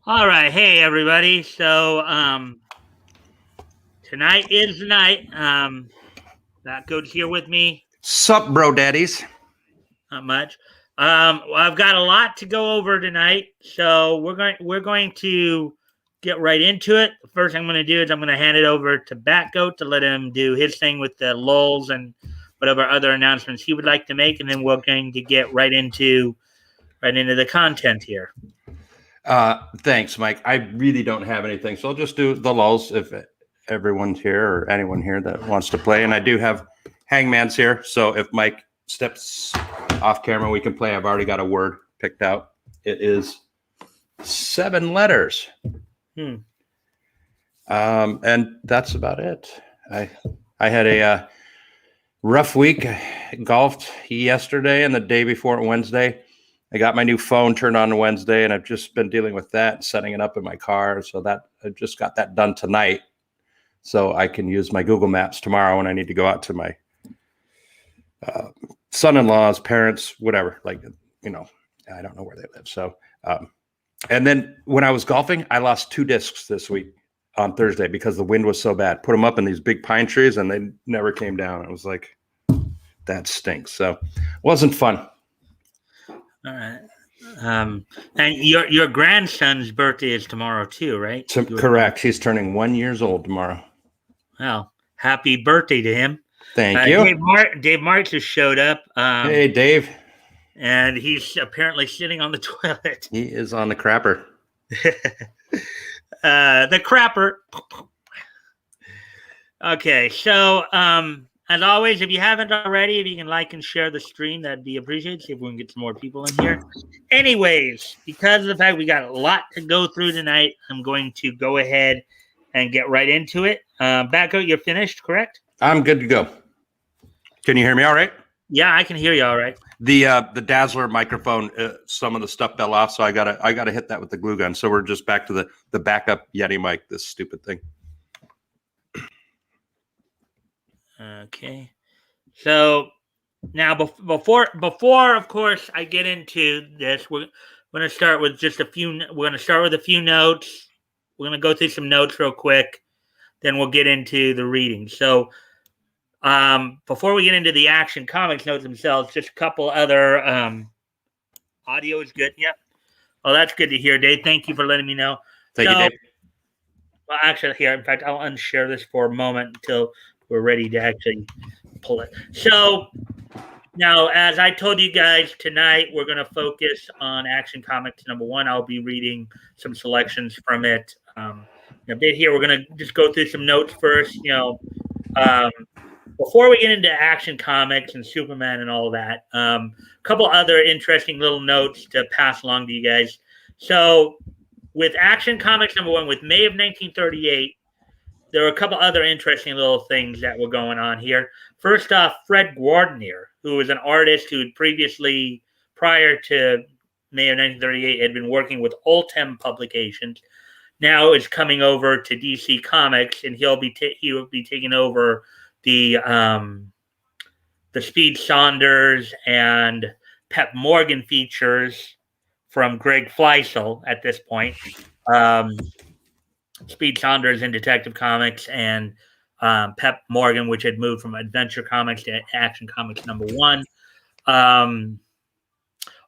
All right, hey everybody. So tonight is the night. Batgoat's here with me. Sup, bro daddies? Not much. Well, I've got a lot to go over tonight, so we're going to get right into it. The first thing I'm going to do is I'm going to hand it over to Batgoat to let him do his thing with the lulls and whatever other announcements he would like to make, and then we're going to get right into the content here. Thanks, Mike. I really don't have anything, so I'll just do the lulls if everyone's here or anyone here that wants to play. And I do have Hangman's here, so if Mike steps off camera, we can play. I've already got a word picked out. It is 7 letters. And that's about it. I had a rough week. Golfed yesterday and the day before Wednesday. I got my new phone turned on Wednesday, and I've just been dealing with that, setting it up in my car. So that I just got that done tonight, so I can use my Google Maps tomorrow when I need to go out to my son-in-law's parents, whatever. Like, I don't know where they live. So, and then when I was golfing, I lost 2 discs this week on Thursday because the wind was so bad. Put them up in these big pine trees, and they never came down. It was like, that stinks. So, it wasn't fun. All right. And your grandson's birthday is tomorrow too, right? Correct. He's turning 1 year old tomorrow. Well, happy birthday to him. Thank you. Dave Marks has showed up. Hey, Dave. And he's apparently sitting on the toilet. He is on the crapper. The crapper. Okay, so as always, if you haven't already, if you can like and share the stream, that'd be appreciated. See if we can get some more people in here. Anyways, because of the fact we got a lot to go through tonight, I'm going to go ahead and get right into it. Batgoat, you're finished, correct? I'm good to go. Can you hear me all right? Yeah, I can hear you all right. The Dazzler microphone, some of the stuff fell off, so I gotta hit that with the glue gun. So we're just back to the backup Yeti mic, this stupid thing. Okay, so now before of course I get into this, we're going to start with just a few. We're going to start with a few notes. We're going to go through some notes real quick, then we'll get into the reading. So before we get into the Action Comics notes themselves, just a couple other audio is good. Yep. Oh, that's good to hear, Dave. Thank you for letting me know. Thank you, Dave. Well, actually, here, in fact, I'll unshare this for a moment until we're ready to actually pull it. So now, as I told you guys, tonight we're going to focus on Action Comics #1. I'll be reading some selections from it. A bit here, we're going to just go through some notes first. Before we get into Action Comics and Superman and all that, a couple other interesting little notes to pass along to you guys. So with Action Comics #1, with May of 1938, there were a couple other interesting little things that were going on here. First off, Fred Gardner, who was an artist who had previously, prior to May of 1938, had been working with Ultem Publications, now is coming over to DC Comics, and he will be taking over the Speed Saunders and Pep Morgan features from Greg Fleisel at this point. Speed Saunders in Detective Comics, and Pep Morgan, which had moved from Adventure Comics to Action Comics #1.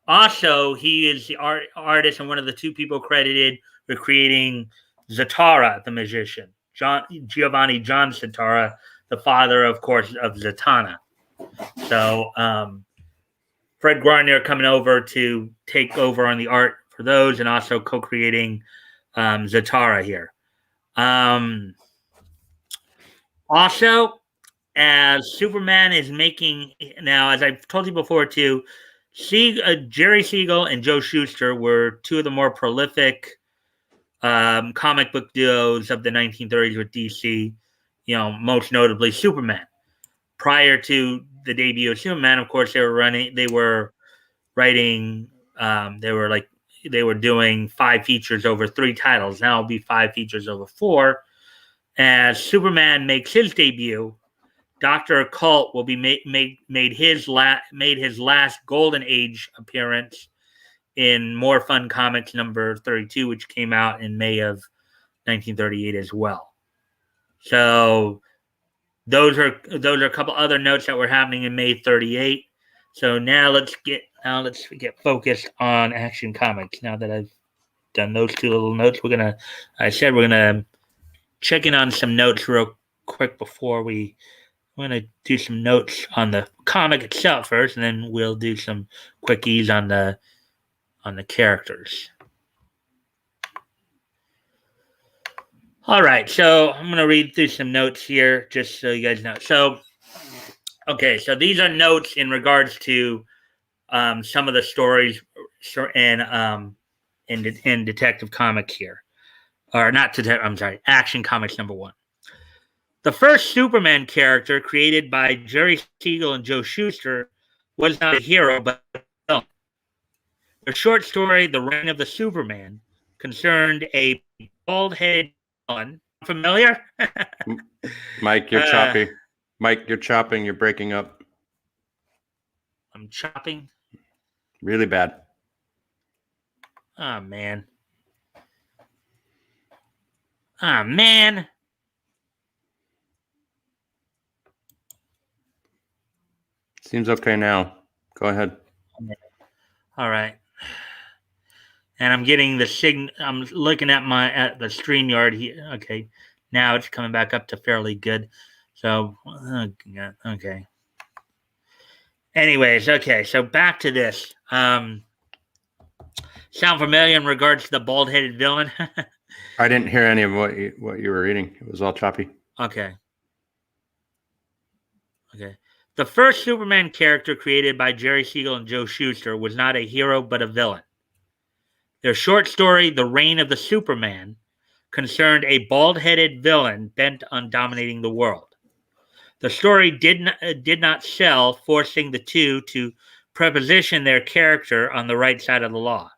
Also, he is the artist and one of the 2 people credited with creating Zatara, the magician. Giovanni John Zatara, the father, of course, of Zatanna. So Fred Gardner coming over to take over on the art for those, and also co-creating Zatara here. Also, as Superman is making now, as I've told you before too, Jerry Siegel and Joe Shuster were two of the more prolific comic book duos of the 1930s with DC. Most notably Superman. Prior to the debut of Superman, of course, they were writing. They were doing 5 features over 3 titles. Now it'll be 5 features over 4. As Superman makes his debut, Dr. Occult will be made his last Golden Age appearance in More Fun Comics number 32, which came out in May of 1938 as well. So those are a couple other notes that were happening in May 38. So now let's get focused on Action Comics. Now that I've done those 2 little notes, we're gonna check in on some notes real quick before we. I'm going to do some notes on the comic itself first, and then we'll do some quickies on the characters. All right, so I'm going to read through some notes here just so you guys know. So these are notes in regards to some of the stories in Detective Comics here. Or not Detective, I'm sorry, Action Comics number 1. The first Superman character created by Jerry Siegel and Joe Shuster was not a hero, but a villain. The short story, The Reign of the Superman, concerned a bald-headed villain. Familiar? Mike, you're choppy. Mike, you're chopping. You're breaking up. I'm chopping? Really bad. Oh, man. Oh, man. Seems okay now. Go ahead. All right. And I'm getting the signal. I'm looking at the StreamYard here. Okay. Now it's coming back up to fairly good. So, okay. Anyways, okay. So back to this. Sound familiar in regards to the bald-headed villain? I didn't hear any of what you were reading. It was all choppy. Okay. The first Superman character created by Jerry Siegel and Joe Shuster was not a hero, but a villain. Their short story, The Reign of the Superman, concerned a bald-headed villain bent on dominating the world. The story did not sell, forcing the two to preposition their character on the right side of the law.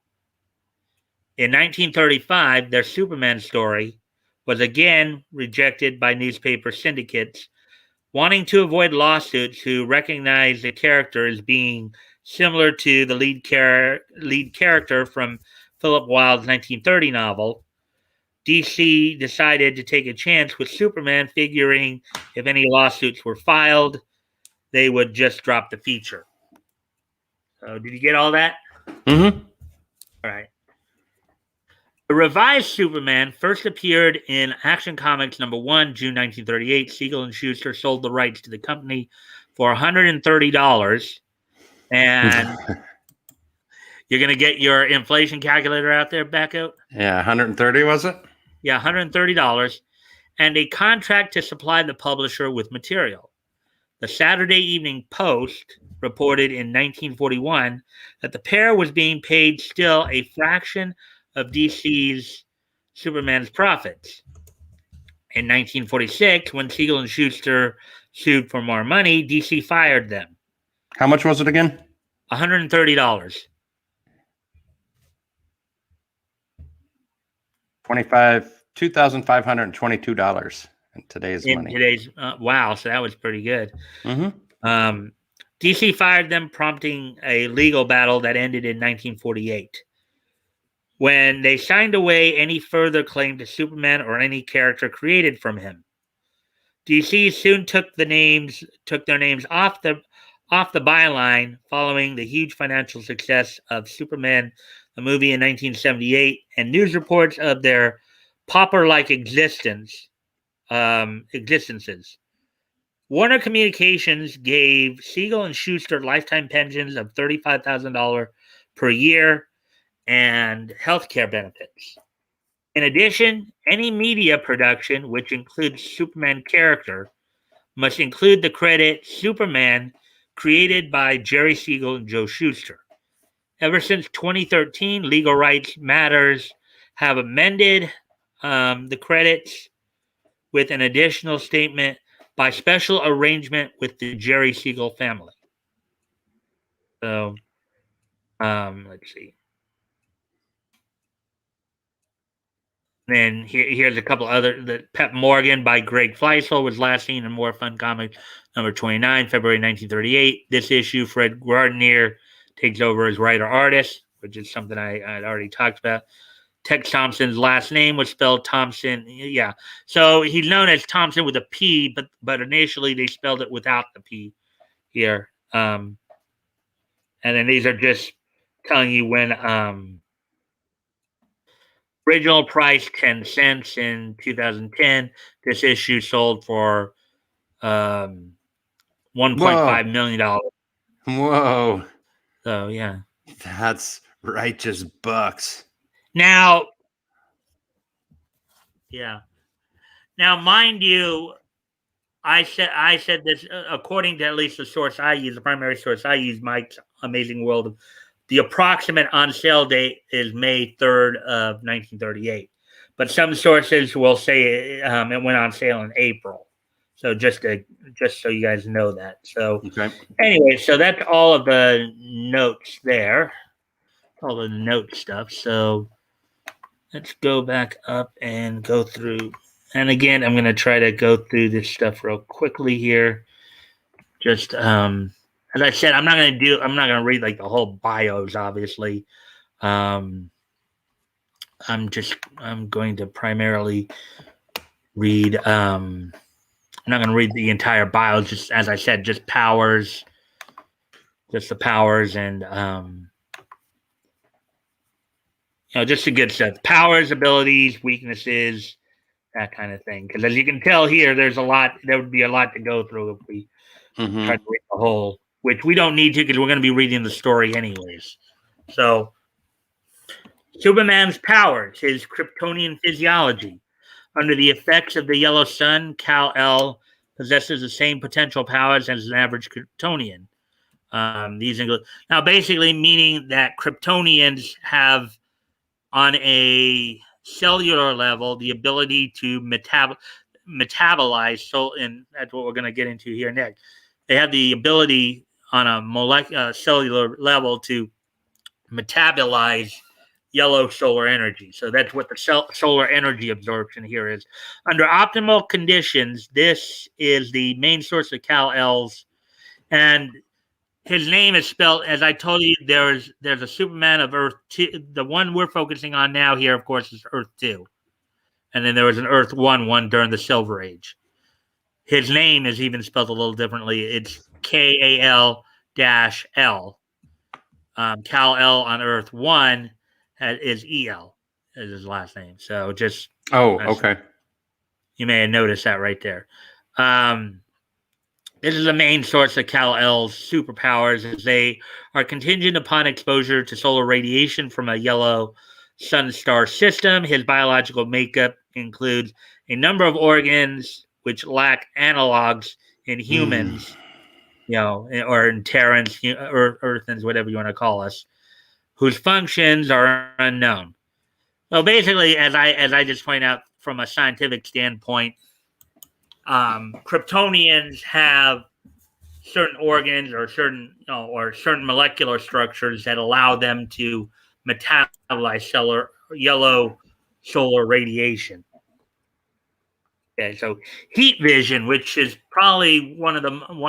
In 1935, their Superman story was again rejected by newspaper syndicates, wanting to avoid lawsuits who recognized the character as being similar to the lead character from Philip Wilde's 1930 novel. DC decided to take a chance with Superman, figuring if any lawsuits were filed, they would just drop the feature. So, did you get all that? Mm-hmm. All right. The revised Superman first appeared in Action Comics number 1, June 1938. Siegel and Shuster sold the rights to the company for $130. And you're going to get your inflation calculator out there, Batgoat? Yeah, 130 was it? Yeah, $130. And a contract to supply the publisher with material. The Saturday Evening Post reported in 1941 that the pair was being paid still a fraction of DC's Superman's profits. In 1946, when Siegel and Shuster sued for more money, DC fired them. How much was it again? $130. $2,522 in today's money. Wow, so that was pretty good. Mm-hmm. DC fired them, prompting a legal battle that ended in 1948. When they signed away any further claim to Superman or any character created from him. DC soon took their names off the byline following the huge financial success of Superman, the movie in 1978, and news reports of their pauper-like existences. Warner Communications gave Siegel and Shuster lifetime pensions of $35,000 per year and health care benefits. In addition, any media production which includes Superman character must include the credit Superman created by Jerry Siegel and Joe Shuster. Ever since 2013, Legal Rights Matters have amended the credits with an additional statement by special arrangement with the Jerry Siegel family. So, let's see. Then here's a couple other. The Pep Morgan by Greg Fleisel was last seen in More Fun Comics number 29, February 1938. This issue, Fred Gardner takes over as writer-artist, which is something I'd already talked about. Tex Thompson's last name was spelled Thompson. Yeah. So he's known as Thompson with a P, but initially they spelled it without the P here. And then these are just telling you when original price 10 cents in 2010. This issue sold for $1.5 million. Whoa. So yeah. That's righteous bucks. Now, yeah. Now, mind you, I said this according to at least the source I use, the primary source I use, Mike's Amazing World. The approximate on sale date is May 3rd of 1938, but some sources will say it went on sale in April. So just so you guys know that. So anyway, so that's all of the notes there, all the note stuff. So let's go back up and go through. And again, I'm going to try to go through this stuff real quickly here. Just as I said, I'm not going to read like the whole bios, obviously. I'm going to primarily read. I'm not going to read the entire bios. Just as I said, just powers, just the powers, and just the good stuff. Powers, abilities, weaknesses, that kind of thing. Because as you can tell here, there's a lot. There would be a lot to go through if we try to read the whole, which we don't need to because we're going to be reading the story anyways. So, Superman's powers, his Kryptonian physiology. Under the effects of the yellow sun, Kal-El possesses the same potential powers as an average Kryptonian. These include now basically meaning that Kryptonians have, on a cellular level, the ability to metabolize. So, and that's what we're going to get into here next. They have the ability on a molecular cellular level to metabolize yellow solar energy. So that's what the solar energy absorption here is. Under optimal conditions, this is the main source of Kal-El's, and his name is spelled, as I told you, there's a Superman of Earth 2. The one we're focusing on now here, of course, is Earth 2. And then there was an Earth 1 during the Silver Age. His name is even spelled a little differently. It's Kal-L. Kal-El on Earth 1 is EL, is his last name. So just... Oh, okay. You may have noticed that right there. This is the main source of Kal-El's superpowers, as they are contingent upon exposure to solar radiation from a yellow sun-star system. His biological makeup includes a number of organs which lack analogs in humans, or in Terrans, Earthans, whatever you want to call us, whose functions are unknown. So basically, as I just point out from a scientific standpoint, Kryptonians have certain organs or certain molecular structures that allow them to metabolize yellow solar radiation. Okay, so heat vision, which is probably one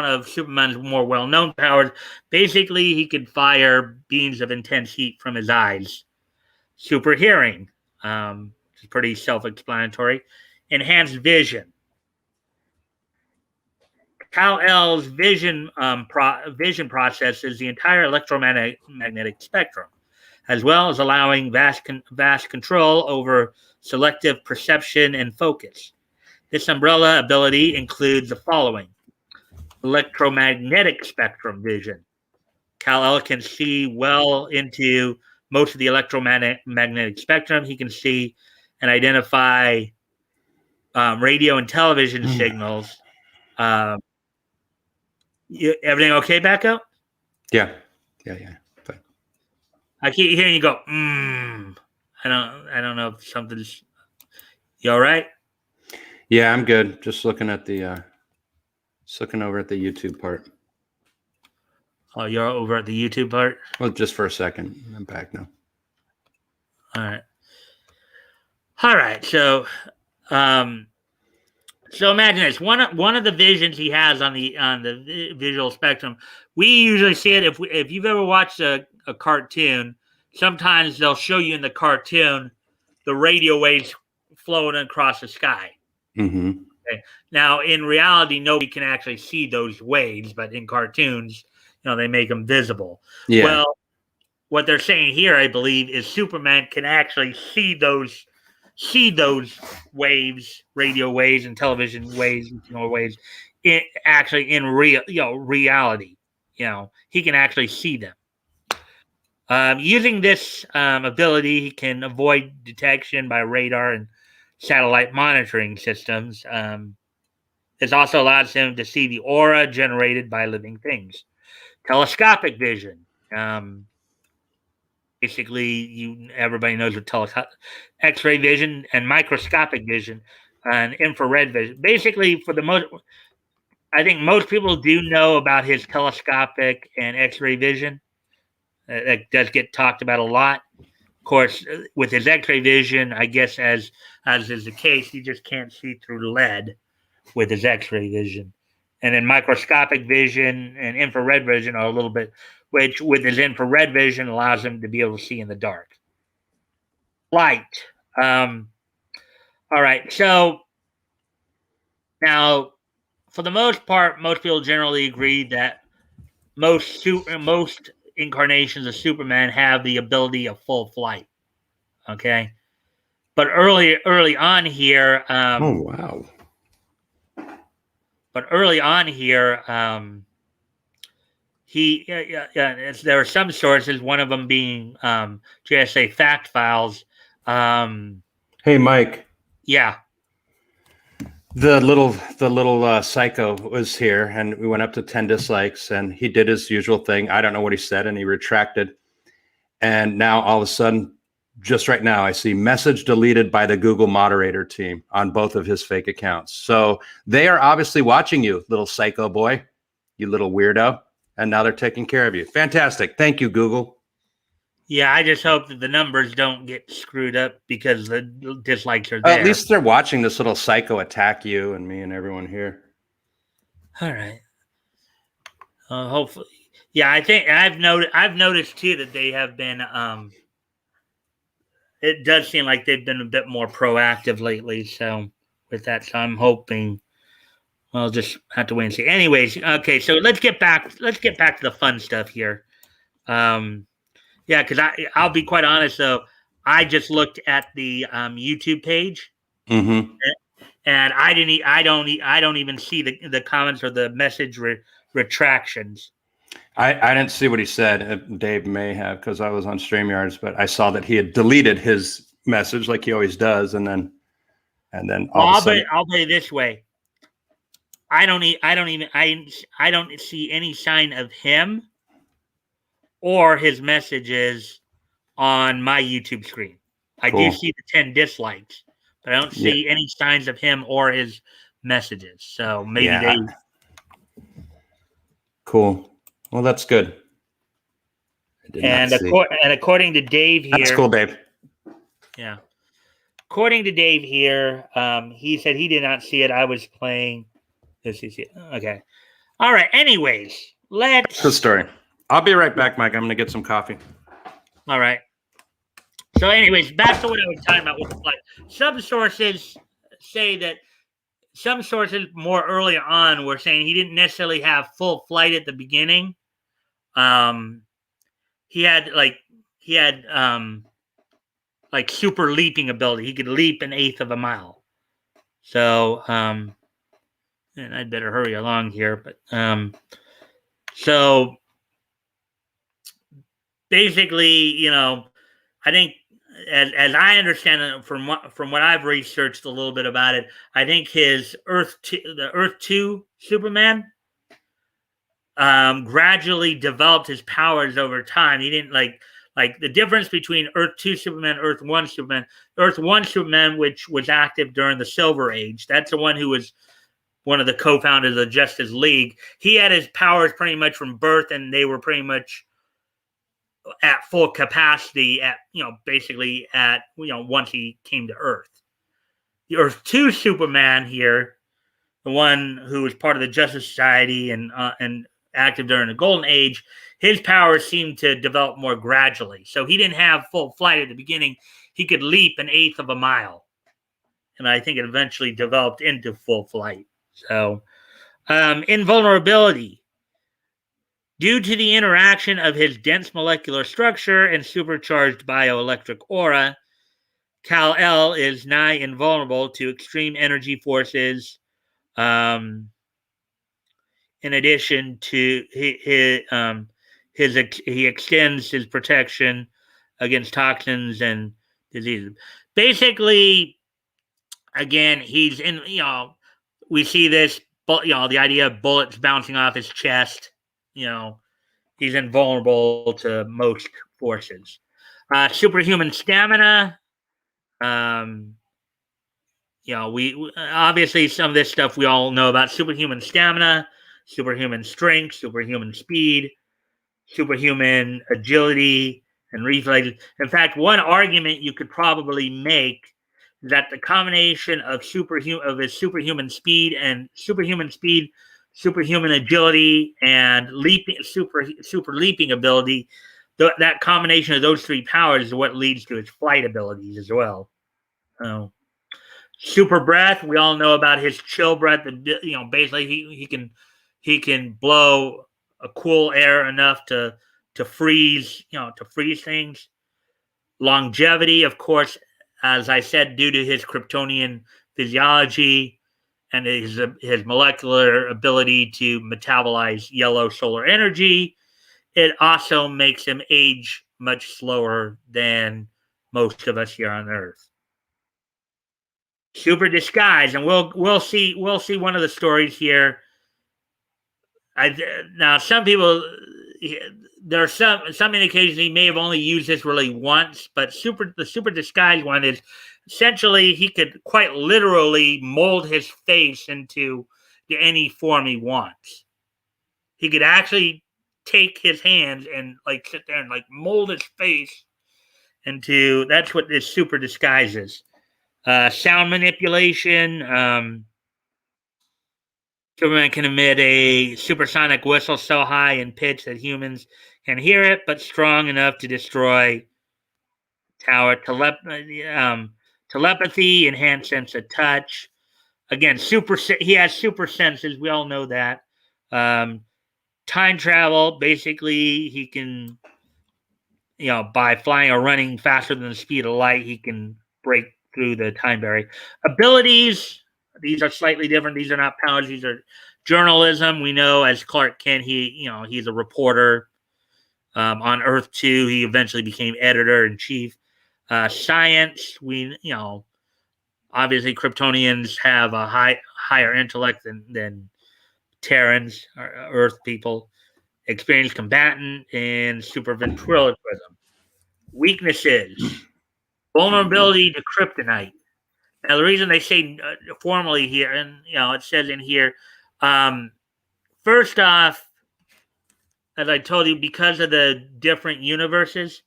of Superman's more well-known powers. Basically, he could fire beams of intense heat from his eyes. Super hearing, which is pretty self-explanatory. Enhanced vision. Kal-El's vision processes the entire electromagnetic spectrum, as well as allowing vast control over selective perception and focus. This umbrella ability includes the following: electromagnetic spectrum vision. Kal-El can see well into most of the electromagnetic spectrum. He can see and identify radio and television signals. Everything okay, Batgoat? Yeah. Fine. I keep hearing you go. I don't know if something's. You all right? Yeah, I'm good. Just looking at just looking over at the YouTube part. Oh, you're over at the YouTube part. Well, just for a second. I'm back now. All right. All right. So, so imagine this. One of the visions he has on the visual spectrum. We usually see it if you've ever watched a cartoon. Sometimes they'll show you in the cartoon the radio waves flowing across the sky. Mm-hmm. Okay. Now, in reality, nobody can actually see those waves, but in cartoons, they make them visible. Yeah. Well, what they're saying here, I believe, is Superman can actually see those waves, radio waves, and television waves, waves, in reality. He can actually see them. Using this ability, he can avoid detection by radar and satellite monitoring systems. This also allows him to see the aura generated by living things. Telescopic vision. Basically, everybody knows what X-ray vision and microscopic vision and infrared vision. Basically, I think most people do know about his telescopic and X-ray vision. That does get talked about a lot. Of course, with his X-ray vision, I guess as is the case, he just can't see through lead with his X-ray vision. And then microscopic vision and infrared vision are a little bit, which with his infrared vision allows him to be able to see in the dark. Light. All right. So now, for the most part, most people generally agree that most incarnations of Superman have the ability of full flight. Okay. But early on here, Oh wow. But early on here, there are some sources, one of them being JSA Fact Files. Hey, Mike. Yeah. The little psycho was here, and we went up to 10 dislikes, and he did his usual thing. I don't know what he said, and he retracted. And now all of a sudden, just right now, I see message deleted by the Google moderator team on both of his fake accounts. So they are obviously watching you, little psycho boy, you little weirdo. And now they're taking care of you. Fantastic. Thank you, Google. Yeah, I just hope that the numbers don't get screwed up because the dislikes are there. At least they're watching this little psycho attack you and me and everyone here. All right. Hopefully. Yeah, I think I've noticed too that they have been it does seem like they've been a bit more proactive lately. So with that, so I'm hoping I'll just have to wait and see. Anyways, okay, so let's get back to the fun stuff here. Yeah, because I'll be quite honest though, I just looked at the YouTube page, and I don't even see the comments or the message retractions. I didn't see what he said. Dave may have, because I was on StreamYards, but I saw that he had deleted his message like he always does, and then I'll put it this way. I don't see any sign of him or his messages on my YouTube screen. I do see the 10 dislikes, but I don't see any signs of him or his messages. So maybe they. Cool. Well, that's good. And according to Dave here, that's cool, Dave. Yeah. According to Dave here, he said he did not see it. I was playing. Okay. All right. Anyways, let's. Good story. I'll be right back, Mike. I'm going to get some coffee. All right. So, anyways, back to what I was talking about with the flight. Some sources say that some sources more early on were saying he didn't necessarily have full flight at the beginning. He had super leaping ability. He could leap an eighth of a mile. So, and I'd better hurry along here, but so basically, I think as I understand it from what I've researched a little bit about it, I think his the Earth 2 Superman gradually developed his powers over time. He didn't like like the difference between Earth 2 Superman, Earth 1 Superman. Earth 1 Superman, which was active during the Silver Age, that's the one who was one of the co-founders of the Justice League. He had his powers pretty much from birth, and they were pretty much at full capacity at, basically at, once he came to Earth. The Earth 2 Superman here, the one who was part of the Justice Society and active during the Golden Age, his powers seemed to develop more gradually. So he didn't have full flight at the beginning. He could leap 1/8 of a mile. And I think it eventually developed into full flight. So, invulnerability. Due to the interaction of his dense molecular structure and supercharged bioelectric aura, Kal-El is nigh invulnerable to extreme energy forces. In addition to he extends his protection against toxins and diseases. Basically, again, he's in. We see this. The idea of bullets bouncing off his chest. He's invulnerable to most forces. Superhuman stamina. We obviously some of this stuff we all know about: superhuman stamina, superhuman strength, superhuman speed, superhuman agility, and reflexes. In fact, one argument you could probably make is that the combination of his superhuman speed, superhuman agility, and super leaping ability, that combination of those three powers is what leads to his flight abilities as well. Super breath. We all know about his chill breath. Basically he can blow a cool air enough to freeze things. Longevity, of course, as I said, due to his Kryptonian physiology and his molecular ability to metabolize yellow solar energy, it also makes him age much slower than most of us here on Earth. Super disguise, and we'll see one of the stories here. Now some people, there are some indications he may have only used this really once, but the super disguise one is essentially he could quite literally mold his face into any form he wants. He could actually take his hands and sit there and mold his face into. That's what this super disguise is. Sound manipulation. Superman can emit a supersonic whistle so high in pitch that humans can hear it, but strong enough to destroy tower. Telepathy, enhanced sense of touch. Again, he has super senses. We all know that. Time travel. Basically, he can, by flying or running faster than the speed of light, he can break through the time barrier. Abilities. These are slightly different. These are not powers. These are journalism. We know as Clark Kent, he's a reporter. On Earth 2, he eventually became editor-in-chief. Science, obviously Kryptonians have a higher intellect than Terrans or Earth people. Experienced combatant and super ventriloquism. Weaknesses: vulnerability to kryptonite. Now, the reason they say formally here, and it says in here, first off, as I told you, because of the different universes.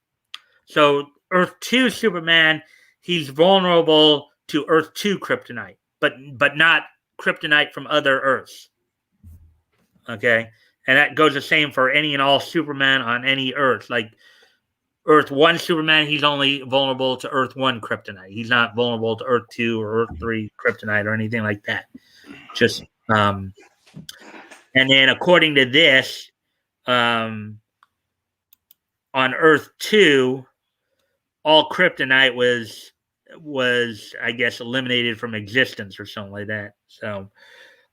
So Earth 2 Superman, he's vulnerable to Earth 2 kryptonite, but not kryptonite from other Earths. Okay, and that goes the same for any and all Superman on any Earth. Like Earth 1 Superman, he's only vulnerable to Earth 1 kryptonite. He's not vulnerable to Earth 2 or Earth 3 kryptonite or anything like that. Just and then according to this, on Earth 2, all kryptonite was I guess eliminated from existence or something like that. So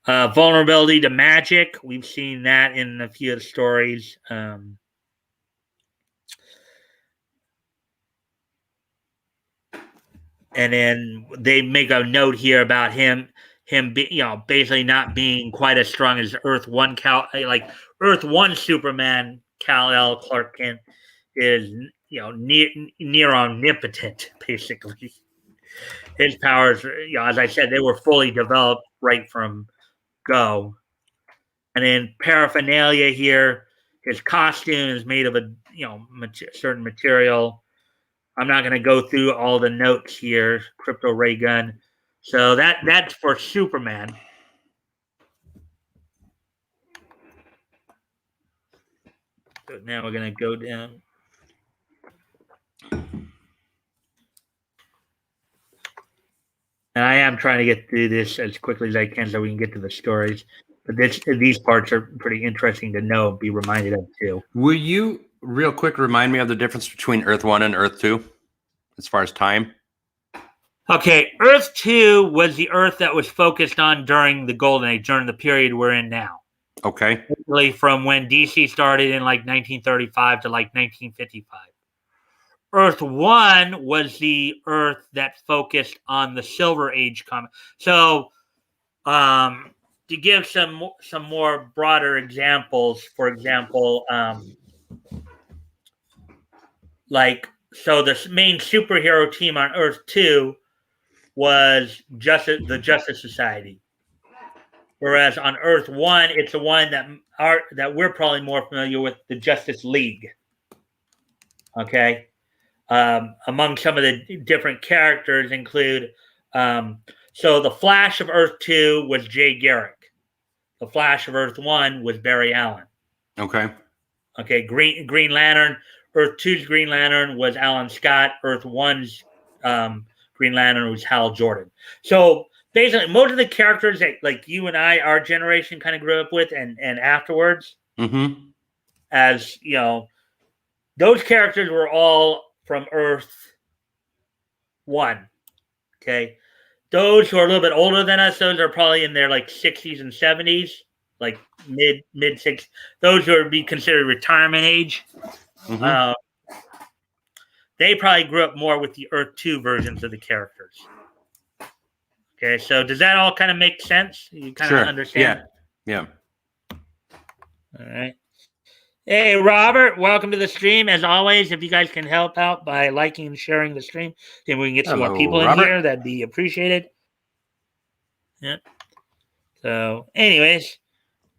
vulnerability to magic, we've seen that in a few of the stories. And then they make a note here about him basically not being quite as strong as Earth 1 Earth 1 Superman Kal-El Clark Kent is near omnipotent, basically. His powers, as I said, they were fully developed right from go. And then paraphernalia here, his costume is made of a certain material. I'm not going to go through all the notes here. Crypto ray gun. So that's for Superman. So now we're going to go down. And I am trying to get through this as quickly as I can so we can get to the stories. But these parts are pretty interesting to know, be reminded of too. Will you real quick remind me of the difference between Earth 1 and Earth 2 as far as time? Okay, Earth 2 was the Earth that was focused on during the Golden Age, during the period we're in now. Okay. Basically from when DC started in like 1935 to like 1955. Earth 1 was the Earth that focused on the Silver Age comic. So, to give some more broader examples, for example, so the main superhero team on Earth 2 was the Justice Society. Whereas on Earth 1, it's the one that we're probably more familiar with, the Justice League. Okay? Among some of the different characters include, so the Flash of Earth 2 was Jay Garrick. The Flash of Earth 1 was Barry Allen. Okay. Okay, Green Lantern, Earth 2's Green Lantern was Alan Scott. Earth 1's Green Lantern was Hal Jordan. So basically, most of the characters that like you and I, our generation, kind of grew up with, and afterwards, as you know, those characters were all from Earth 1. Okay, those who are a little bit older than us, those are probably in their like 60s and 70s, like mid 60s. Those who would be considered retirement age. They probably grew up more with the Earth 2 versions of the characters. Okay, so does that all kind of make sense? You kind of understand? Yeah. All right. Hey, Robert, welcome to the stream. As always, if you guys can help out by liking and sharing the stream, then we can get some more people in here. That'd be appreciated. Yeah. So, anyways,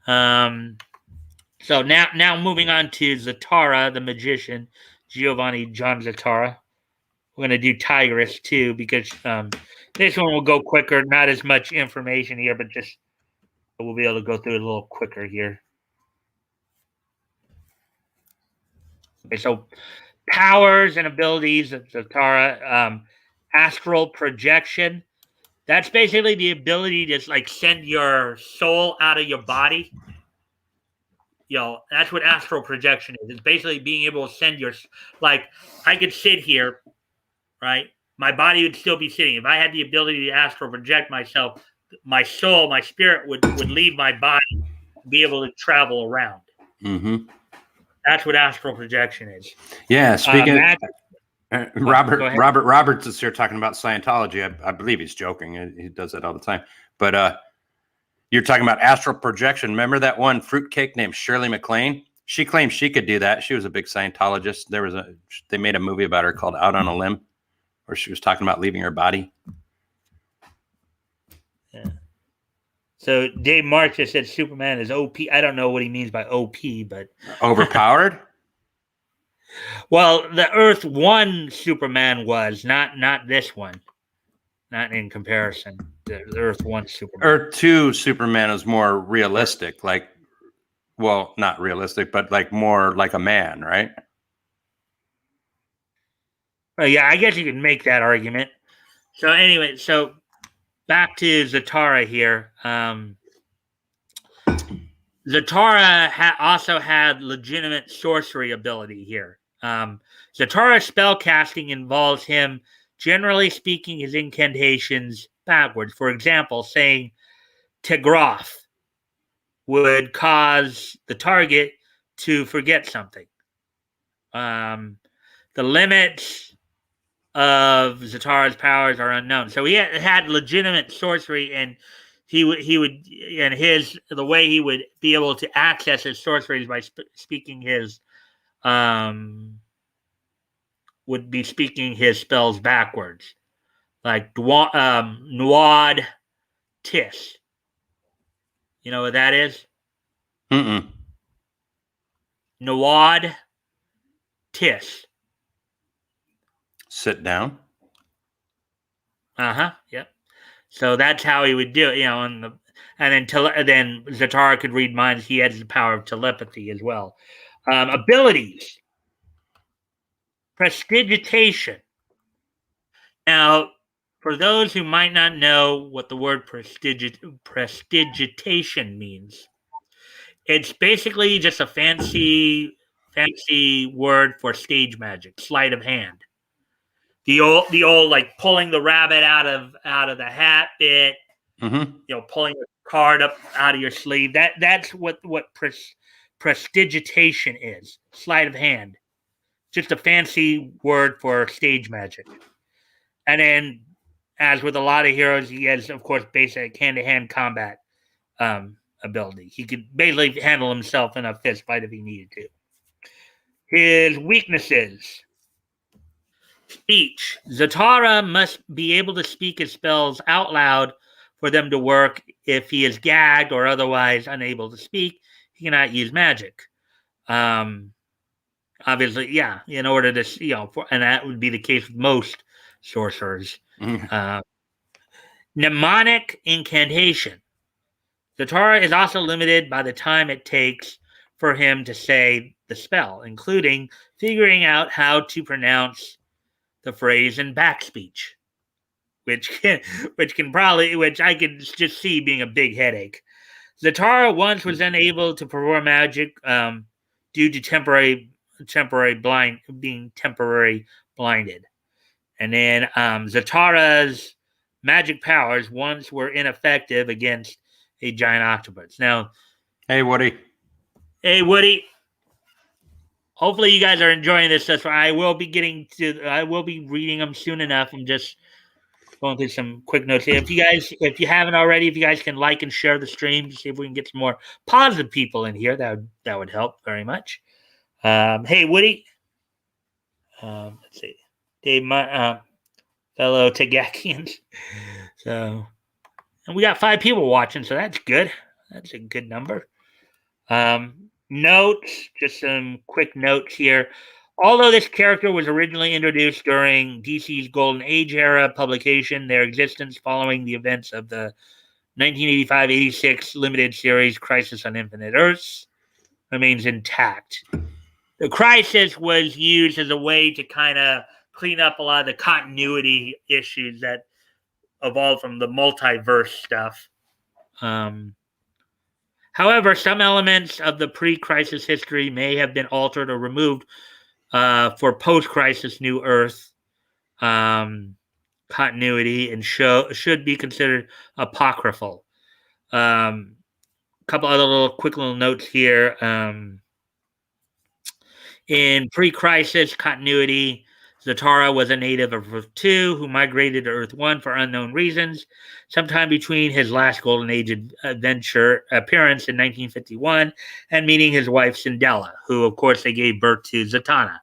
so now moving on to Zatara, the magician, Giovanni John Zatara. We're going to do Tigress too, because this one will go quicker. Not as much information here, but just we'll be able to go through it a little quicker here. Okay, so powers and abilities of Zatara, astral projection. That's basically the ability to like send your soul out of your body. That's what astral projection is. It's basically being able to send like I could sit here, right? My body would still be sitting. If I had the ability to astral project myself, my soul, my spirit would leave my body, be able to travel around. That's what astral projection is. Yeah. Speaking Robert Roberts is here talking about Scientology. I believe he's joking. He does that all the time. But you're talking about astral projection. Remember that one fruitcake named Shirley MacLaine? She claimed she could do that. She was a big Scientologist. They made a movie about her called Out on a Limb, where she was talking about leaving her body. Yeah. So Dave March just said Superman is OP. I don't know what he means by OP, but overpowered. Well, the Earth 1 Superman was not this one, not in comparison. The Earth 1 Superman. Earth 2 Superman is more realistic, like, well, not realistic, but like more like a man, right? Well, yeah, I guess you could make that argument. So anyway, so back to Zatara here. Zatara also had legitimate sorcery ability here. Zatara's spell casting involves him, generally speaking, his incantations backwards. For example, saying Tegroth would cause the target to forget something. The limits of Zatara's powers are unknown. So he had legitimate sorcery, and the way he would be able to access his sorcery is by speaking his would be speaking his spells backwards, like Nuad Tis. You know what that is? Mm-mm. Nuad Tis. Sit down. Yep. So that's how he would do it, and then Zatara could read minds. He has the power of telepathy as well. Abilities. Prestidigitation. Now, for those who might not know what the word prestidigitation means, it's basically just a fancy word for stage magic, sleight of hand. The old like pulling the rabbit out of the hat bit, Mm-hmm. pulling a card up out of your sleeve. That's what prestidigitation is, sleight of hand. Just a fancy word for stage magic. And then, as with a lot of heroes, he has, of course, basic hand-to-hand combat ability. He could basically handle himself in a fist fight if he needed to. His weaknesses. Speech. Zatara must be able to speak his spells out loud for them to work. If he is gagged or otherwise unable to speak, he cannot use magic. Obviously, yeah, in order to, and that would be the case with most sorcerers. Mm-hmm. Mnemonic incantation. Zatara is also limited by the time it takes for him to say the spell, including figuring out how to pronounce the phrase in backspeech, which I could just see being a big headache. Zatara once was unable to perform magic due to temporary blinded. And then Zatara's magic powers once were ineffective against a giant octopus. Now, Hey, Woody. Hopefully you guys are enjoying this. That's why I will be reading them soon enough. I'm just going through some quick notes here. If you haven't already, if you guys can like and share the stream to see if we can get some more positive people in here, that would help very much. Hey, Woody. Let's see. Dave, my fellow Tagakians. So, and we got 5 people watching, so that's good. That's a good number. Notes, just some quick notes here. Although this character was originally introduced during DC's Golden Age era publication, their existence following the events of the 1985-86 limited series Crisis on Infinite Earths remains intact. The Crisis was used as a way to kind of clean up a lot of the continuity issues that evolved from the multiverse stuff. However, some elements of the pre-crisis history may have been altered or removed for post-crisis New Earth continuity and should be considered apocryphal. Couple other quick little notes here. In pre-crisis continuity, Zatara was a native of Earth 2 who migrated to Earth 1 for unknown reasons, sometime between his last Golden Age adventure appearance in 1951 and meeting his wife Cinderella, who, of course, they gave birth to Zatanna.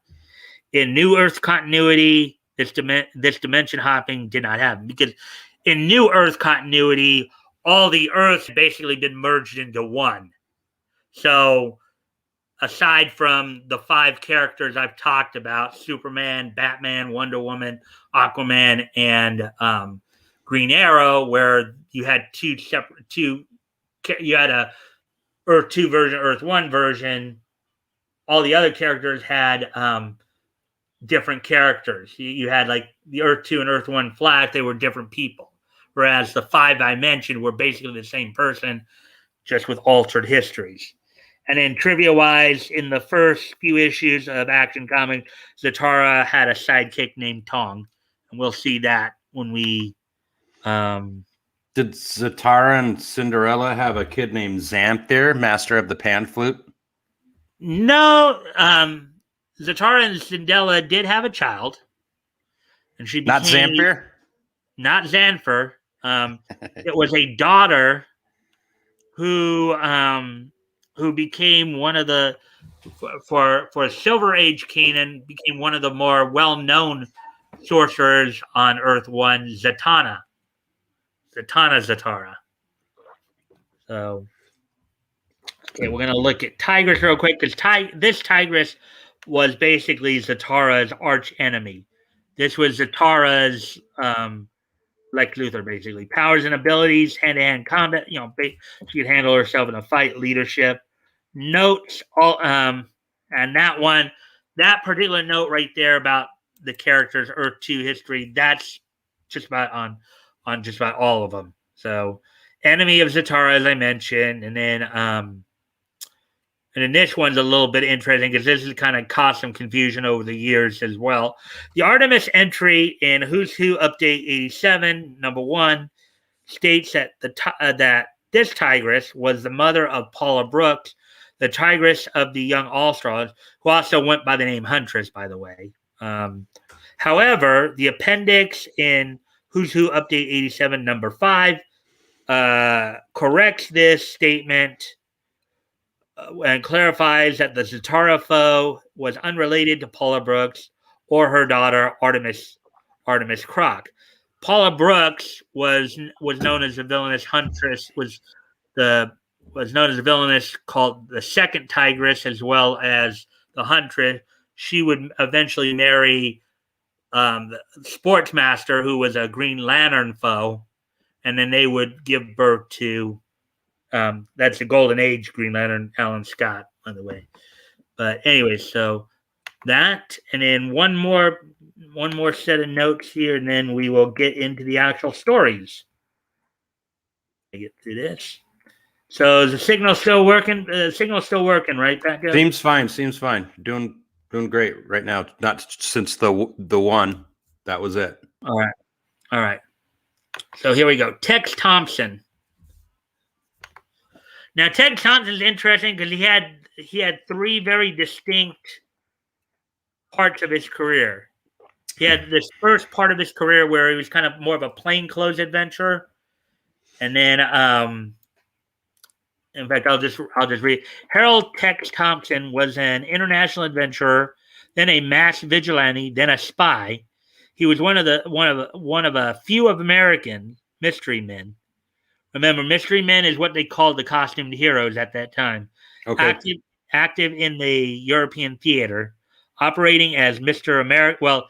In New Earth continuity, this dimension hopping did not happen because in New Earth continuity, all the Earths had basically been merged into one. So, aside from the 5 characters I've talked about, Superman, Batman, Wonder Woman, Aquaman, and Green Arrow, where you had you had a Earth 2 version, Earth 1 version, all the other characters had different characters. You had like the Earth 2 and Earth 1 Flash, they were different people. Whereas the 5 I mentioned were basically the same person, just with altered histories. And then trivia-wise, in the first few issues of Action Comics, Zatara had a sidekick named Tong. And we'll see that when we... Did Zatara and Cinderella have a kid named Xanthir, master of the pan flute? No. Zatara and Cinderella did have a child. And she became... Not Xanthir? Not Xanthir. It was a daughter who became one of the for Silver Age Canaan became one of the more well-known sorcerers on Earth One, Zatanna Zatara. So, okay, we're gonna look at Tigress real quick because this Tigress was basically Zatara's arch enemy. This was Zatara's Lex Luthor, basically. Powers and abilities, hand-to-hand combat. She could handle herself in a fight, leadership. Notes, and that particular note right there about the characters' Earth 2 history, that's just about on just about all of them. So, enemy of Zatara, as I mentioned, and then this one's a little bit interesting because this has kind of caused some confusion over the years as well. The Artemis entry in Who's Who Update 87, number 1, states that that this Tigress was the mother of Paula Brooks, the Tigress of the Young All-Stars, who also went by the name Huntress, by the way. However, the appendix in Who's Who Update 87, number 5, corrects this statement and clarifies that the Zatara foe was unrelated to Paula Brooks or her daughter Artemis Croc. Paula Brooks was known as the villainous Huntress, was known as a villainess called the Second Tigress, as well as the Huntress. She would eventually marry the Sportsmaster, who was a Green Lantern foe, and then they would give birth to that's the Golden Age Green Lantern, Alan Scott, by the way. But anyway, so that, and then one more set of notes here, and then we will get into the actual stories. I get through this. So is the signal still working? The signal's still working, right, Batgoat? Seems fine. Doing great right now. Not since the one. That was it. All right. So here we go. Tex Thompson. Now, Tex Thompson is interesting because he had 3 very distinct parts of his career. He had this first part of his career where he was kind of more of a plainclothes adventurer, and then, in fact, I'll just read. Harold Tex Thompson was an international adventurer, then a mass vigilante, then a spy. He was one of a few of American mystery men. Remember, mystery men is what they called the costumed heroes at that time. Okay. Active in the European theater, operating as Mr. America. Well,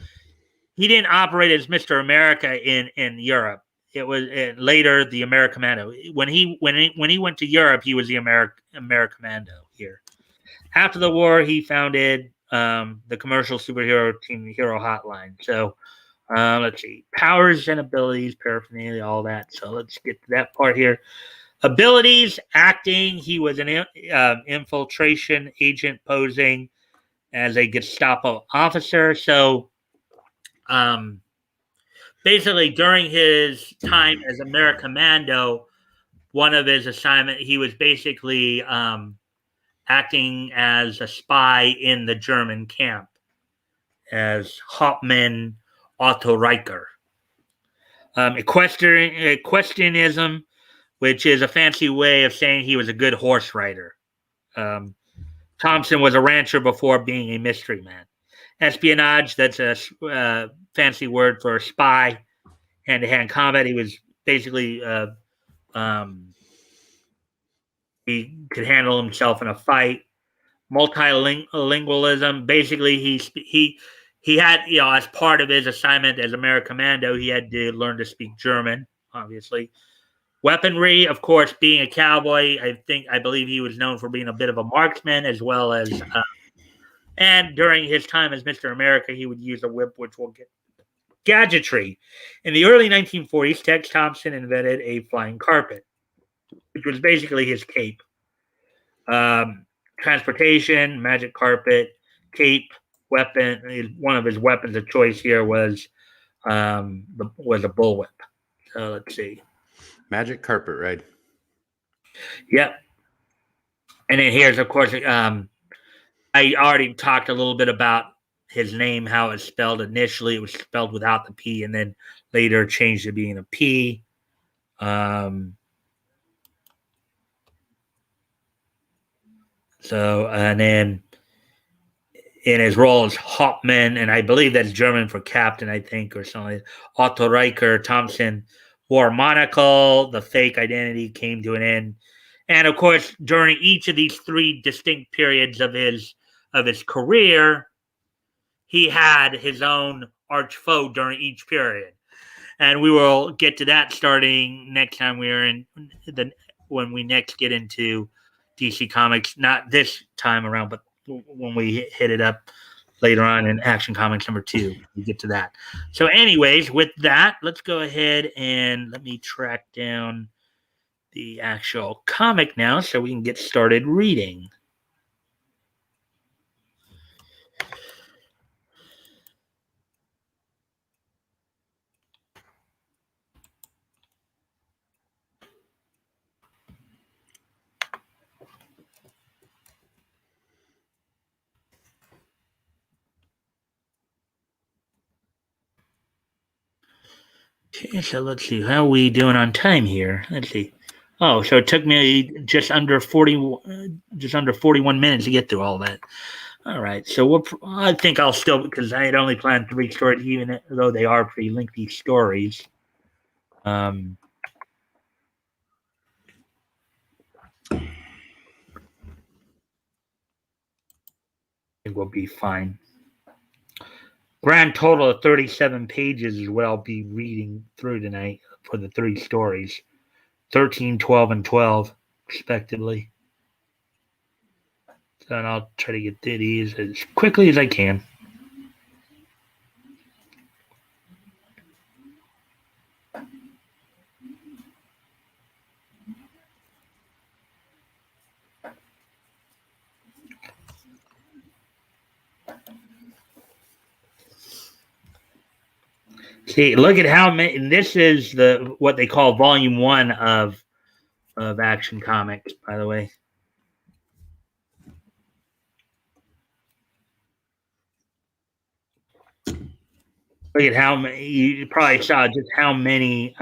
he didn't operate as Mr. America in Europe. It was later the Americommando. When he went to Europe, he was the Americommando here. After the war, he founded the commercial superhero team, the Hero Hotline. So let's see, powers and abilities, paraphernalia, all that. So let's get to that part here. Abilities, acting. He was an infiltration agent posing as a Gestapo officer. So basically, during his time as Americommando, one of his assignments, he was basically acting as a spy in the German camp as Hauptmann Otto Reicher. Equestrianism, which is a fancy way of saying he was a good horse rider. Thompson was a rancher before being a mystery man. Espionage, that's a fancy word for spy. Hand-to-hand combat, he was basically he could handle himself in a fight. Multilingualism, basically he had, as part of his assignment as Americommando, he had to learn to speak German, obviously. Weaponry, of course, being a cowboy, I believe he was known for being a bit of a marksman, as well as, and during his time as Mr. America, he would use a whip, which we'll get. Gadgetry. In the early 1940s, Tex Thompson invented a flying carpet, which was basically his cape. Transportation, magic carpet, cape, weapon. One of his weapons of choice here was a bullwhip. So let's see. Magic carpet ride. Yep. And then here's, of course, I already talked a little bit about his name, how it's spelled. Initially, it was spelled without the P, and then later changed to being a P. So, and then in his role as Hauptmann, and I believe that's German for captain, I think, or something. Otto Riker Thompson wore a monocle. The fake identity came to an end, and of course, during each of these three distinct periods of his career, he had his own arch foe during each period, and we will get to that starting next time when we next get into DC Comics. Not this time around, but when we hit it up later on in Action Comics number 2. We get to that. So, anyways, with that, let's go ahead and let me track down the actual comic now so we can get started reading. Okay, so let's see. How are we doing on time here? Let's see. Oh, so it took me just under 41 minutes to get through all that. All right, so I think I'll still, because I had only planned 3 stories, even though they are pretty lengthy stories. I think we'll be fine. Grand total of 37 pages is what I'll be reading through tonight for the 3 stories. 13, 12, and 12, respectively. So I'll try to get through these as quickly as I can. See, look at how many. This is what they call Volume 1 of Action Comics, by the way. Look at how many. You probably saw just how many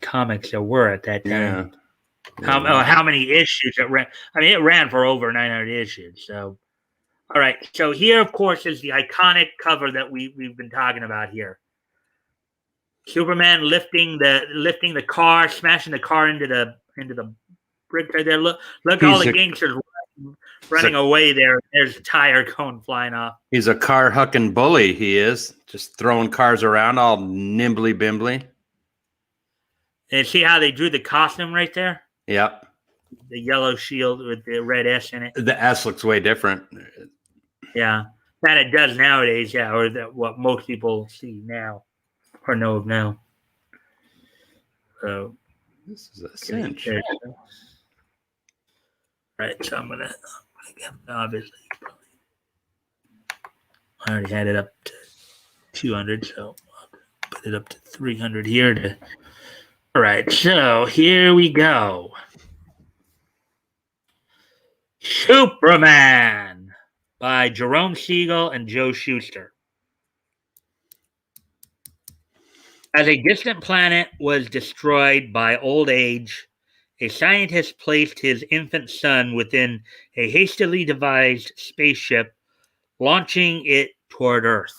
comics there were at that time. Yeah. How many issues it ran? I mean, it ran for over 900 issues. So, all right. So here, of course, is the iconic cover that we've been talking about here. Superman lifting the car, smashing the car into the brick right there. Look, all the gangsters running away there. There's a tire going flying off. He's a car hucking bully. He is just throwing cars around all nimbly bimbly. And see how they drew the costume right there? Yep. The yellow shield with the red S in it. The S looks way different. Yeah, than it does nowadays. Yeah, or what most people see now or know of now. So this is a cinch. Right, so I'm gonna obviously. I already had it up to 200, so I'll put it up to 300 here. All right, so here we go. Superman by Jerome Siegel and Joe Shuster. As a distant planet was destroyed by old age, a scientist placed his infant son within a hastily devised spaceship, launching it toward Earth.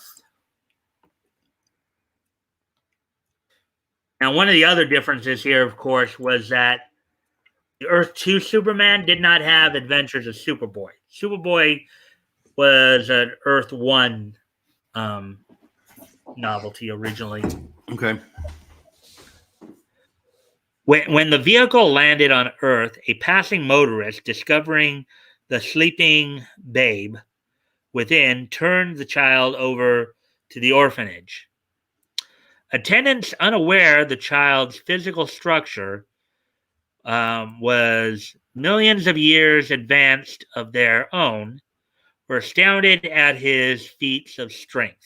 Now, one of the other differences here, of course, was that the Earth 2 Superman did not have Adventures of Superboy. Superboy was an Earth 1 novelty originally. Okay. When the vehicle landed on Earth, a passing motorist, discovering the sleeping babe within, turned the child over to the orphanage. Attendants, unaware the child's physical structure was millions of years advanced of their own, were astounded at his feats of strength.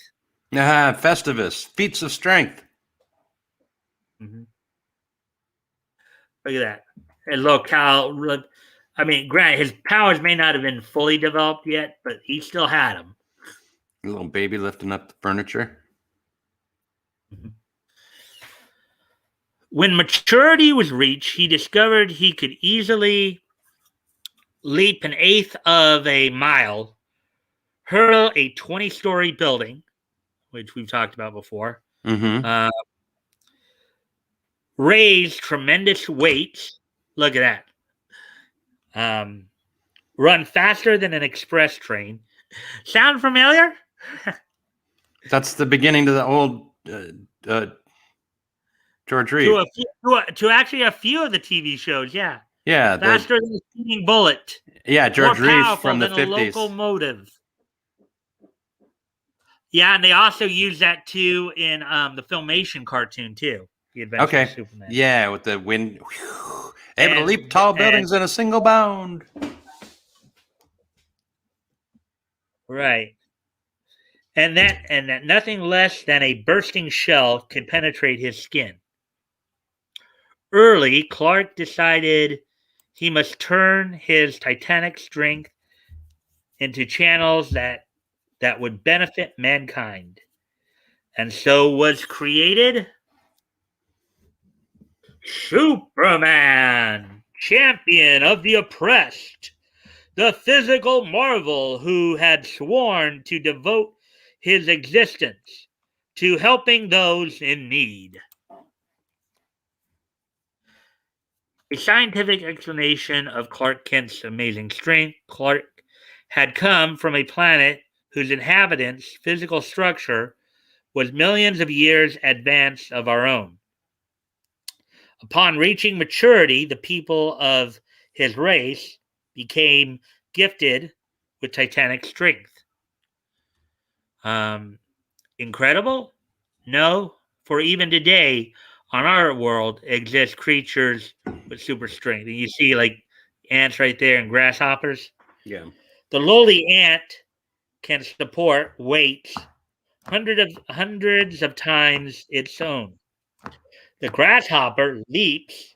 Festivus, feats of strength. Mm-hmm. Look at that. And look how, I mean, granted, his powers may not have been fully developed yet, but he still had them. A little baby lifting up the furniture. Mm-hmm. When maturity was reached, he discovered he could easily leap an eighth of a mile, hurdle a 20-story building, which we've talked about before, Mm-hmm. raise tremendous weights. Look at that. Run faster than an express train. Sound familiar? That's the beginning to the old George Reeves. To actually a few of the TV shows, yeah. Yeah, Faster than a speeding bullet. yeah, More George Reeves powerful from the than a 50s. locomotive. Yeah, and they also use that too in the Filmation cartoon too. The Adventures of Okay. Superman. Yeah, with the wind. Able to And- leap tall and- buildings in a single bound. Right. And that nothing less than a bursting shell could penetrate his skin. Early, Clark decided he must turn his titanic strength into channels that would benefit mankind. And so was created Superman, champion of the oppressed, the physical marvel who had sworn to devote his existence to helping those in need. A scientific explanation of Clark Kent's amazing strength. Clark had come from a planet whose inhabitants' physical structure was millions of years advanced of our own. Upon reaching maturity, the people of his race became gifted with titanic strength. Incredible? No, for even today, on our world, exist creatures with super strength. And you see, like, ants right there and grasshoppers. Yeah. The lowly ant can support weights hundreds of times its own. The grasshopper leaps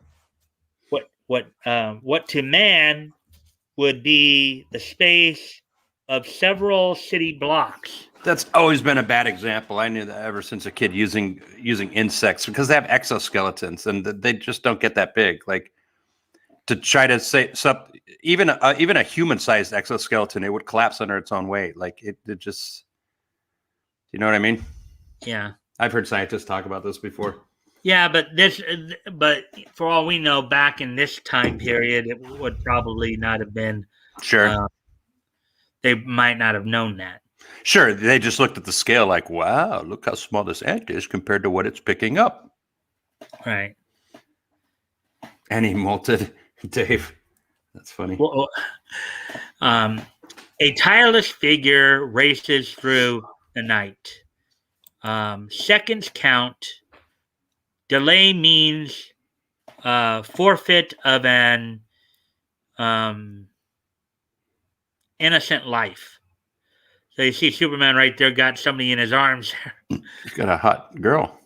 what to man would be the space of several city blocks. That's always been a bad example. I knew that ever since a kid using insects because they have exoskeletons and they just don't get that big. Like to try to say even a human-sized exoskeleton, it would collapse under its own weight. Like it just, you know what I mean? Yeah. I've heard scientists talk about this before. Yeah, but for all we know, back in this time period, it would probably not have been. Sure. They might not have known that. Sure. They just looked at the scale like, wow, look how small this ant is compared to what it's picking up. Right. And he molted Dave. That's funny. Well, a tireless figure races through the night. Seconds count. Delay means forfeit of an innocent life. So you see Superman right there got somebody in his arms. He's got a hot girl.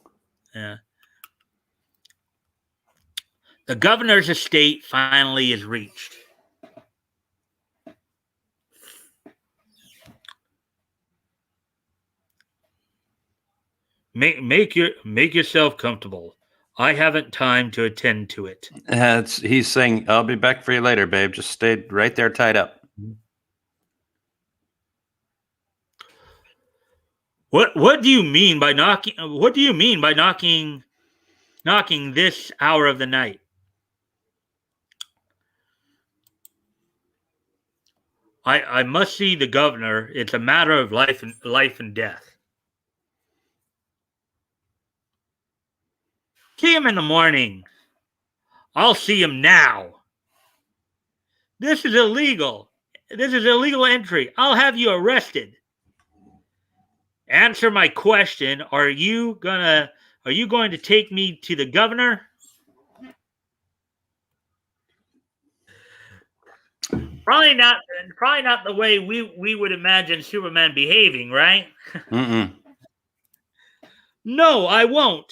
Yeah. The governor's estate finally is reached. Make yourself comfortable. I haven't time to attend to it. He's saying, I'll be back for you later, babe. Just stay right there tied up. What do you mean by knocking? What do you mean by knocking this hour of the night? I must see the governor. It's a matter of life and death. See him in the morning. I'll see him now. This is illegal. This is illegal entry. I'll have you arrested. Answer my question. Are you going to take me to the governor? Probably not the way we would imagine Superman behaving, right? Mm-mm. No, I won't.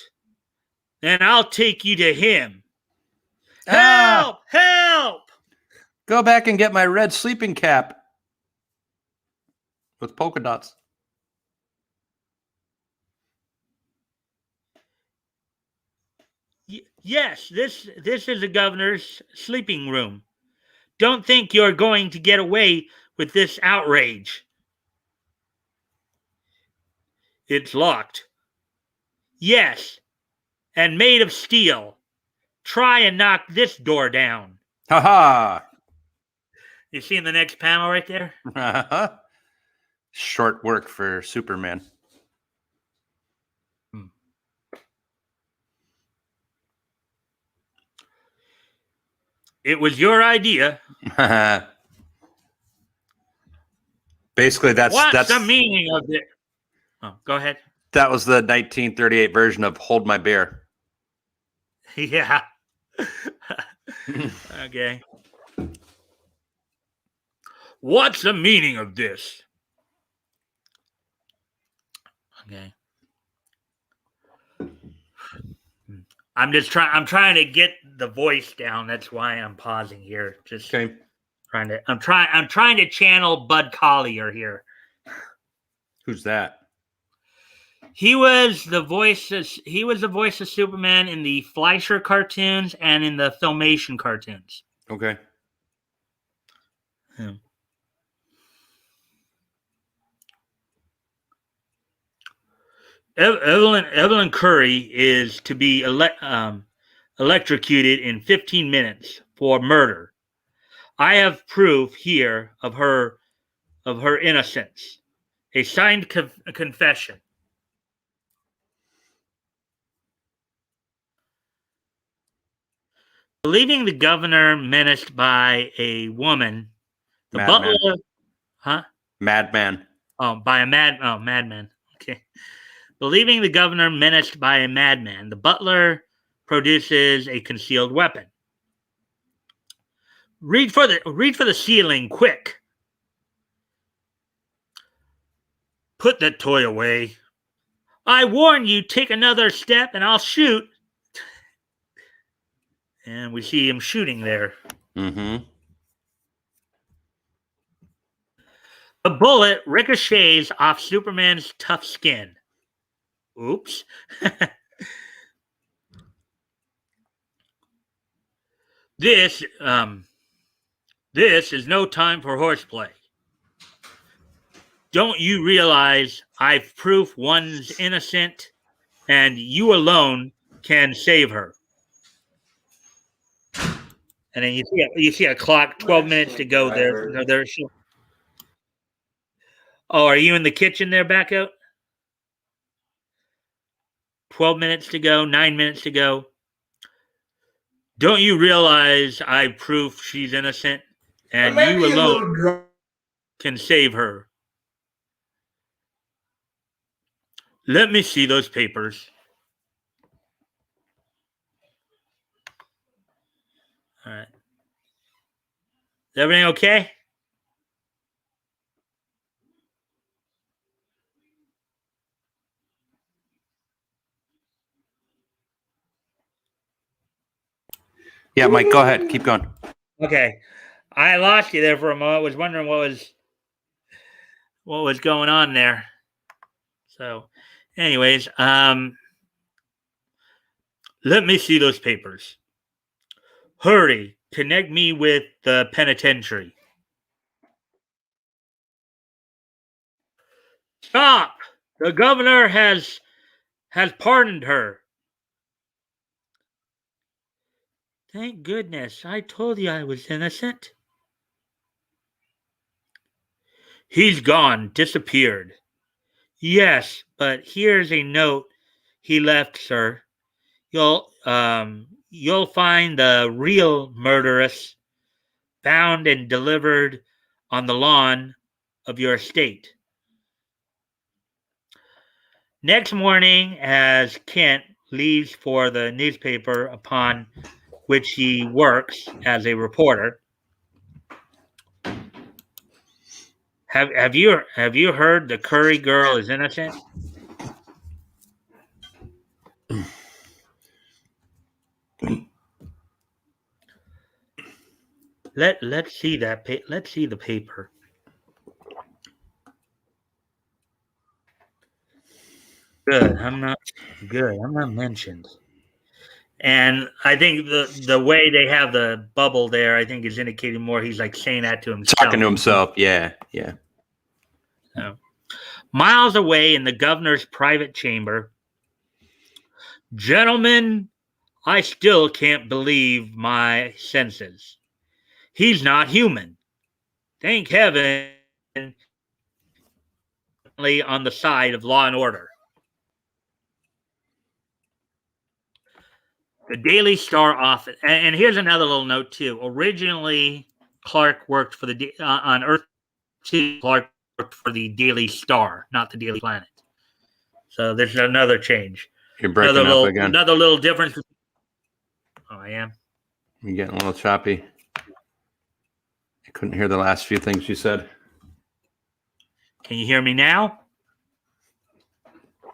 Then I'll take you to him. Ah! Help! Go back and get my red sleeping cap with polka dots. Yes, this is the governor's sleeping room. Don't think you're going to get away with this outrage. It's locked. Yes, and made of steel. Try and knock this door down. Ha You see in the next panel right there? ha. Short work for Superman. It was your idea. Basically, What's the meaning of it? Oh, go ahead. that was the 1938 version of "Hold My Beer." Yeah. Okay. What's the meaning of this? Okay. I'm trying to get the voice down. That's why I'm pausing here. Just Okay. I'm trying to channel Bud Collier here. Who's that? He was the voice of Superman in the Fleischer cartoons and in the Filmation cartoons. Okay. Yeah. Evelyn Curry is to be electrocuted in 15 minutes for murder. I have proof here of her innocence. A signed confession. Believing the governor menaced by a woman, the Madman. butler, huh? Madman. Oh, by a madman. Okay. Believing the governor menaced by a madman, the butler produces a concealed weapon. Read for the ceiling, quick. Put that toy away. I warn you, take another step and I'll shoot. And we see him shooting there. Mm-hmm. The bullet ricochets off Superman's tough skin. Oops. This is no time for horseplay. Don't you realize I've proof one's innocent and you alone can save her? And then you see a clock, 12 minutes to go there. No, there's. Oh, are you in the kitchen there, Batgoat? 12 minutes to go, 9 minutes to go. Don't you realize I proof she's innocent and you alone can save her? Let me see those papers. All right. Is everything okay? Yeah, Mike, go ahead. Keep going. Okay. I lost you there for a moment. I was wondering what was going on there. So, anyways, let me see those papers. Hurry, connect me with the penitentiary. Stop! The governor has pardoned her. Thank goodness. I told you I was innocent. He's gone, disappeared. Yes, but here's a note he left, sir. You'll find the real murderess found and delivered on the lawn of your estate. Next morning, as Kent leaves for the newspaper upon which he works as a reporter, have you heard the Curry girl is innocent? Let's see that. Let's see the paper. Good. I'm not mentioned. And I think the way they have the bubble there, I think is indicating more he's like saying that to himself. Talking to himself. Yeah. Yeah. So, miles away in the governor's private chamber, gentlemen, I still can't believe my senses. He's not human. Thank heaven on the side of law and order. The Daily Star office. And here's another little note, too. Originally, Clark worked for on Earth 2. Clark worked for the Daily Star, not the Daily Planet. So there's another change. You're breaking up again. Another little difference. Oh, I am. You're getting a little choppy. I couldn't hear the last few things you said. Can you hear me now?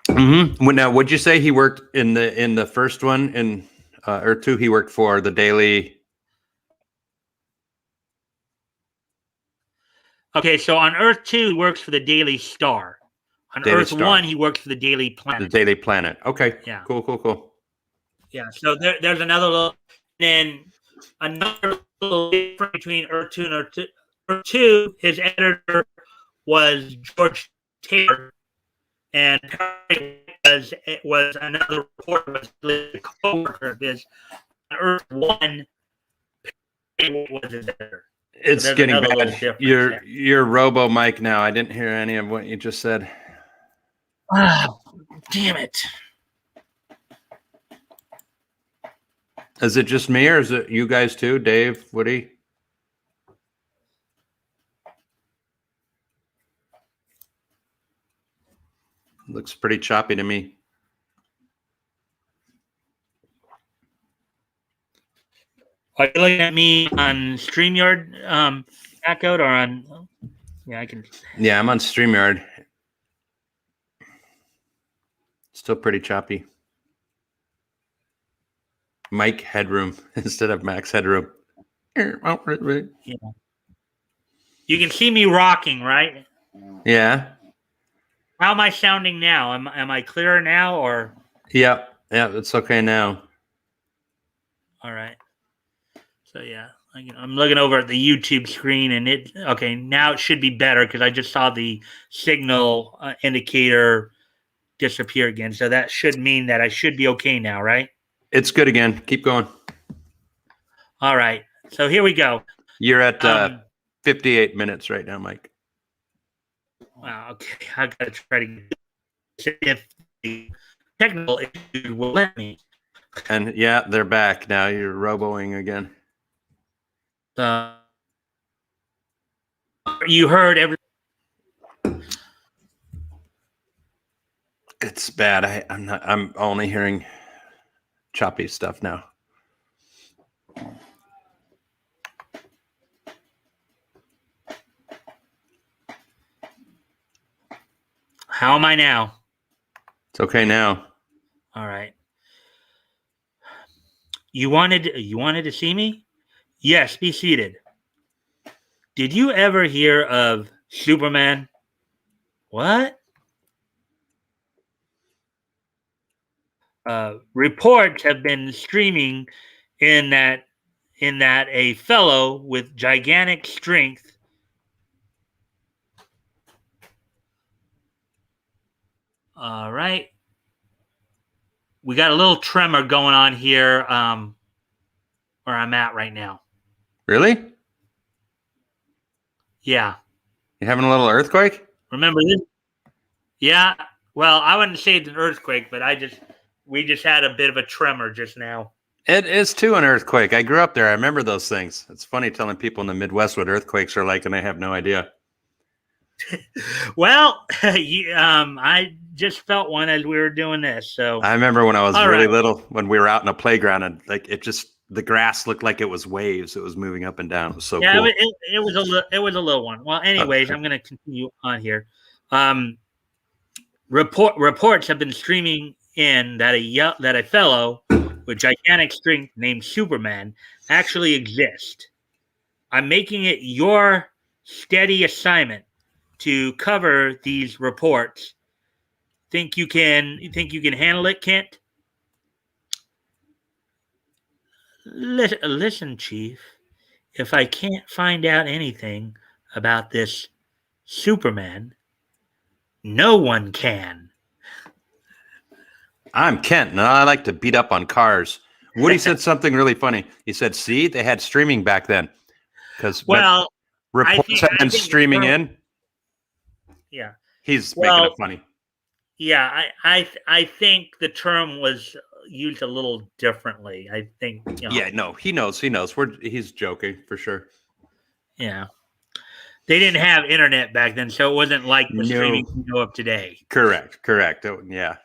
Mm-hmm. Well, now, what'd you say he worked in the first one in Earth 2? He worked for the Daily. Okay, so on Earth 2, he works for the Daily Star. On Daily Earth Star. 1, he works for the Daily Planet. The Daily Planet. Okay. Yeah. Cool. Yeah. So there's another little, then another little difference between Earth 2 and Earth 2. Earth 2, his editor was George Taylor, and it was another reporter, was a co-worker of his. On Earth 1, was his editor. It's So getting bad. You're there. robo Mike now. I didn't hear any of what you just said. Oh, damn it. Is it just me or is it you guys too? Dave, Woody? Looks pretty choppy to me. Are you looking at me on StreamYard, Batgoat, or on? Yeah, I can. Yeah, I'm on StreamYard. Still pretty choppy. Mike Headroom instead of Max Headroom. Yeah. You can see me rocking, right? Yeah. How am I sounding now? Am I clearer now, or? Yeah, it's okay now. All right. So yeah, I'm looking over at the YouTube screen, and okay, now it should be better because I just saw the signal indicator disappear again. So that should mean that I should be okay now, right? It's good again. Keep going. All right. So here we go. You're at 58 minutes right now, Mike. Wow. Okay. I got to try to get if the technical issues will let me. And yeah, they're back now. You're roboing again. You heard every. It's bad. I'm only hearing choppy stuff now. How am I now? It's okay now. All right. You wanted to see me? Yes, be seated. Did you ever hear of Superman? What? Reports have been streaming in that a fellow with gigantic strength all right. We got a little tremor going on here where I'm at right now. Really? Yeah. You having a little earthquake? Remember this? Yeah. Well, I wouldn't say it's an earthquake, but we just had a bit of a tremor just now. It is too an earthquake. I grew up there. I remember those things. It's funny telling people in the Midwest what earthquakes are like, and they have no idea. Well, I just felt one as we were doing this. So I remember when I was really little, when we were out in a playground, and like the grass looked like it was waves. It was moving up and down. It was so cool. It was a little one. Well, anyways, I'm going to continue on here. Reports have been streaming in that a fellow with gigantic strength named Superman actually exists. I'm making it your steady assignment to cover these reports. Think you can handle it, Kent? Listen, Chief. If I can't find out anything about this Superman, no one can. I'm Kent, and I like to beat up on cars. Woody said something really funny. He said, "See, they had streaming back then because Well, reports have been I think streaming in." yeah. He's making it Well, funny. yeah. I think the term was used a little differently. I think Yeah, no, he knows. He knows. He's joking for sure. Yeah. They didn't have internet back then, so it wasn't like the streaming No, we know of today. correct. Oh, yeah.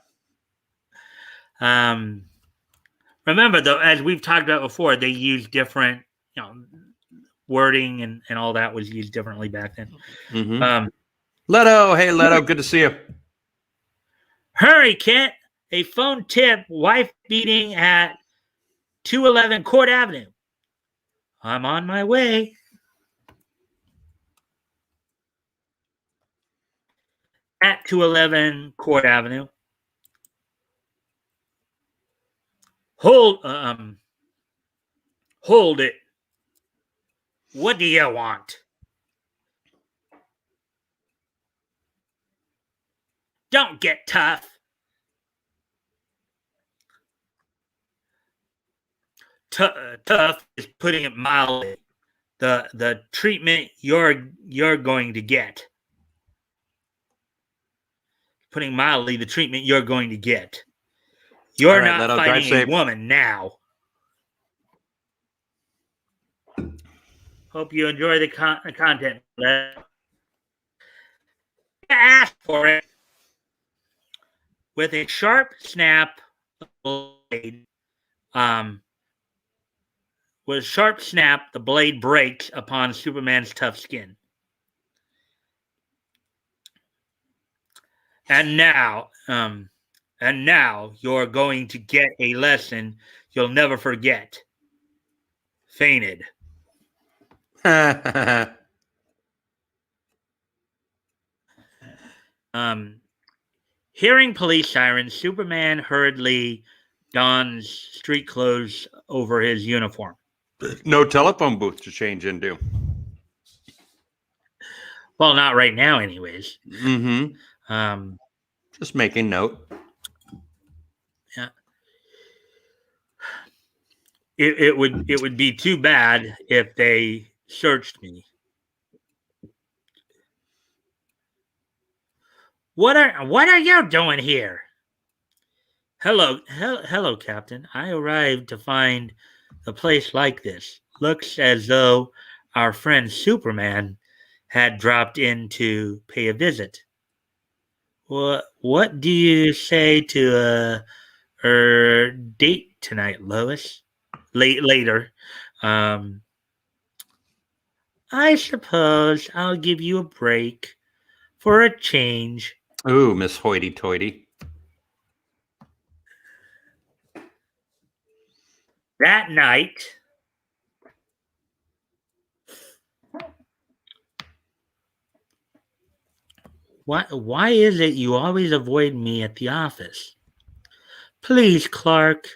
Remember though, as we've talked about before, they used different, wording and all that was used differently back then. Mm-hmm. Leto, hey Leto, good to see you. Hurry, Kent! A phone tip: wife beating at 211 Court Avenue. I'm on my way. At 211 Court Avenue. Hold it. What do you want? Don't get tough. Tough is putting it mildly. The treatment you're going to get. Putting mildly, the treatment you're going to get. You're right, not Leto, fighting a woman now. Hope you enjoy the content. Ask for it. With a sharp snap blade, with a sharp snap, the blade breaks upon Superman's tough skin. And now you're going to get a lesson you'll never forget. Fainted. Hearing police sirens, Superman hurriedly dons street clothes over his uniform. No telephone booth to change into. Well, not right now, anyways. Mm-hmm. Just making note. Yeah. It would be too bad if they searched me. What are you doing here? Hello, Captain. I arrived to find a place like this. Looks as though our friend Superman had dropped in to pay a visit. What do you say to a date tonight, Lois? Later. I suppose I'll give you a break for a change. Ooh, Miss Hoity-toity. That night, why is it you always avoid me at the office? Please, Clark.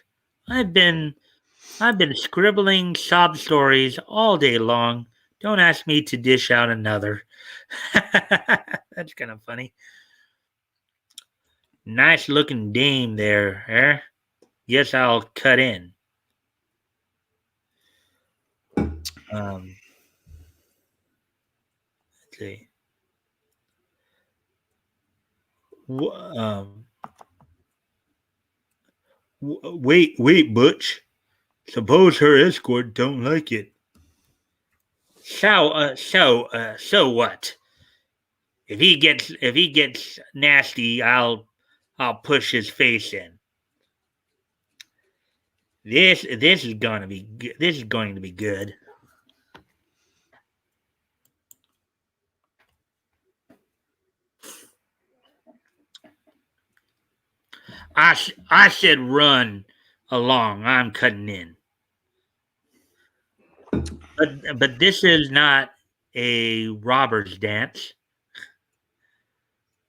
I've been scribbling sob stories all day long. Don't ask me to dish out another. That's kind of funny. Nice looking dame there, eh? Guess I'll cut in. Let's see. Wait, Butch. Suppose her escort don't like it. So what? If he gets nasty, I'll push his face in. This is going to be good. I should run along. I'm cutting in. But this is not a robber's dance.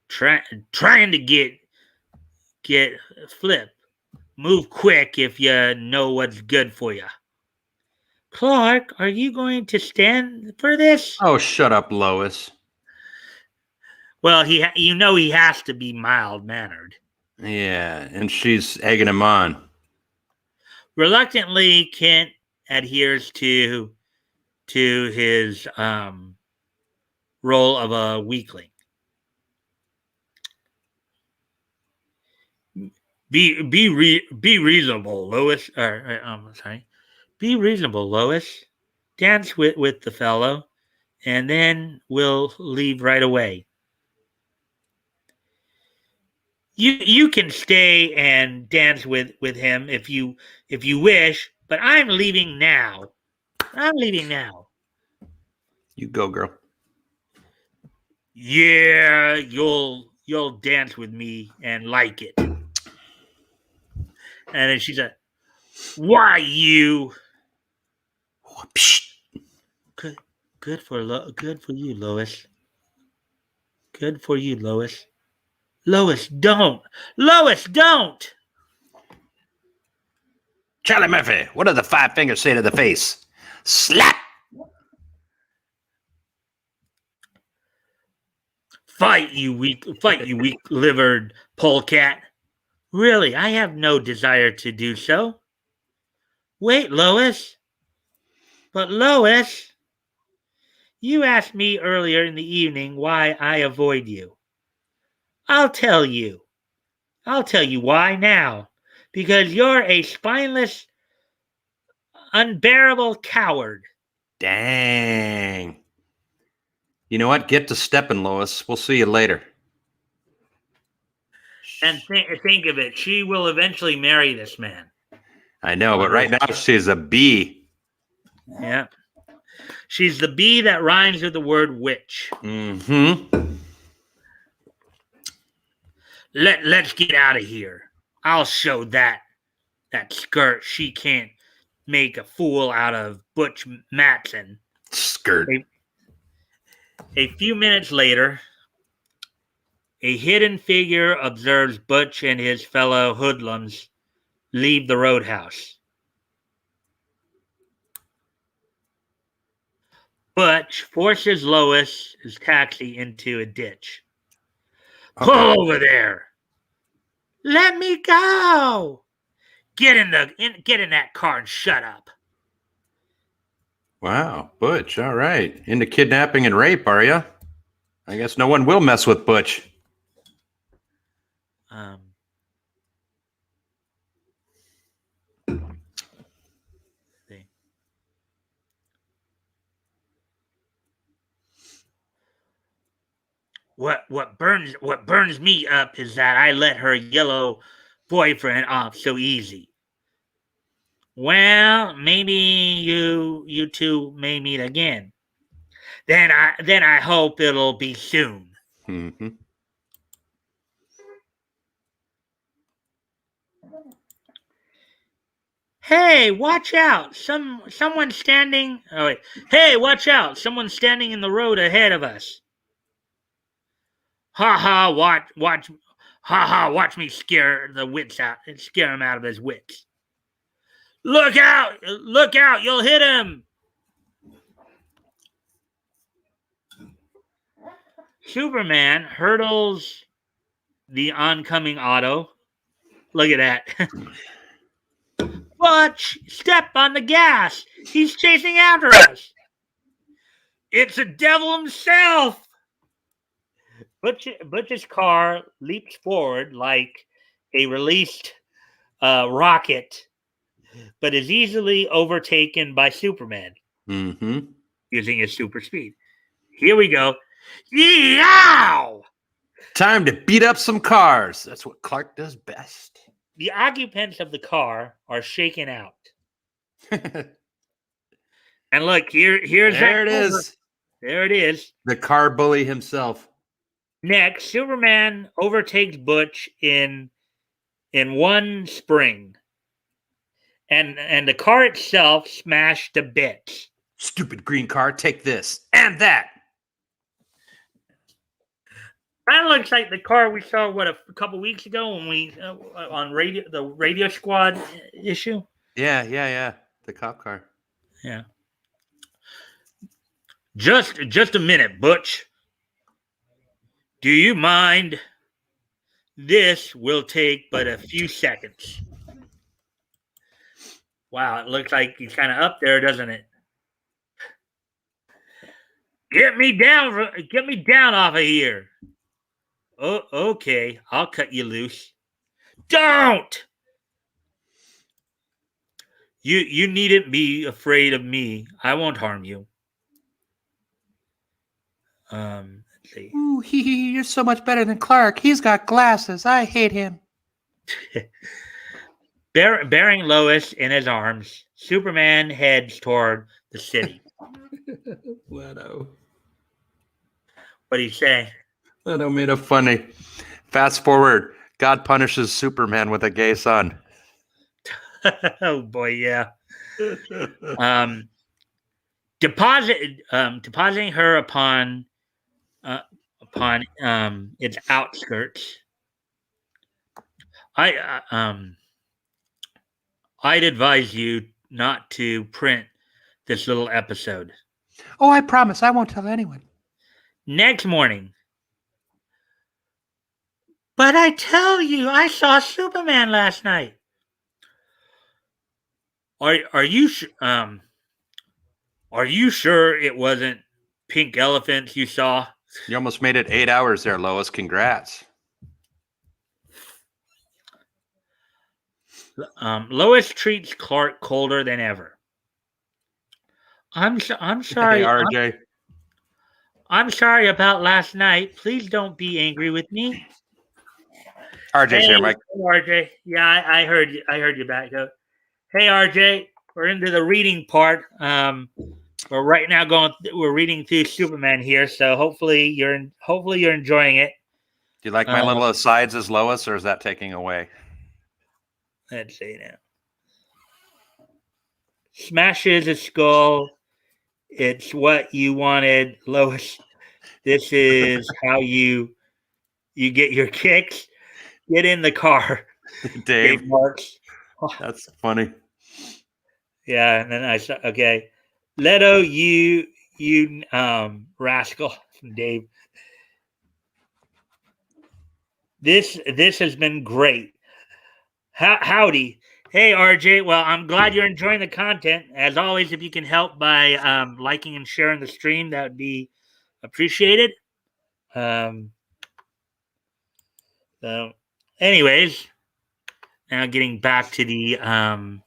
Trying to get flip. Move quick if you know what's good for you. Clark, are you going to stand for this? Oh, shut up, Lois. Well, he has to be mild-mannered. Yeah, and she's egging him on. Reluctantly, Kent adheres to his role of a weakling. Be reasonable, Lois. Sorry. Be reasonable, Lois. Dance with the fellow, and then we'll leave right away. You can stay and dance with him if you wish, but I'm leaving now. I'm leaving now. You go, girl. Yeah, you'll dance with me and like it. And then she said, "Why you? Good for you, Lois. Good for you, Lois. Lois, don't. Lois, don't." Charlie Murphy, what do the 5 fingers say to the face? Slap! Fight, you weak-livered polecat. Really, I have no desire to do so. Wait, Lois. But Lois, you asked me earlier in the evening why I avoid you. I'll tell you. I'll tell you why now. Because you're a spineless, unbearable coward. Dang. You know what? Get to stepping, Lois. We'll see you later. And think of it. She will eventually marry this man. I know, but right now she's a bee. Yeah. She's the bee that rhymes with the word witch. Mm-hmm. Let's get out of here. I'll show that skirt she can't make a fool out of Butch Matson. Skirt. A few minutes later, a hidden figure observes Butch and his fellow hoodlums leave the roadhouse. Butch forces Lois's taxi into a ditch. Okay. Pull over there. Let me go. Get in that car and shut up. Wow, Butch. All right. Into kidnapping and rape, are you? I guess no one will mess with Butch. What burns me up is that I let her yellow boyfriend off so easy. Well, maybe you two may meet again. Then I hope it'll be soon. Mm-hmm. Hey, watch out! Someone's standing. Oh wait. Hey, watch out! Someone's standing in the road ahead of us. Ha ha! Watch! Ha ha! Watch me scare him out of his wits. Look out! Look out! You'll hit him. Superman hurdles the oncoming auto. Look at that. Butch, step on the gas. He's chasing after us. It's the devil himself. Butch's car leaps forward like a released rocket, but is easily overtaken by Superman using his super speed. Here we go. Yow! Time to beat up some cars. That's what Clark does best. The occupants of the car are shaken out. And look, here's there it is. There it is. The car bully himself. Next, Superman overtakes Butch in one spring. And the car itself smashed to bits. Stupid green car, take this and that. That looks like the car we saw a couple weeks ago when we on the Radio Squad issue. Yeah, the cop car. Yeah. Just a minute, Butch. Do you mind? This will take but a few seconds. Wow, it looks like he's kind of up there, doesn't it? Get me down off of here. Oh, okay, I'll cut you loose. Don't! You needn't be afraid of me. I won't harm you. Let's see. Ooh, you're so much better than Clark. He's got glasses. I hate him. Bearing Lois in his arms, Superman heads toward the city. Leto. What do you say? Leto made it funny. Fast forward. God punishes Superman with a gay son. Oh boy, yeah. Depositing her upon its outskirts. I'd advise you not to print this little episode. Oh, I promise I won't tell anyone. Next morning. But I tell you, I saw Superman last night. Are you sure it wasn't pink elephants you saw? You almost made it 8 hours there, Lois. Congrats. Lois treats Clark colder than ever. I'm sorry, Hey, RJ. I'm sorry about last night. Please don't be angry with me. RJ's here, Mike. Hey, RJ. Yeah, I heard you. I heard you back. Hey, RJ. We're into the reading part. We're right now we're reading through Superman here, so hopefully you're enjoying it. Do you like my little asides as Lois, or is that taking away? Let's see now. Smashes a skull. It's what you wanted, Lois. This is how you get your kicks. Get in the car, Dave. Marks. That's funny. Yeah, and then I said, okay, Leto, you rascal, Dave. This has been great. Howdy. Hey, RJ. Well, I'm glad you're enjoying the content. As always, if you can help by liking and sharing the stream, that would be appreciated. So, anyways, now getting back to the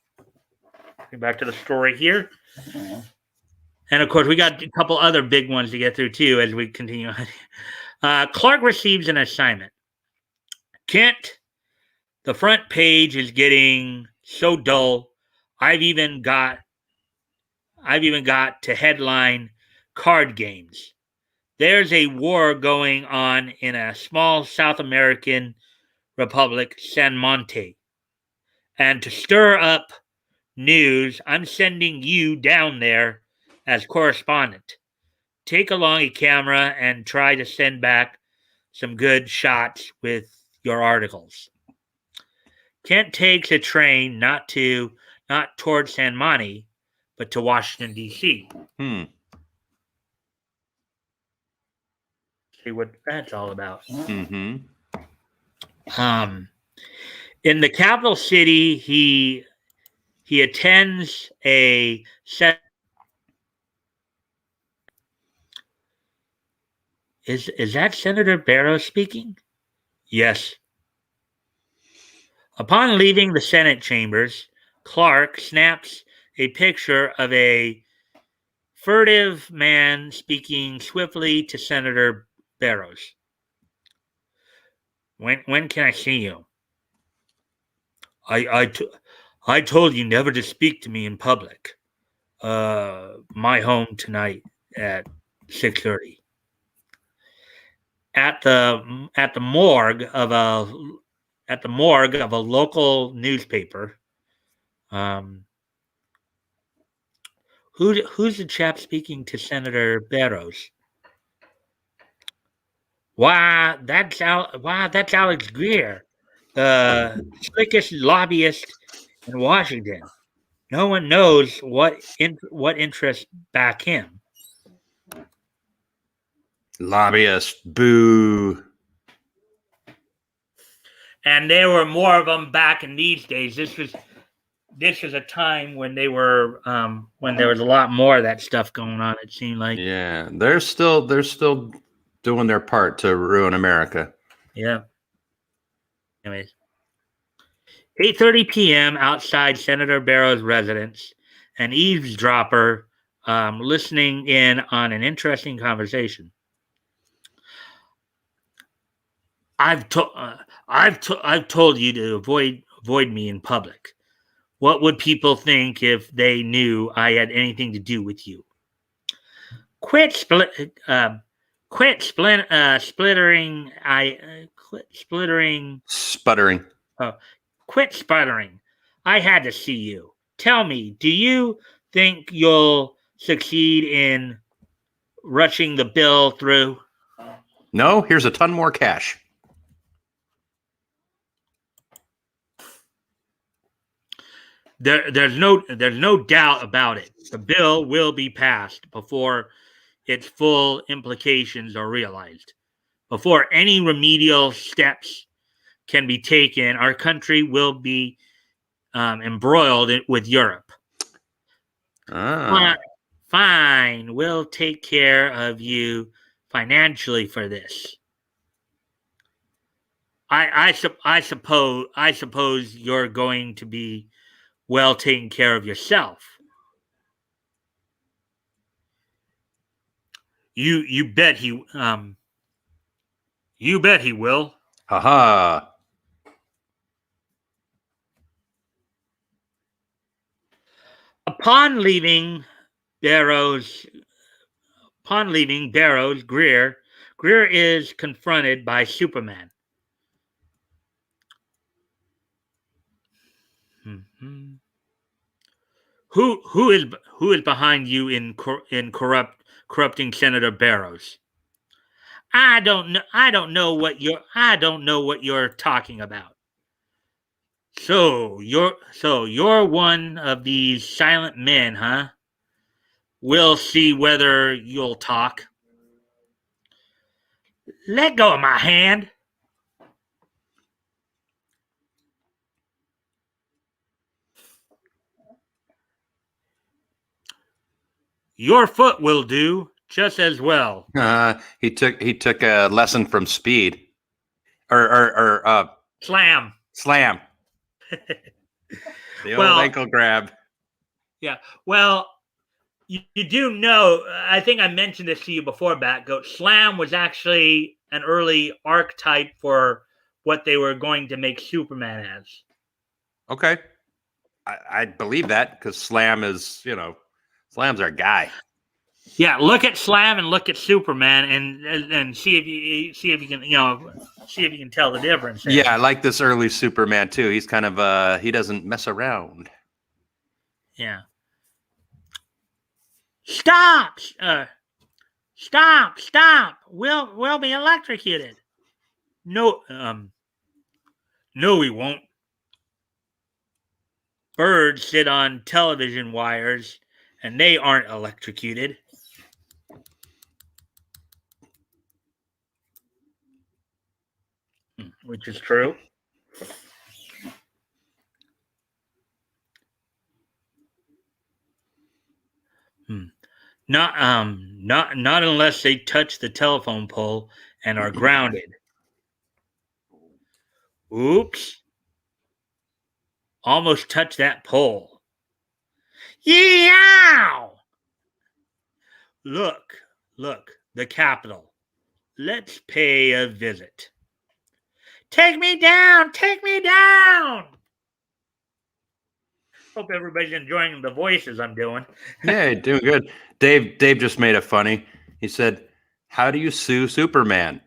story here. And of course, we got a couple other big ones to get through too as we continue on. Clark receives an assignment. Kent, the front page is getting so dull. I've even got to headline card games. There's a war going on in a small South American republic, San Monte. And to stir up news, I'm sending you down there as correspondent. Take along a camera and try to send back some good shots with your articles. Kent takes a train not towards San Monte, but to Washington, D.C. See what that's all about. Mm-hmm. In the capital city, he attends a set. Is that Senator Barrow speaking? Yes. Upon leaving the Senate chambers, Clark snaps a picture of a furtive man speaking swiftly to Senator Barrows. When can I see you? I told you never to speak to me in public. My home tonight at 6:30. At the morgue of a local newspaper. Who's the chap speaking to Senator Barrows? Why, that's Alex Greer, the slickest lobbyist in Washington. No one knows what interests back him. Lobbyist. Boo. And there were more of them back in these days. This was a time when they were when there was a lot more of that stuff going on. It seemed like. Yeah, they're still doing their part to ruin America. Yeah. Anyways, 8:30 p.m. outside Senator Barrow's residence, an eavesdropper listening in on an interesting conversation. I've told you to avoid me in public. What would people think if they knew I had anything to do with you? Quit split. Splittering. Quit splittering. Sputtering. Quit sputtering. I had to see you. Tell me, do you think you'll succeed in rushing the bill through? No, here's a ton more cash. There's no doubt about it. The bill will be passed before its full implications are realized. Before any remedial steps can be taken, our country will be embroiled with Europe. Ah. Fine, we'll take care of you financially for this. I suppose you're going to be well taken care of yourself. You bet he will. Haha. Upon leaving Barrows, Greer is confronted by Superman. Mm-hmm. Who is behind you in corrupting Senator Barrows? I don't know what you're talking about. So you're one of these silent men, huh? We'll see whether you'll talk. Let go of my hand. Your foot will do just as well. He took a lesson from Speed, or Slam. The old ankle grab. Yeah. Well, you do know. I think I mentioned this to you before, Batgoat. Slam was actually an early archetype for what they were going to make Superman as. Okay, I believe that because Slam's our guy. Yeah, look at Slam and look at Superman, and see if you can tell the difference. Yeah, I like this early Superman too. He's kind of he doesn't mess around. Yeah. Stop! Stop! We'll be electrocuted. No, we won't. Birds sit on television wires, and they aren't electrocuted. Which is true. Not unless they touch the telephone pole and are grounded. Oops. Almost touched that pole. Yeow! Look, the Capitol. Let's pay a visit. Take me down! Hope everybody's enjoying the voices I'm doing. Yeah, doing good. Dave just made it funny. He said, "How do you sue Superman?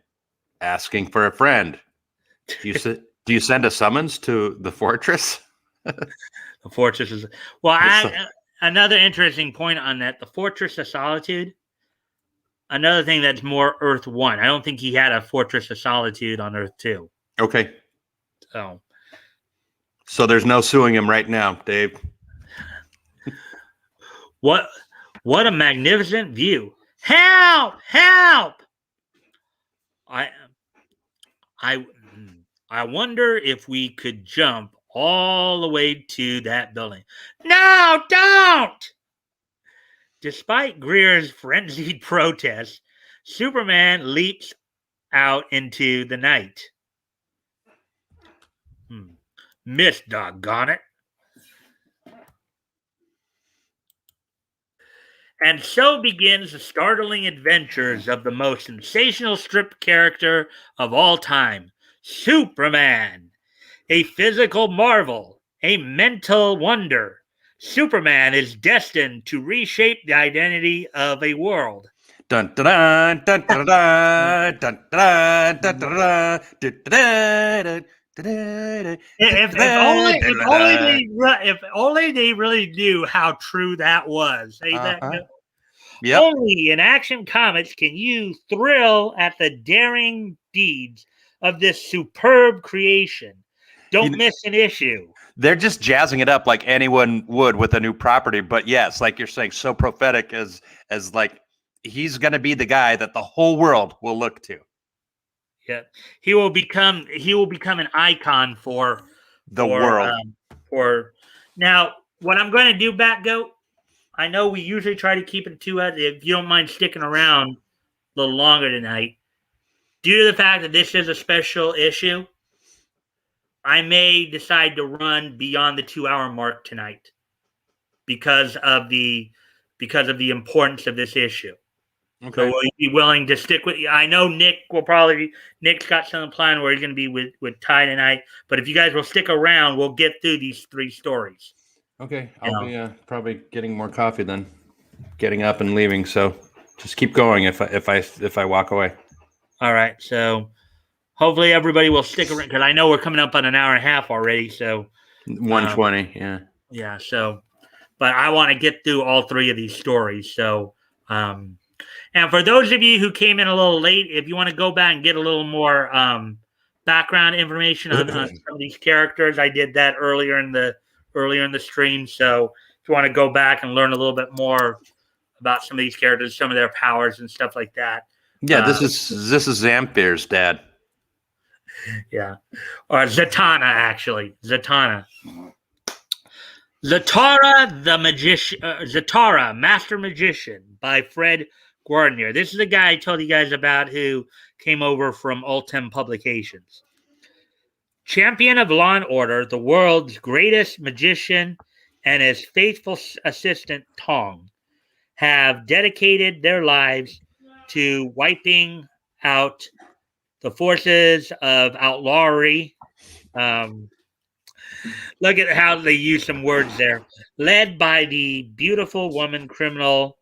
Asking for a friend. Do you send a summons to the fortress?" The Fortress is another interesting point on that. The Fortress of Solitude. Another thing that's more Earth 1. I don't think he had a Fortress of Solitude on Earth 2. Okay. So there's no suing him right now, Dave. What a magnificent view. Help! Help! I I I wonder if we could jump all the way to that building. No, don't! Despite Greer's frenzied protest, Superman leaps out into the night. Miss, doggone it. And so begins the startling adventures of the most sensational strip character of all time, Superman. A physical marvel, a mental wonder. Superman is destined to reshape the identity of a world. Dun dun dun dun dun dun dun dun dun dun. If only they really knew how true that was. Yep. Only in Action Comics can you thrill at the daring deeds of this superb creation. Don't miss an issue. They're just jazzing it up like anyone would with a new property. But yes, like you're saying, so prophetic as like he's going to be the guy that the whole world will look to. Yeah, he will become an icon for the world. Now, what I'm going to do, Batgoat, I know we usually try to keep it 2 hours. If you don't mind sticking around a little longer tonight, due to the fact that this is a special issue, I may decide to run beyond the 2-hour mark tonight because of the importance of this issue. Okay. So will you be willing to stick with you? I know Nick's got something planned where he's going to be with Ty tonight, but if you guys will stick around, we'll get through these 3 stories. Okay. I'll be probably getting more coffee then getting up and leaving. So just keep going if I walk away. All right. So hopefully everybody will stick around because I know we're coming up on an hour and a half already. So 1:20. Yeah. Yeah. So, but I want to get through all 3 of these stories. So, and for those of you who came in a little late, if you want to go back and get a little more background information on some of these characters, I did that earlier in the stream. So if you want to go back and learn a little bit more about some of these characters, some of their powers and stuff like that. Yeah, this is Zamfir's dad. Yeah, or Zatanna actually. Zatanna. Zatara the Magician. Zatara, Master Magician by Fred Gardner. This is the guy I told you guys about who came over from Ultim Publications. Champion of law and order, the world's greatest magician and his faithful assistant, Tong, have dedicated their lives to wiping out the forces of outlawry. Look at how they use some words there. Led by the beautiful woman criminal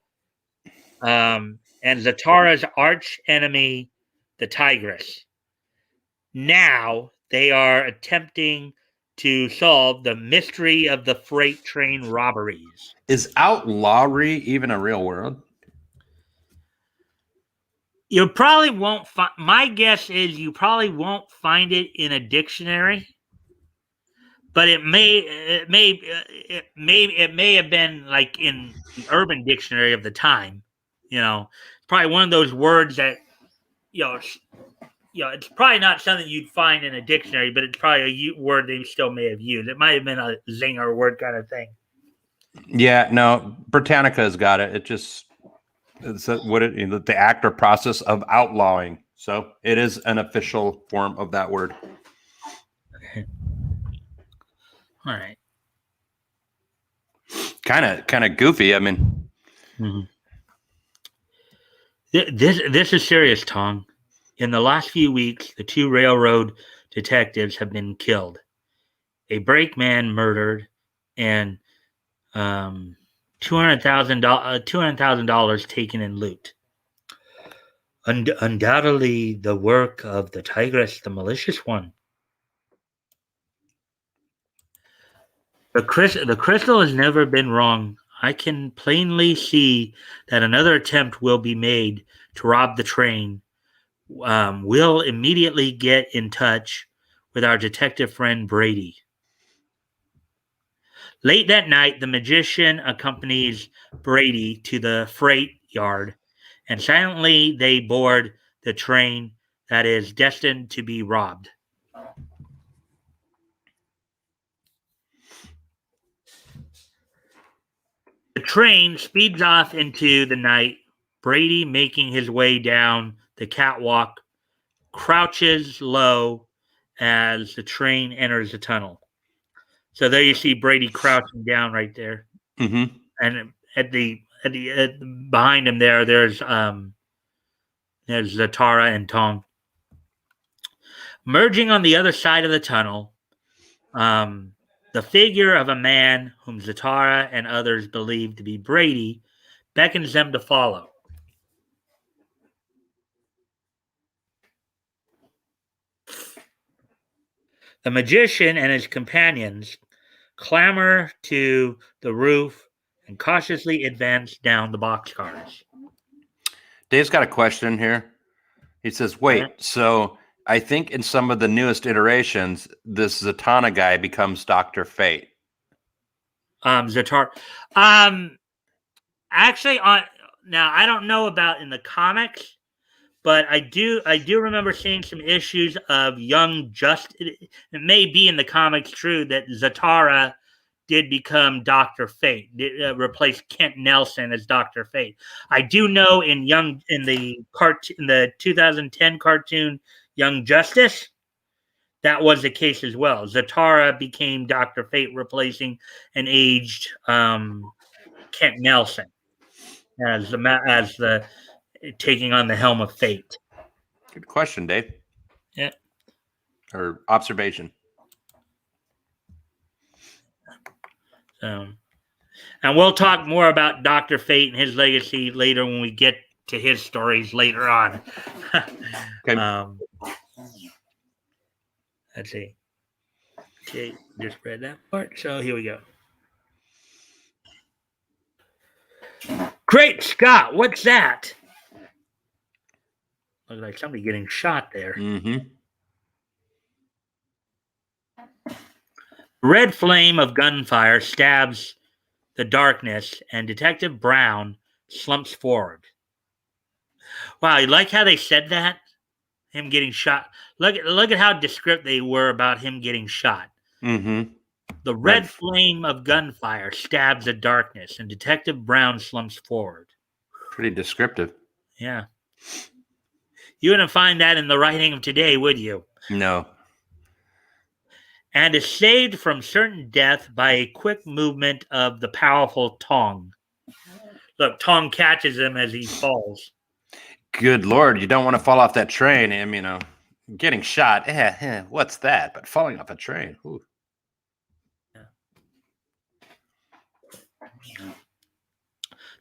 and Zatara's arch enemy, the Tigress. Now they are attempting to solve the mystery of the freight train robberies. Is outlawry even a real word? You probably won't find. My guess is you probably won't find it in a dictionary, but it may have been like in the Urban Dictionary of the time. It's probably one of those words that it's probably not something you'd find in a dictionary, but it's probably a word they still may have used. It might have been a zinger word kind of thing. Yeah, no, Britannica's got it. It's the act or process of outlawing. So it is an official form of that word. All right. Kind of goofy. I mean, this is serious, Tom. In the last few weeks, the 2 railroad detectives have been killed, a brakeman murdered, and $200,000 taken in loot. Undoubtedly, the work of the Tigress, the malicious one. The crystal has never been wrong. I can plainly see that another attempt will be made to rob the train. We'll immediately get in touch with our detective friend Brady. Late that night, the magician accompanies Brady to the freight yard, and silently they board the train that is destined to be robbed. The train speeds off into the night, Brady making his way down the catwalk, crouches low as the train enters the tunnel. So there you see Brady crouching down right there. Mm-hmm. And behind him there's Zatara and Tong. Merging on the other side of the tunnel, the figure of a man whom Zatara and others believe to be Brady beckons them to follow. The magician and his companions clamber to the roof and cautiously advance down the boxcars. Dave's got a question here. He says, wait, so I think in some of the newest iterations, this Zatanna guy becomes Dr. Fate. Zatara. Actually, now I don't know about in the comics, but I do remember seeing some issues of Young Justice. It may be in the comics true that Zatara did become Dr. Fate, replaced Kent Nelson as Dr. Fate. I do know in the 2010 cartoon Young Justice, that was the case as well. Zatara became Dr. Fate, replacing an aged Kent Nelson as the taking on the helm of fate. Good question, Dave. Yeah. Or observation. And we'll talk more about Dr. Fate and his legacy later when we get to his stories later on. Okay. Let's see. Okay, just read that part. So here we go. Great Scott, what's that? Looks like somebody getting shot there. Mm-hmm. Red flame of gunfire stabs the darkness, and Detective Brown slumps forward. Wow, you like how they said that? Him getting shot. Look at how descriptive they were about him getting shot. Mm-hmm. The red flame of gunfire stabs the darkness, and Detective Brown slumps forward. Pretty descriptive. Yeah. You wouldn't find that in the writing of today, would you? No. And is saved from certain death by a quick movement of the powerful Tong. Look, Tong catches him as he falls. Good Lord, you don't want to fall off that train. Getting shot. What's that? But falling off a train. Ooh.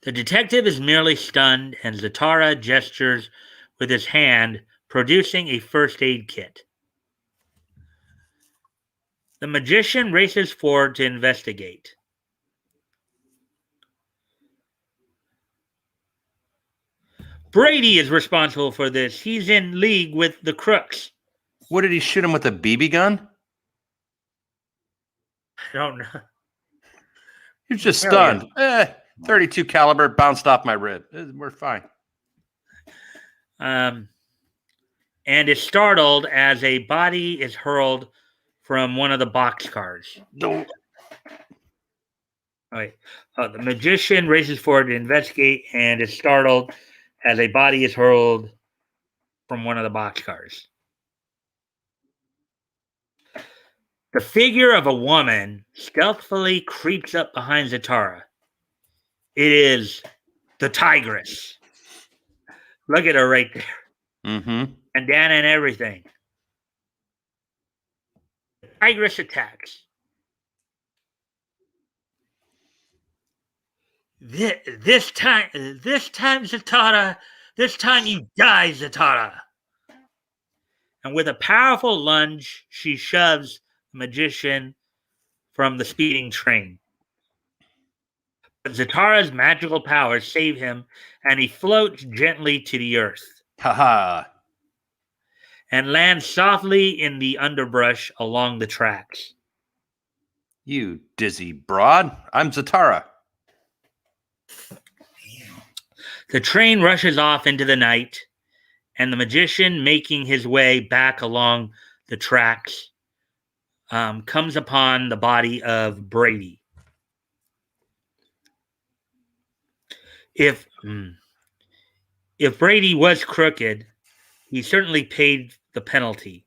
The detective is merely stunned, and Zatara gestures with his hand, producing a first aid kit. The magician races forward to investigate. Brady is responsible for this. He's in league with the crooks. What, did he shoot him with a BB gun? I don't know. He was just stunned. 32 caliber bounced off my rib. We're fine. And is startled as a body is hurled from one of the boxcars. No. Right. The magician races forward to investigate and is startled as a body is hurled from one of the boxcars. The figure of a woman stealthily creeps up behind Zatara. It is the Tigress. Look at her right there. Mm-hmm. And Dan and everything. The Tigress attacks. This time, Zatara. This time you die, Zatara. And with a powerful lunge, she shoves the magician from the speeding train. But Zatara's magical powers save him, and he floats gently to the earth. Ha-ha. And lands softly in the underbrush along the tracks. You dizzy broad. I'm Zatara. The train rushes off into the night, and the magician, making his way back along the tracks, comes upon the body of Brady. If Brady was crooked, he certainly paid the penalty.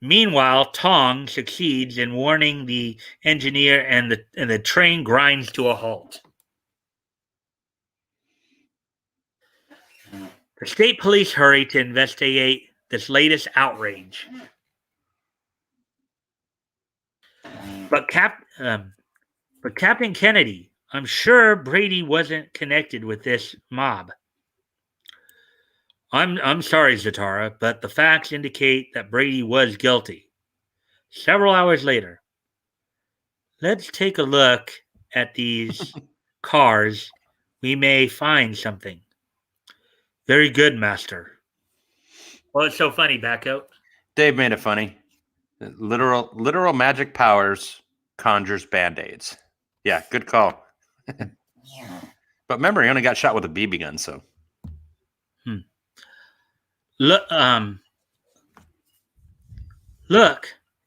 Meanwhile, Tong succeeds in warning the engineer, and the train grinds to a halt. The state police hurry to investigate this latest outrage. But Captain Kennedy, I'm sure Brady wasn't connected with this mob. I'm sorry, Zatara, but the facts indicate that Brady was guilty. Several hours later, let's take a look at these cars. We may find something. Very good, Master. Well, it's so funny, Batgoat. Dave made it funny. Literal magic powers conjures band-aids. Yeah, good call. But remember, he only got shot with a BB gun, so. Look,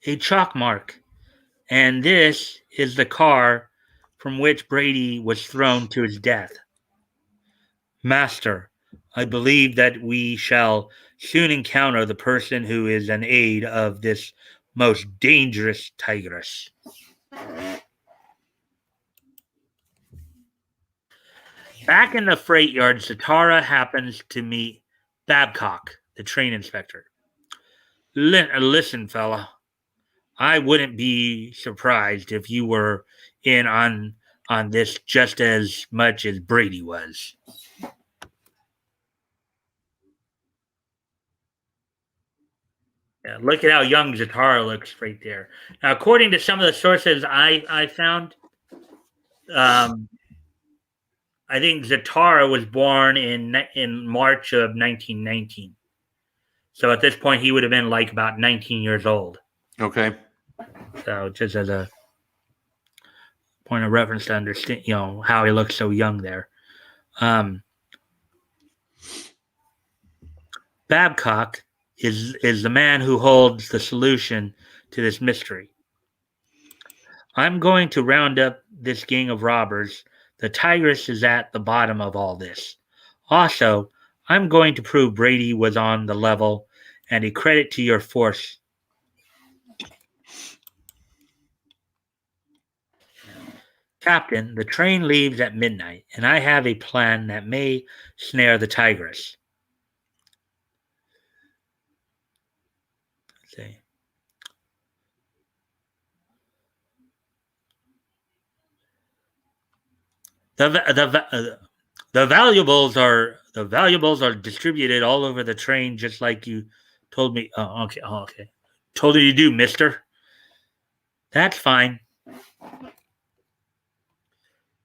a chalk mark. And this is the car from which Brady was thrown to his death. Master, I believe that we shall soon encounter the person who is an aide of this most dangerous tigress. Back in the freight yard, Zatara happens to meet Babcock, the train inspector. Listen, fella, I wouldn't be surprised if you were in on this just as much as Brady was. Yeah, look at how young Zatara looks right there. Now, according to some of the sources I found, I think Zatara was born in March of 1919. So at this point, he would have been like about 19 years old. Okay. So just as a point of reference to understand, how he looks so young there. Babcock is the man who holds the solution to this mystery. I'm going to round up this gang of robbers. The Tigress is at the bottom of all this. Also, I'm going to prove Brady was on the level, and a credit to your force. Captain, the train leaves at midnight, and I have a plan that may snare the Tigress. Let's see. The valuables are distributed all over the train, just like you told me. Oh, okay. Oh, okay. Told you to do, mister. That's fine.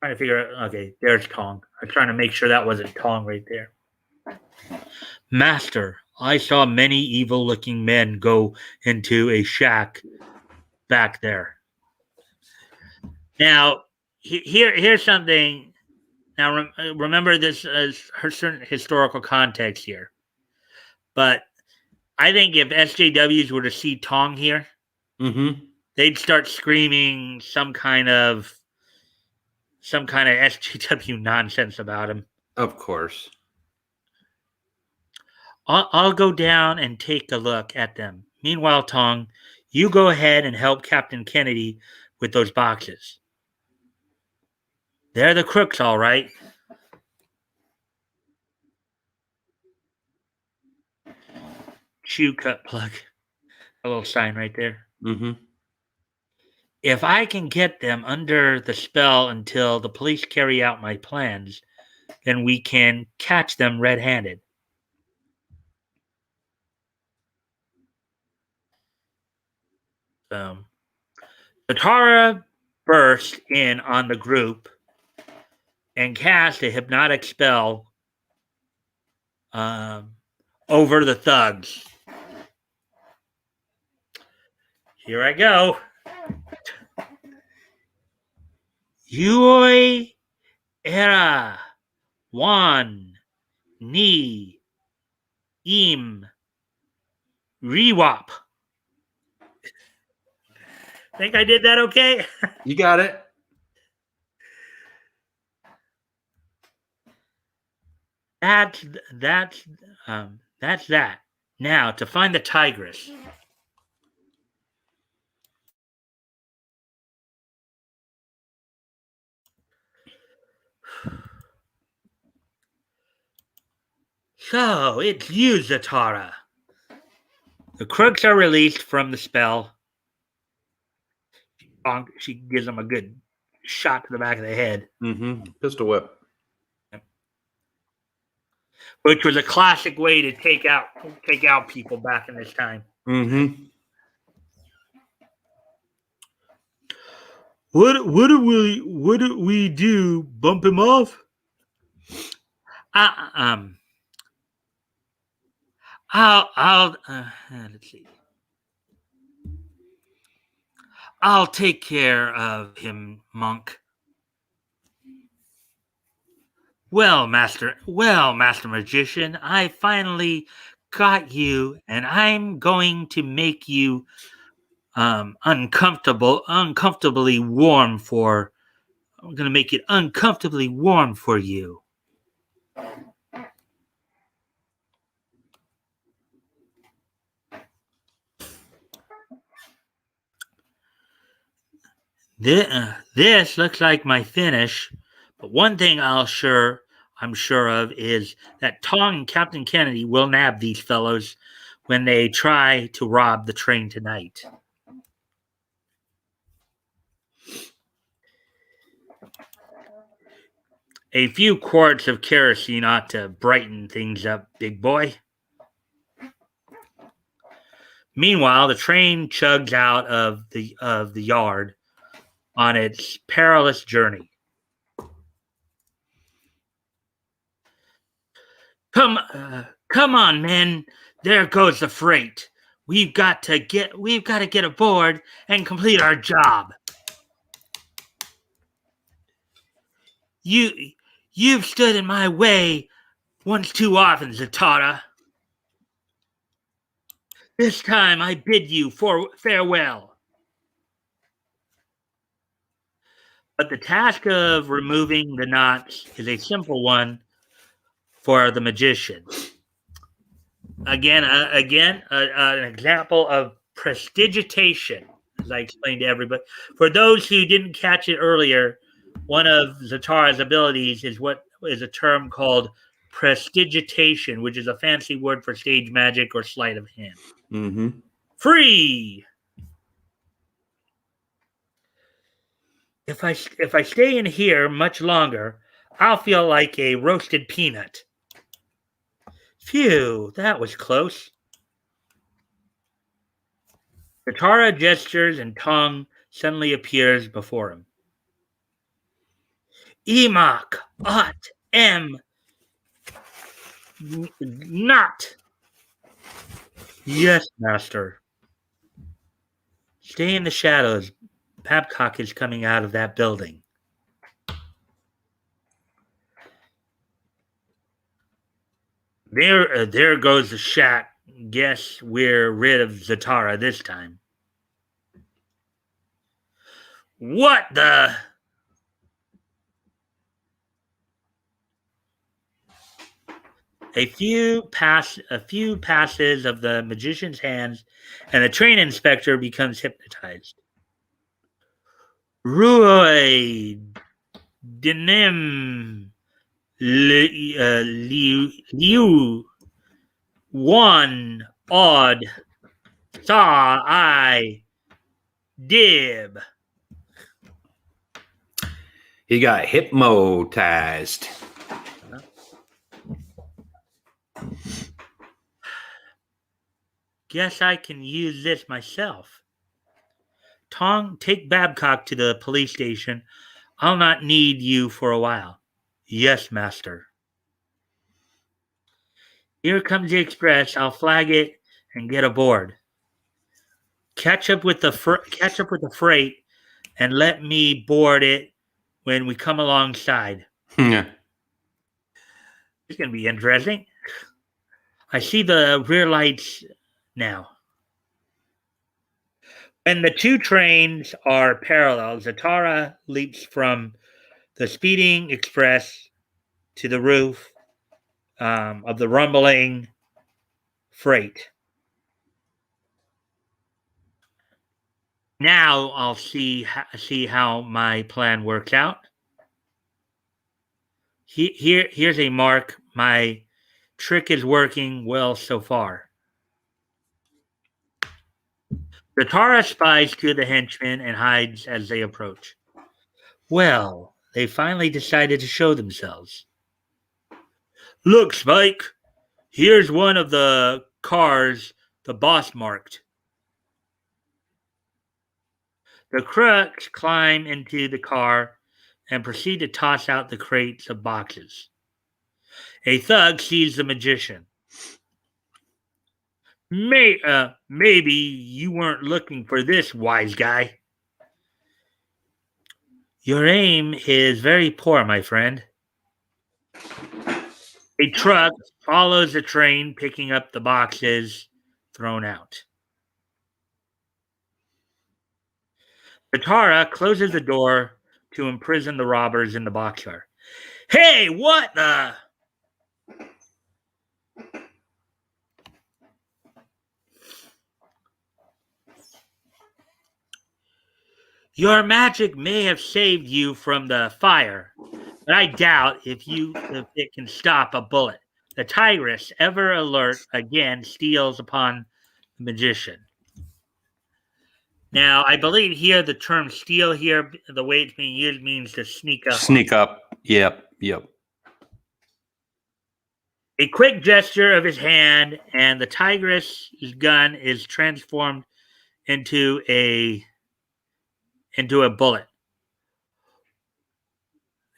Trying to figure out. Okay, there's Tong. I'm trying to make sure that wasn't Tong right there. Master, I saw many evil-looking men go into a shack back there. Now, here's something. Now, remember this as her certain historical context here. But I think if SJWs were to see Tong here, they'd start screaming some kind of SJW nonsense about him. Of course. I'll go down and take a look at them. Meanwhile, Tong, you go ahead and help Captain Kennedy with those boxes. They're the crooks, all right. Shoe cut plug. A little sign right there. If I can get them under the spell until the police carry out my plans, then we can catch them red-handed. Zatara burst in on the group and cast a hypnotic spell over the thugs. Here I go. Yui era one ni im rewap. Think I did that okay? You got it. That's that. Now to find the tigress. So it's you, Zatara. The crooks are released from the spell. She gives them a good shot to the back of the head. Mm-hmm. Pistol whip. Which was a classic way to take out people back in this time. Mm-hmm. What do we do? Bump him off? Let's see. I'll take care of him, monk. Well, master magician, I finally got you, and I'm going to make you uncomfortably warm for. I'm going to make it uncomfortably warm for you. This looks like my finish, but one thing I'm sure of is that Tong and Captain Kennedy will nab these fellows when they try to rob the train tonight. A few quarts of kerosene ought to brighten things up, big boy. Meanwhile, the train chugs out of the yard on its perilous journey. Come on, men! There goes the freight. We've got to get aboard and complete our job. You've stood in my way once too often, Zatara. This time I bid you farewell. But the task of removing the knots is a simple one for the magician. Again, an example of prestidigitation, as I explained to everybody. For those who didn't catch it earlier, one of Zatara's abilities is a term called prestidigitation, which is a fancy word for stage magic or sleight of hand. Mm-hmm. Free. If I stay in here much longer, I'll feel like a roasted peanut. Phew, that was close. Zatara gestures and Tong suddenly appears before him. Emak, ot, em, not. Yes, master. Stay in the shadows. Babcock is coming out of that building. There goes the shack. Guess we're rid of Zatara this time. What the? A few passes of the magician's hands, and the train inspector becomes hypnotized. Roy Denim Liu One Odd Saw I Dib. He got hypnotized. Guess I can use this myself. Tong, take Babcock to the police station. I'll not need you for a while. Yes, master. Here comes the express. I'll flag it and get aboard. catch up with the freight, and let me board it when we come alongside. Yeah. It's going to be interesting. I see the rear lights now. When the two trains are parallel, Zatara leaps from the speeding express to the roof of the rumbling freight. Now I'll see how my plan works out. Here's a mark. My trick is working well so far. Zatara spies to the henchmen and hides as they approach. Well, they finally decided to show themselves. Look, Spike, here's one of the cars the boss marked. The crooks climb into the car and proceed to toss out the crates of boxes. A thug sees the magician. Maybe you weren't looking for this, wise guy. Your aim is very poor, my friend. A truck follows the train, picking up the boxes thrown out. Zatara closes the door to imprison the robbers in the boxcar. Hey, what the? Your magic may have saved you from the fire, but I doubt if it can stop a bullet. The tigress, ever alert, again steals upon the magician. Now, I believe here the term steal here, the way it's being used means to sneak up. Sneak up. Yep. A quick gesture of his hand, and the tigress's gun is transformed into a bullet.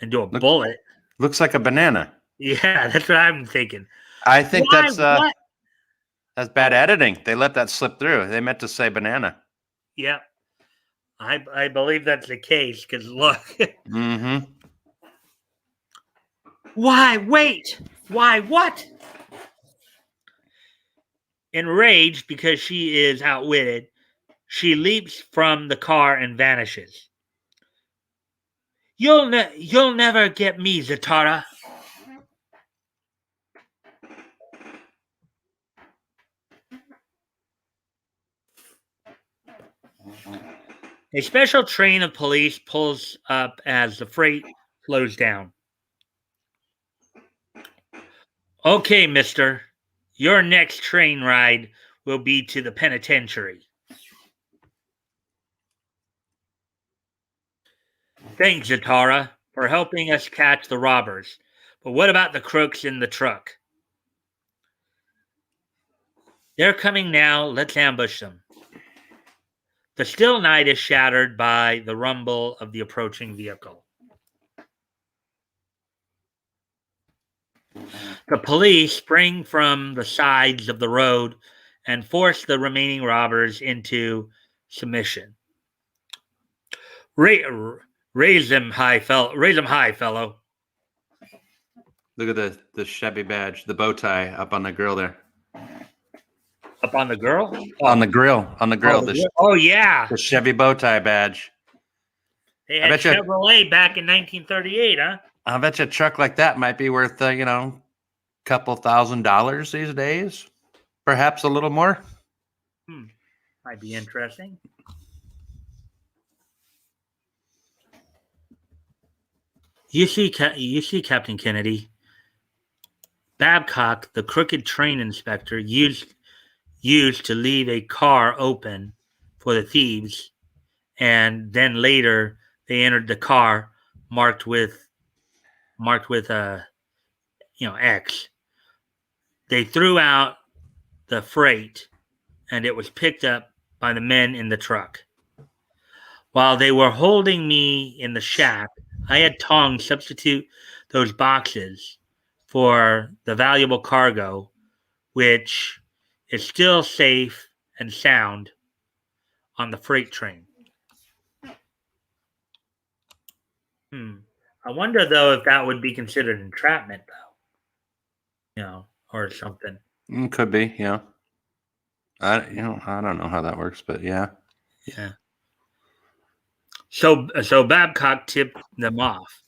Bullet. Looks like a banana. Yeah, that's what I'm thinking. I think that's bad editing. They let that slip through. They meant to say banana. Yeah, I believe that's the case. Because look. Mm-hmm. Why? Wait. Why? What? Enraged because she is outwitted, she leaps from the car and vanishes. You'll never get me, Zatara. A special train of police pulls up as the freight slows down. Okay, mister. Your next train ride will be to the penitentiary. Thanks, Zatara, for helping us catch the robbers. But what about the crooks in the truck? They're coming now. Let's ambush them. The still night is shattered by the rumble of the approaching vehicle. The police spring from the sides of the road and force the remaining robbers into submission. Raise them high, fellow. Look at the Chevy badge, the bow tie up on the grill there. Up on the girl? On the grill. Oh, yeah. The Chevy bow tie badge. They had Chevrolet back in 1938, huh? I bet you a truck like that might be worth, couple $1,000 these days. Perhaps a little more. Might be interesting. You see, Captain Kennedy. Babcock, the crooked train inspector, used to leave a car open for the thieves, and then later they entered the car marked with X. They threw out the freight, and it was picked up by the men in the truck. While they were holding me in the shack, I had tongs substitute those boxes for the valuable cargo, which is still safe and sound on the freight train. I wonder though if that would be considered entrapment, though, or something. Could be, yeah. I don't know how that works, but yeah. Yeah. So Babcock tipped them off.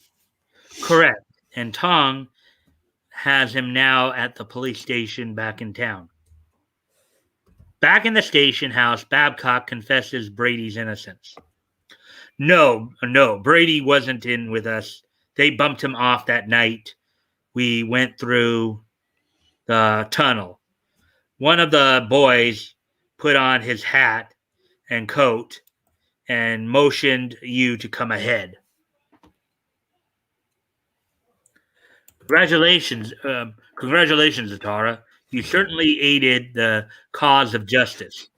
Correct. And Tong has him now at the police station back in town. Back in the station house, Babcock confesses Brady's innocence. No, Brady wasn't in with us. They bumped him off that night. We went through the tunnel. One of the boys put on his hat and coat and motioned you to come ahead. Congratulations, Zatara. You certainly aided the cause of justice.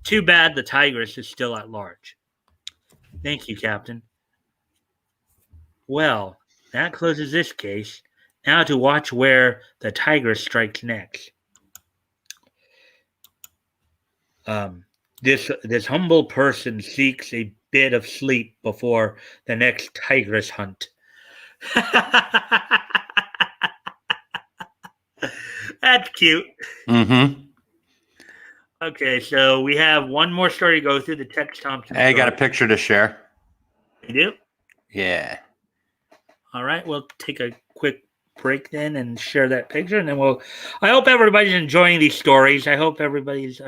Too bad the Tigress is still at large. Thank you, Captain. Well, that closes this case. Now to watch where the Tigress strikes next. This humble person seeks a bit of sleep before the next Tigress hunt. That's cute. Mm-hmm. Okay, so we have one more story to go through, the Tex Thompson Hey, I story. got a picture to share. You do? Yeah. All right, we'll take a quick break then and share that picture, and then I hope everybody's enjoying these stories. I hope everybody's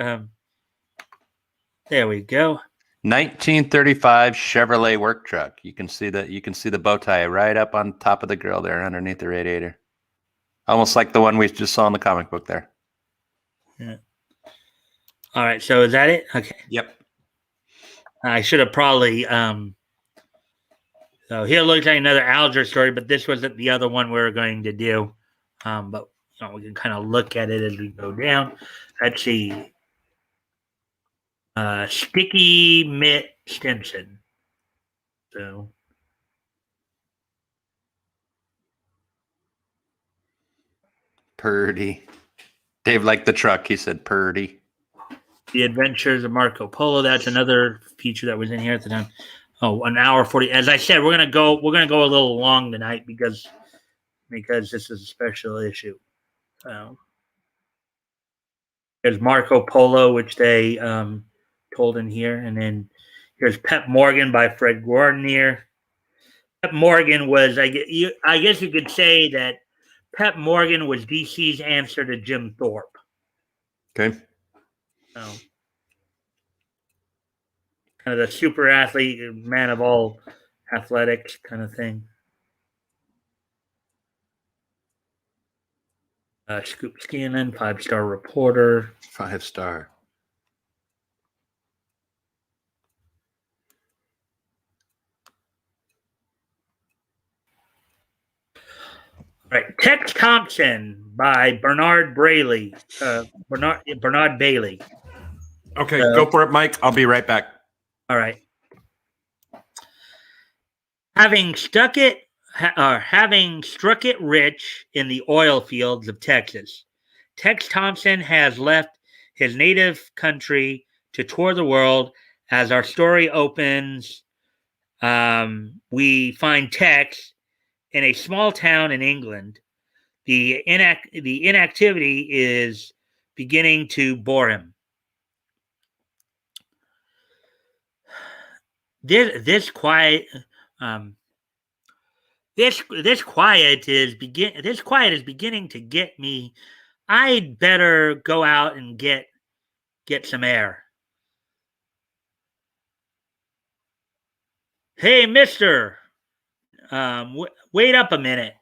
there we go. 1935 Chevrolet work truck. You can see the bow tie right up on top of the grill there underneath the radiator. Almost like the one we just saw in the comic book there. Yeah. All right, so is that it? Okay. Yep. I should have probably so here looks like another Alger story, but this wasn't the other one we were going to do. But we can kind of look at it as we go down. Let's see. Sticky Mitt Stimson. So Purdy. Dave liked the truck. He said Purdy. The Adventures of Marco Polo. That's another feature that was in here at the time. Oh, an hour 40. As I said, we're gonna go a little long tonight because this is a special issue. There's Marco Polo, which they told in here, and then here's Pep Morgan by Fred Guarnier. Pep Morgan was, I guess you could say that Pep Morgan was DC's answer to Jim Thorpe. Okay. So, kind of the super athlete, man of all athletics kind of thing. Scoop Scanlon, 5-star reporter. 5-star. All right, Tex Thompson by Bernard Bailey. Bernard Bailey. Okay, go for it, Mike. I'll be right back. All right. Having struck it rich in the oil fields of Texas, Tex Thompson has left his native country to tour the world. As our story opens, we find Tex in a small town in England. The inactivity is beginning to bore him. This quiet is beginning to get me. I'd better go out and get some air. Hey, mister. Wait up a minute.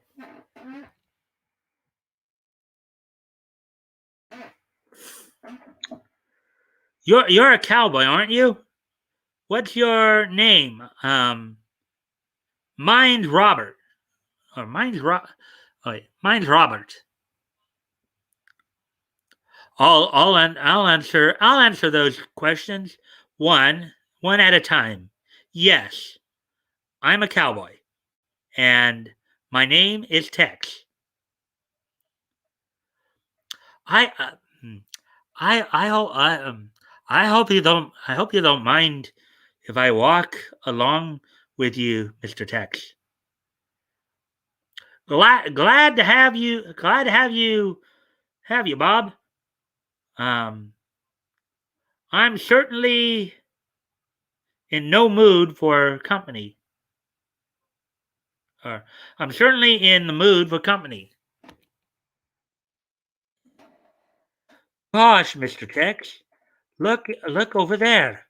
You're a cowboy, aren't you? What's your name? Mine's Robert. Or mine's Robert. I'll answer those questions one at a time. Yes, I'm a cowboy, and my name is Tex. I hope you don't. I hope you don't mind if I walk along with you, Mister Tex. Glad to have you. Glad to have you. Have you, Bob? Um, I'm certainly in no mood for company. Or I'm certainly in the mood for company. Gosh, Mister Tex, look over there.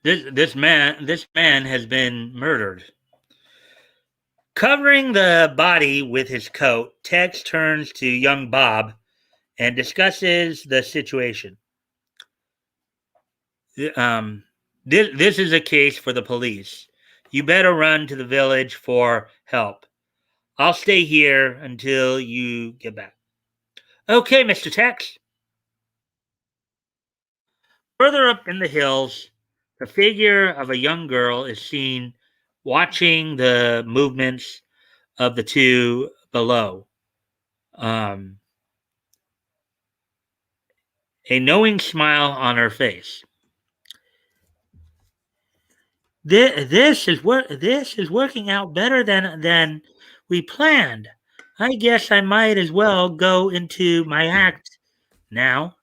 This this man. This man has been murdered. Covering the body with his coat, Tex turns to young Bob and discusses the situation. Um, this is a case for the police. You better run to the village for help. I'll stay here until you get back. Okay, Mr. Tex. Further up in the hills, the figure of a young girl is seen watching the movements of the two below. Um, a knowing smile on her face. This is working out better than we planned. I guess I might as well go into my act now.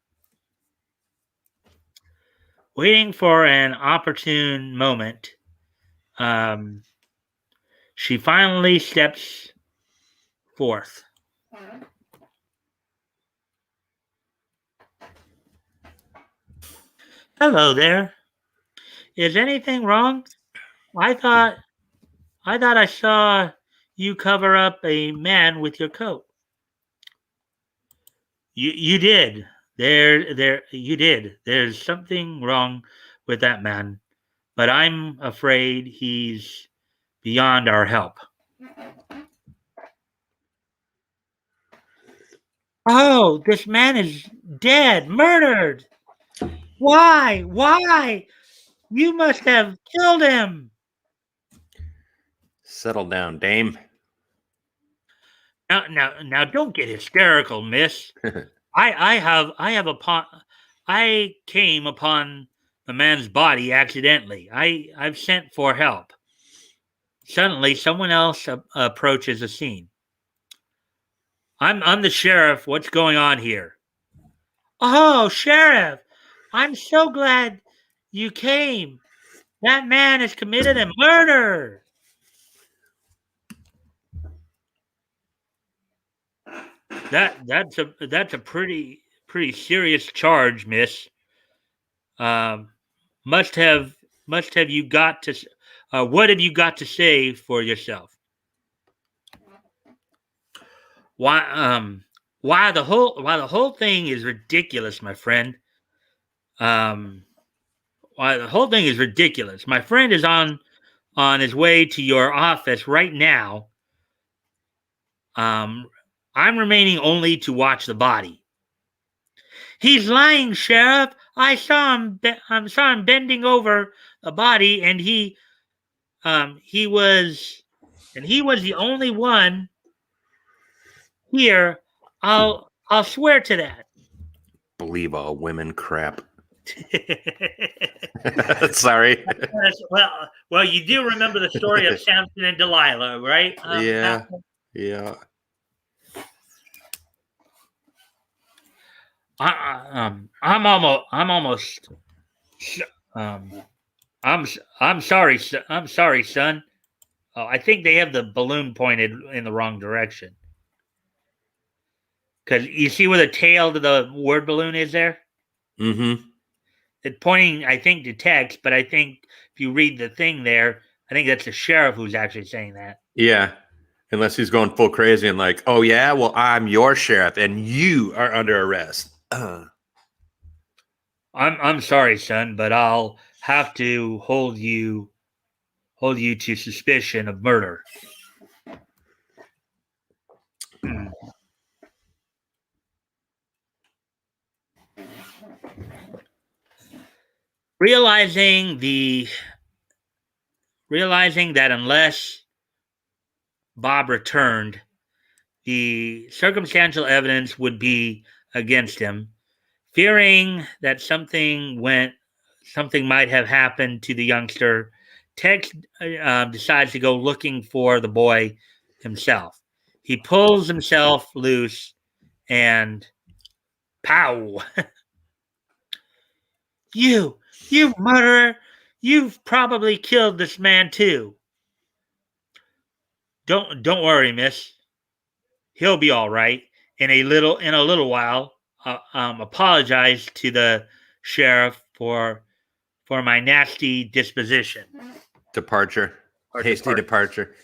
Waiting for an opportune moment, um, she finally steps forth. Hello there. Is anything wrong? I thought I saw you cover up a man with your coat. You did. There you did. There's something wrong with that man, but I'm afraid he's beyond our help. Oh, this man is dead, murdered. Why? Why? You must have killed him. Settle down, Dame. Now, don't get hysterical, miss. I came upon the man's body accidentally. I've sent for help. Suddenly, someone else approaches the scene. I'm the sheriff. What's going on here? Oh, sheriff! I'm so glad you came. That man has committed a murder. That's a pretty serious charge, miss. Um, must have must have you got to what have you got to say for yourself? Why why the whole thing is ridiculous, my friend. Um, why the whole thing is ridiculous. My friend is on his way to your office right now. Um, I'm remaining only to watch the body. He's lying, sheriff. I saw him bending over the body, and he was the only one here. I'll swear to that. Believe all women crap. Sorry. well, you do remember the story of Samson and Delilah, right? Yeah. Yeah. I'm almost. Um, I'm sorry. I'm sorry, son. Oh, I think they have the balloon pointed in the wrong direction. Because you see where the tail to the word balloon is there? Mm-hmm. It's pointing, I think, to text, but I think if you read the thing there, I think that's the sheriff who's actually saying that. Yeah. Unless he's going full crazy and like, oh yeah, well, I'm your sheriff and you are under arrest. I'm sorry, son, but I'll have to hold you to suspicion of murder. Hmm. realizing that unless Bob returned, the circumstantial evidence would be against him. Fearing that something might have happened to the youngster, Tex decides to go looking for the boy himself. He pulls himself loose and pow! You murderer! You've probably killed this man too. Don't worry, miss. He'll be all right. In a little while, apologize to the sheriff for my nasty disposition. Departure. Hasty departure.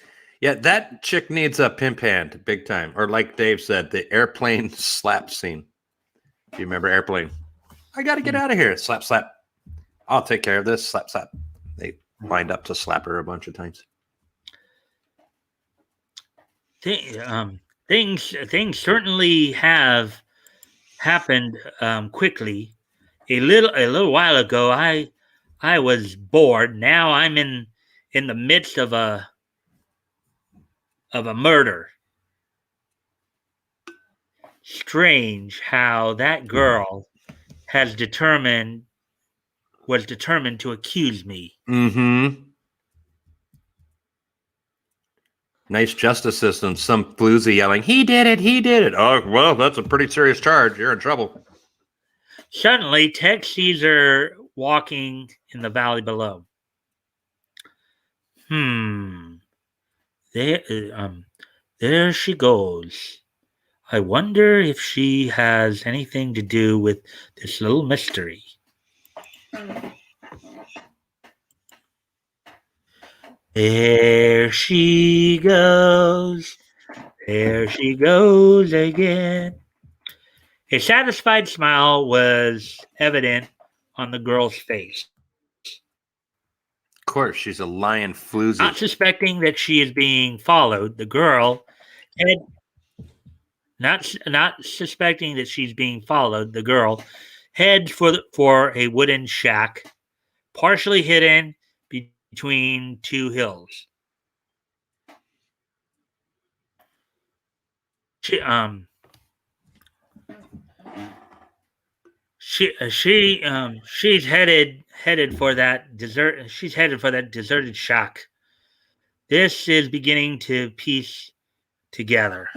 Yeah, that chick needs a pimp hand big time. Or like Dave said, the airplane slap scene. Do you remember Airplane? I got to get out of here. Slap, slap. I'll take care of this. Slap, slap. They lined up to slap her a bunch of times. Things certainly have happened quickly. A little while ago, I was bored. Now I'm in the midst of a murder. Strange how that girl was determined to accuse me. Mm-hmm. Nice justice system. Some floozy yelling, he did it, he did it. Oh, well, that's a pretty serious charge. You're in trouble. Suddenly, Tex sees her walking in the valley below. There she goes. I wonder if she has anything to do with this little mystery. There she goes. There she goes again. A satisfied smile was evident on the girl's face. Of course, she's a lion floozy. Not suspecting that she is being followed, the girl head not suspecting that she's being followed, the girl heads for a wooden shack, partially hidden between two hills. She's headed for that desert. She's headed for that deserted shack. This is beginning to piece together.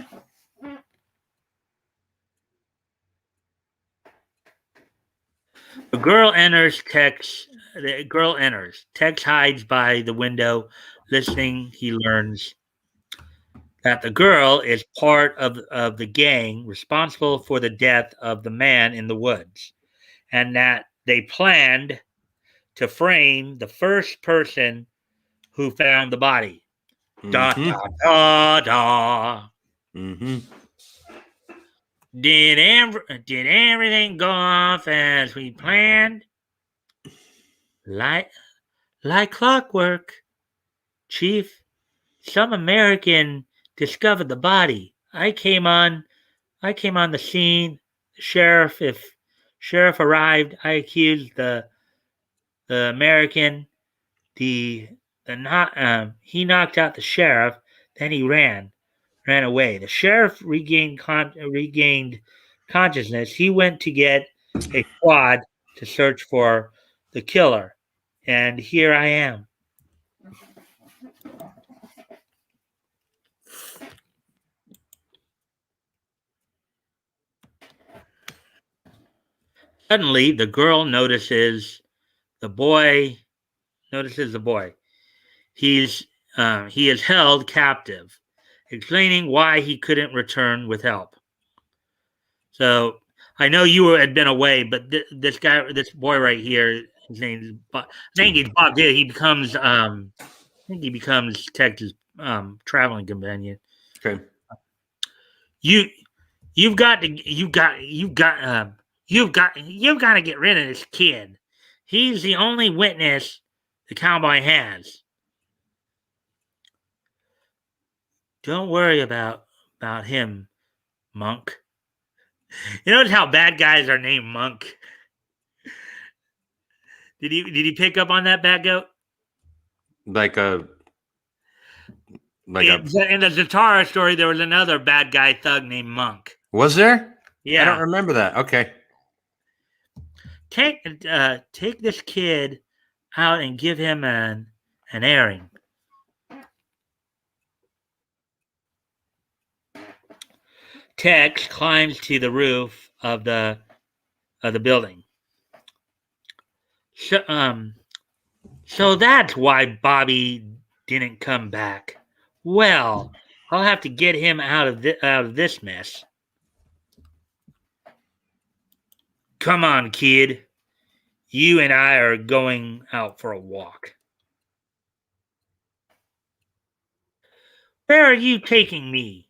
The girl enters. Tex hides by the window, listening. He learns that the girl is part of the gang responsible for the death of the man in the woods, and that they planned to frame the first person who found the body. Mm-hmm. Da da da da. Mm-hmm. Did everything go off as we planned? Like clockwork, Chief. Some American discovered the body. I came on the scene. Sheriff arrived, I accused the American. He knocked out the sheriff. Then he ran away. The sheriff regained consciousness. He went to get a squad to search for the killer, and here I am. Suddenly, the girl notices the boy. He is held captive, explaining why he couldn't return with help. So I know you had been away, but this boy right here, his name is Bob. Yeah, he becomes I think he becomes Tex's traveling companion. Okay. You've got to get rid of this kid. He's the only witness the cowboy has. Don't worry about him, Monk. You notice how bad guys are named Monk? Did you pick up on that, Batgoat? Like a In the Zatara story, there was another bad guy thug named Monk. Was there? Yeah. I don't remember that. Okay. Take this kid out and give him an airing. Tex climbs to the roof of the building. So that's why Bobby didn't come back. Well, I'll have to get him out of this mess. Come on, kid. You and I are going out for a walk. Where are you taking me?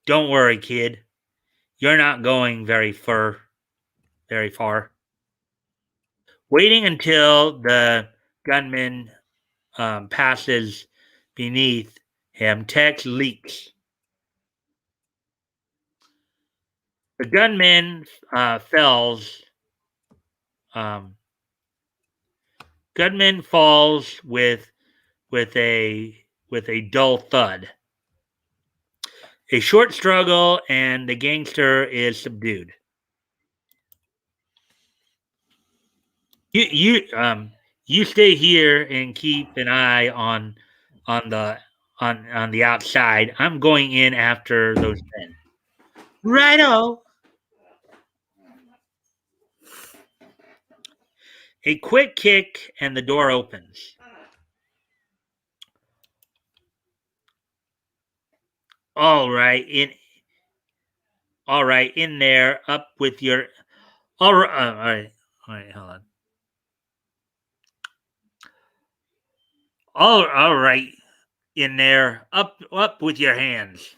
Don't worry, kid. You're not going very far. Waiting until the gunman passes beneath him, Tex leaps. The gunman falls. Gunman falls with a dull thud. A short struggle, and the gangster is subdued. You stay here and keep an eye on the outside. I'm going in after those men. Righto. A quick kick and the door opens. All right, in there, up with your. All right, hold on. All right, in there, up with your hands.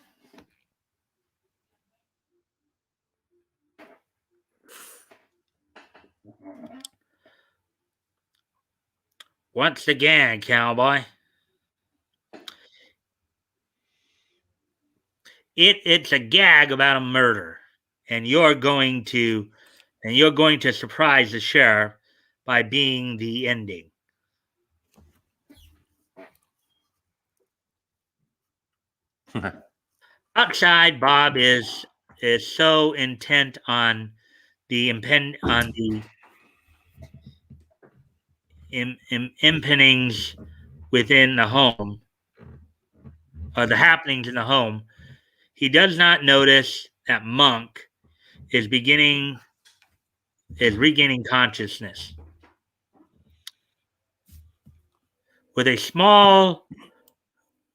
Once again, cowboy. It's a gag about a murder, and you're going to surprise the sheriff by being the ending. Outside, Bob is so intent on the impendings within the home, or the happenings in the home, he does not notice that Monk is regaining consciousness. With a small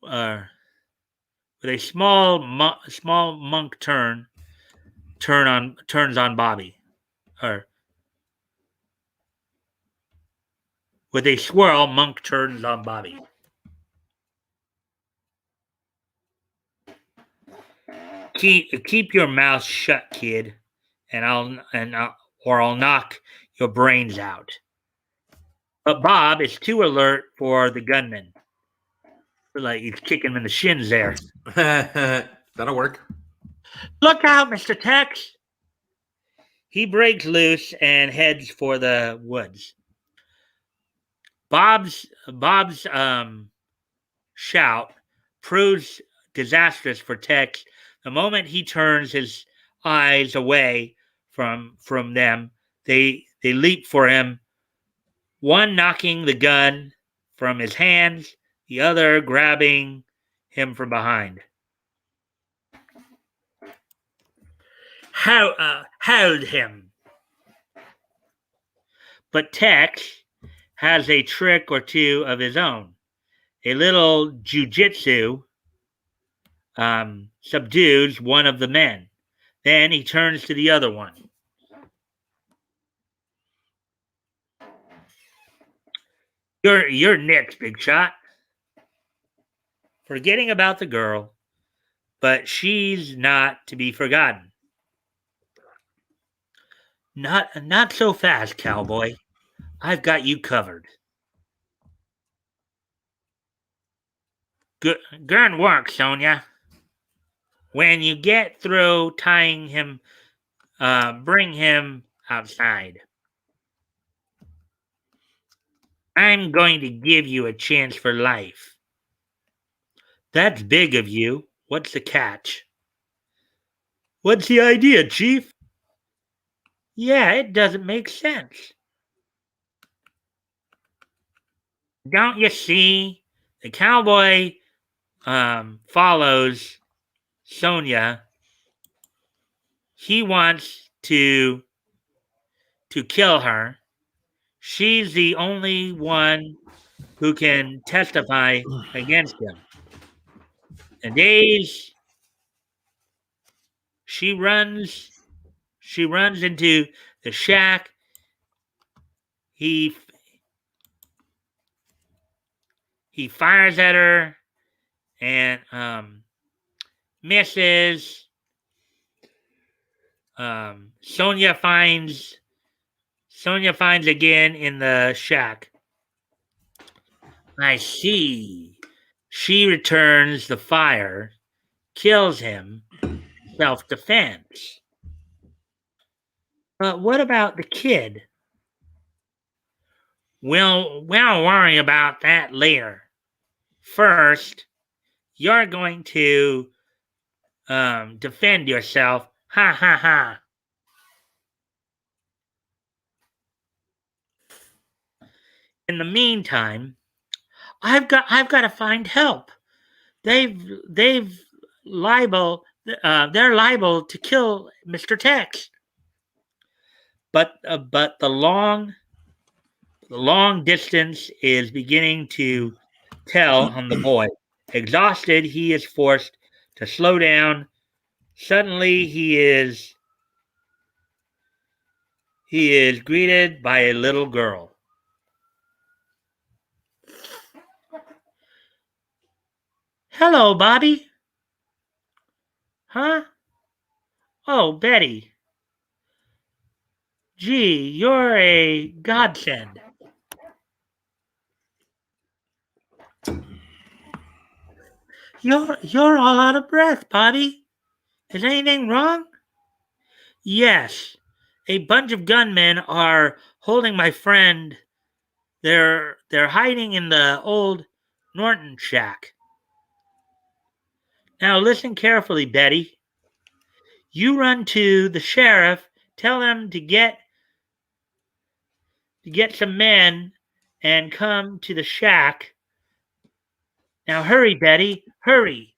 Monk turns on Bobby, or with a swirl, Monk turns on Bobby. Keep your mouth shut, kid, or I'll knock your brains out. But Bob is too alert for the gunman. Like he's kicking him in the shins there. That'll work. Look out, Mr. Tex! He breaks loose and heads for the woods. Bob's shout proves disastrous for Tex. The moment he turns his eyes away from them, they leap for him, one knocking the gun from his hands, the other grabbing him from behind. Hold him. But Tex has a trick or two of his own. A little jujitsu subdues one of the men. Then he turns to the other one. You're next, big shot. Forgetting about the girl, but she's not to be forgotten. Not so fast, cowboy. I've got you covered. Good work, Sonia. When you get through tying him, bring him outside. I'm going to give you a chance for life. That's big of you. What's the catch? What's the idea, Chief? Yeah, it doesn't make sense. Don't you see? The cowboy follows Sonia. He wants to kill her. She's the only one who can testify against him. And days she runs into the shack. He fires at her and misses. Sonia finds again in the shack. I see. She returns the fire, kills him, self-defense. But what about the kid? We'll worry about that later. First, you're going to defend yourself. Ha ha ha. In the meantime, I've got to find help. They're liable to kill Mr. Tex. But the long distance is beginning to tell on the boy. Exhausted, he is forced to slow down. Suddenly, he is greeted by a little girl. Hello, Bobby. Huh? Oh, Betty. Gee, you're a godsend. You're all out of breath, Bobby. Is anything wrong? Yes. A bunch of gunmen are holding my friend. They're hiding in the old Norton shack. Now listen carefully, Betty. You run to the sheriff, tell him to get some men and come to the shack. Now hurry, Betty, hurry.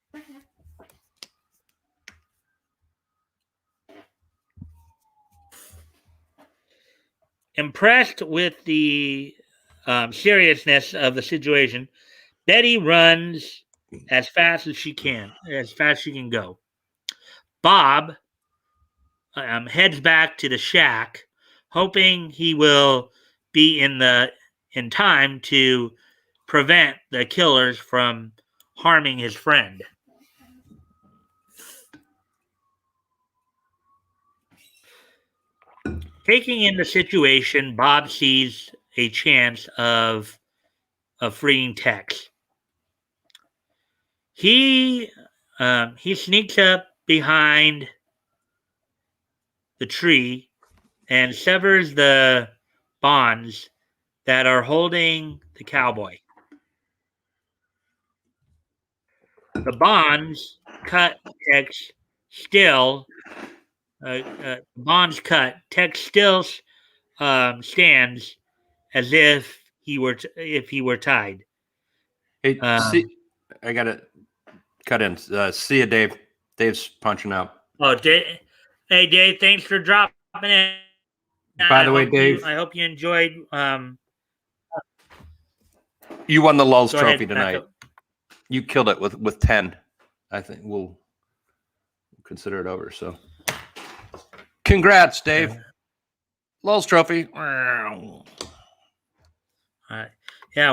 Impressed with the seriousness of the situation, Betty runs as fast as she can go. Bob heads back to the shack, hoping he will be in time to prevent the killers from harming his friend. Taking in the situation, Bob sees a chance of freeing Tex. He sneaks up behind the tree and severs the bonds that are holding the cowboy. The bonds cut Tex still. Bonds cut. Tex still stands as if he were tied. Hey, I gotta cut in. See you, Dave. Dave's punching out. Oh, hey, Dave. Thanks for dropping in. By the way, Dave, I hope you enjoyed. You won the Lulz Trophy ahead, tonight. You killed it with 10. I think we'll consider it over. So, congrats, Dave. Lulz Trophy. Yeah,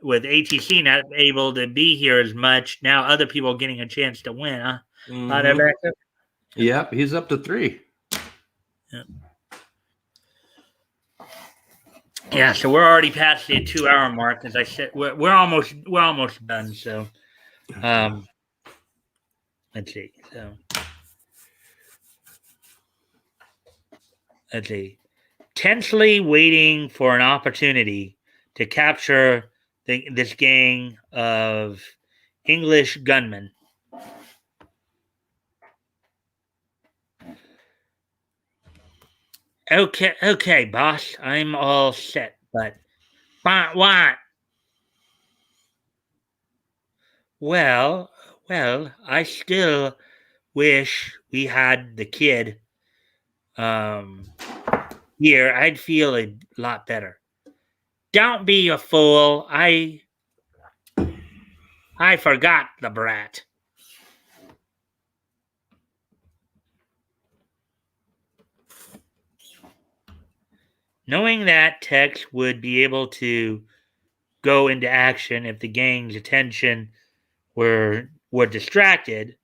with ATC not able to be here as much, now other people are getting a chance to win, huh? Mm-hmm. Yep, he's up to 3. Yeah, so we're already past the 2-hour mark. As I said, we're almost done. So, let's see. tensely waiting for an opportunity to capture this gang of English gunmen. Okay, boss, I'm all set, but what? Well, I still wish we had the kid um here. I'd feel a lot better. Don't be a fool. I forgot the brat. Knowing that Tex would be able to go into action if the gang's attention were distracted,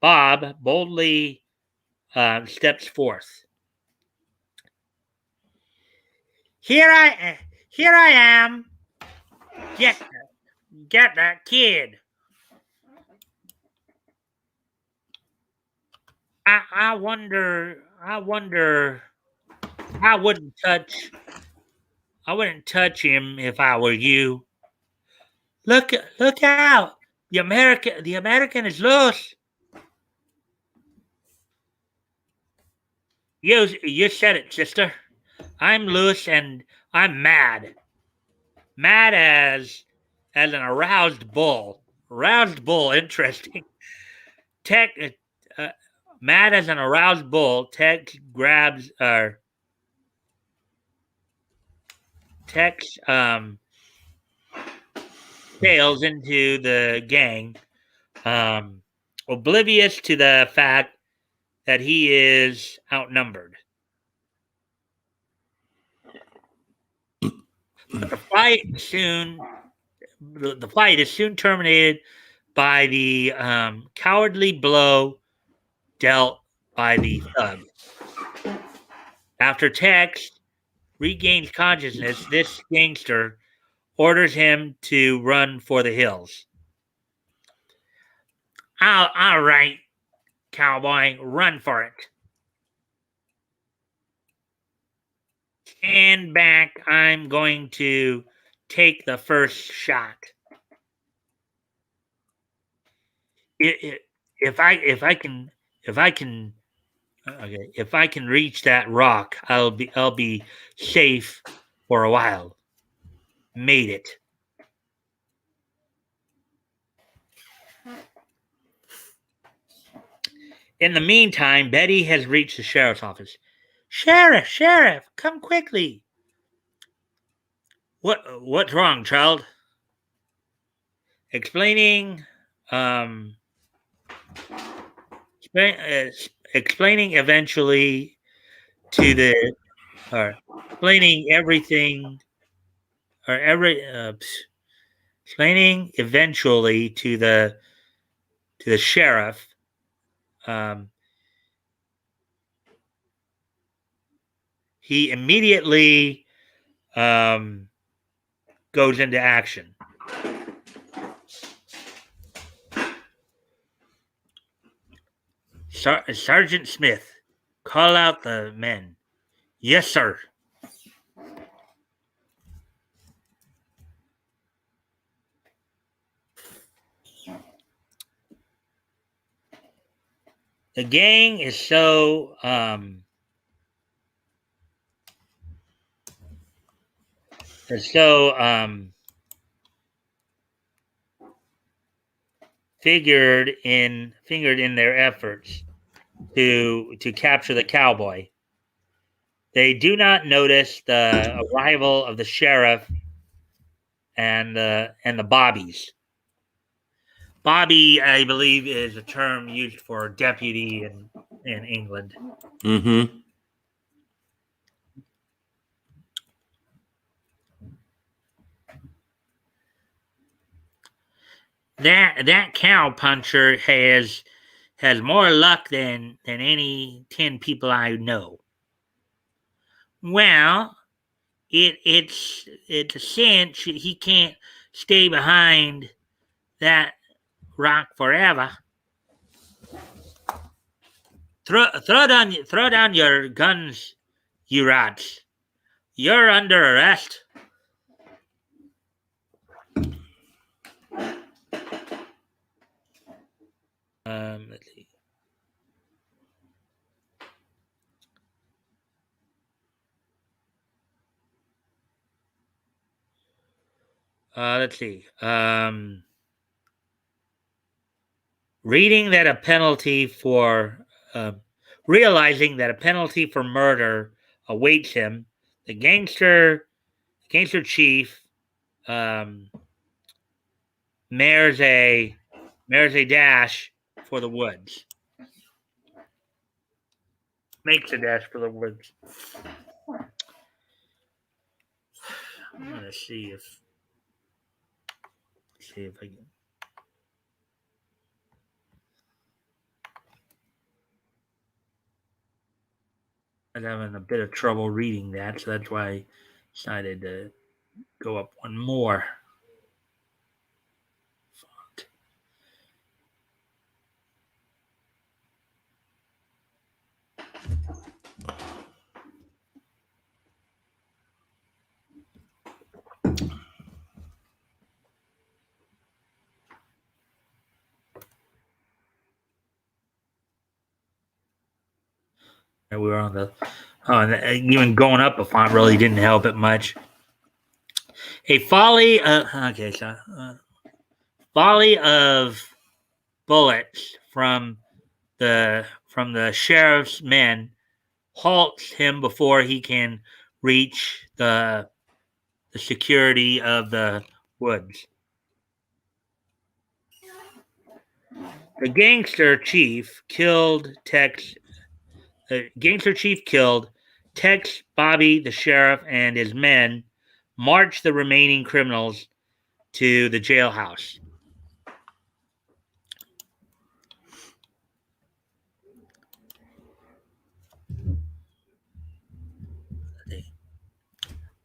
Bob boldly steps forth. Here I am. Get that kid. I wonder. I wouldn't touch him if I were you. Look out! The American is loose. You said it, sister. I'm loose and I'm mad. Mad as an aroused bull. Aroused bull, interesting. Tech uh, Mad as an aroused bull, Tex tails into the gang, oblivious to the fact that he is outnumbered. But the fight is soon terminated by the cowardly blow dealt by the thug. After Tex regains consciousness, this gangster orders him to run for the hills. All right, cowboy, run for it. Stand back. I'm going to take the first shot. If I can reach that rock, I'll be safe for a while. Made it. In the meantime, Betty has reached the sheriff's office. Sheriff, come quickly. What's wrong, child? Explaining explaining eventually to the or explaining everything or explaining eventually to the sheriff. He immediately goes into action. Sergeant Smith, call out the men. Yes, sir. The gang is so fingered in their efforts to capture the cowboy. They do not notice the arrival of the sheriff and the bobbies. Bobby, I believe, is a term used for deputy in England. Mm-hmm. That cow puncher has more luck than any 10 people I know. Well, it's a cinch he can't stay behind that rock forever. Throw down your guns, you rats. You're under arrest. Let's see. Let's see. Reading that a penalty for realizing that a penalty for murder awaits him, the gangster chief mares a dash for the woods. Makes a dash for the woods. I'm gonna see if I can. I'm having a bit of trouble reading that, so that's why I decided to go up one more. Font. And we were on the. Oh, and even going up a font really didn't help it much. A folly. Volley of bullets from the sheriff's men halts him before he can reach the security of the woods. The gangster chief killed Tex. The gangster chief killed Tex, Bobby, the sheriff, and his men. Marched the remaining criminals to the jailhouse.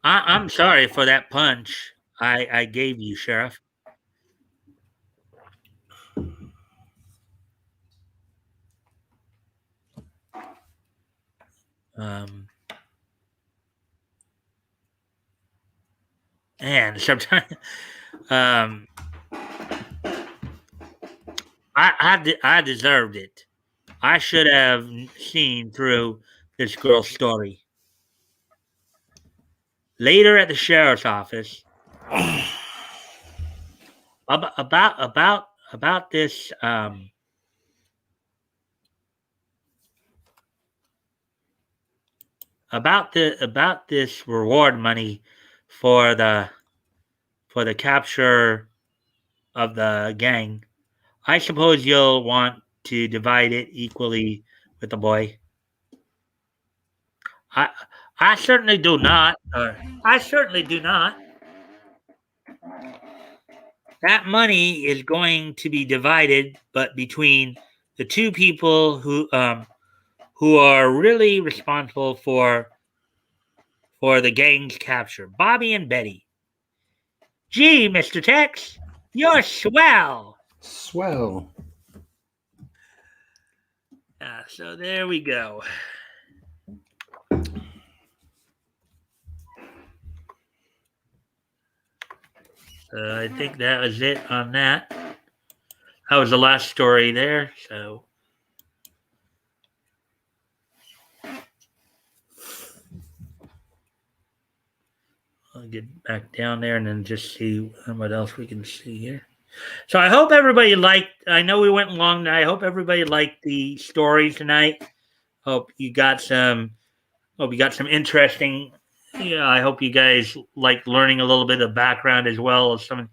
I'm sorry for that punch I gave you, Sheriff. And sometimes I deserved it. I should have seen through this girl's story. Later at the sheriff's office, about this about this reward money for the capture of the gang. I suppose you'll want to divide it equally with the boy. I certainly do not. I certainly do not. That money is going to be divided, but between the two people who are really responsible for the gang's capture, Bobby and Betty. Gee, Mr. Tex, you're swell. Swell. So there we go. I think that was it on that. That was the last story there. So I'll get back down there and then just see what else we can see here. So I hope everybody liked. I know we went long tonight. I hope everybody liked the story tonight. Hope you got some interesting. Yeah, I hope you guys like learning a little bit of background as well as some,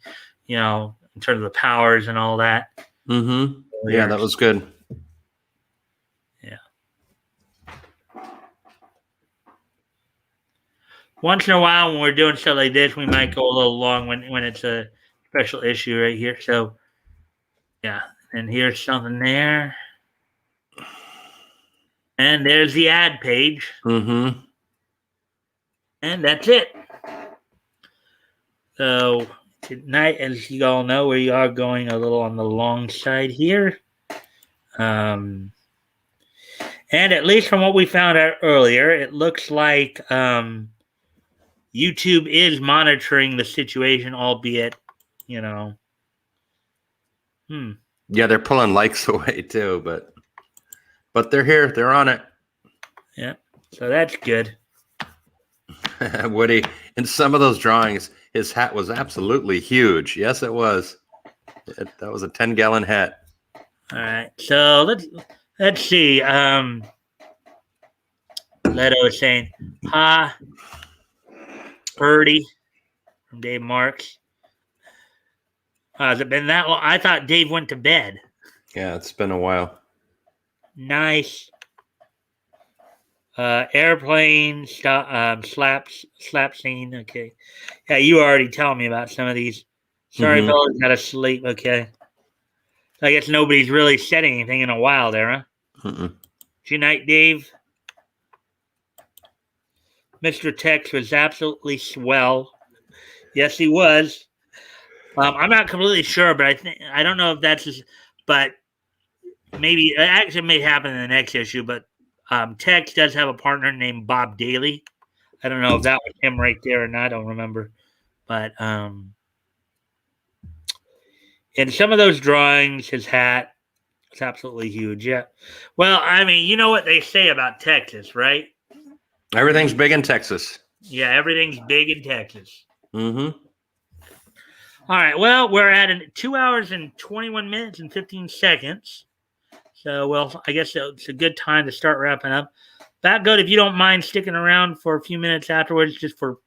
in terms of the powers and all that. Mm-hmm. Yeah, that was good. Yeah. Once in a while, when we're doing stuff like this, we might go a little long when it's a special issue right here. So, yeah, and here's something there. And there's the ad page. Mm-hmm. And that's it. So tonight, as you all know, we are going a little on the long side here. And at least from what we found out earlier, it looks like YouTube is monitoring the situation, albeit, Yeah, they're pulling likes away too, but they're here. They're on it. Yeah, so that's good. Woody, in some of those drawings, his hat was absolutely huge. Yes, it was. That was a 10-gallon hat. All right, so let's see. Leto is saying, "Ha, birdie," from Dave Marks. Has it been that long? I thought Dave went to bed. Yeah, it's been a while. Nice. Airplane slap scene. Okay. Yeah, you already telling me about some of these. Sorry, fellas, gotta sleep. Okay. I guess nobody's really said anything in a while there, huh? Good night, Dave. Mr. Tex was absolutely swell. Yes, he was. I'm not completely sure, but I don't know if that's his, but maybe it actually may happen in the next issue. But Tex does have a partner named Bob Daly. I don't know if that was him right there or not. I don't remember. But in some of those drawings, his hat is absolutely huge. Yeah. Well, I mean, you know what they say about Texas, right? Everything's big in Texas. Yeah, everything's big in Texas. Mm-hmm. All right. Well, we're at 2 hours and 21 minutes and 15 seconds. So, well, I guess it's a good time to start wrapping up. Batgoat, if you don't mind sticking around for a few minutes afterwards, just for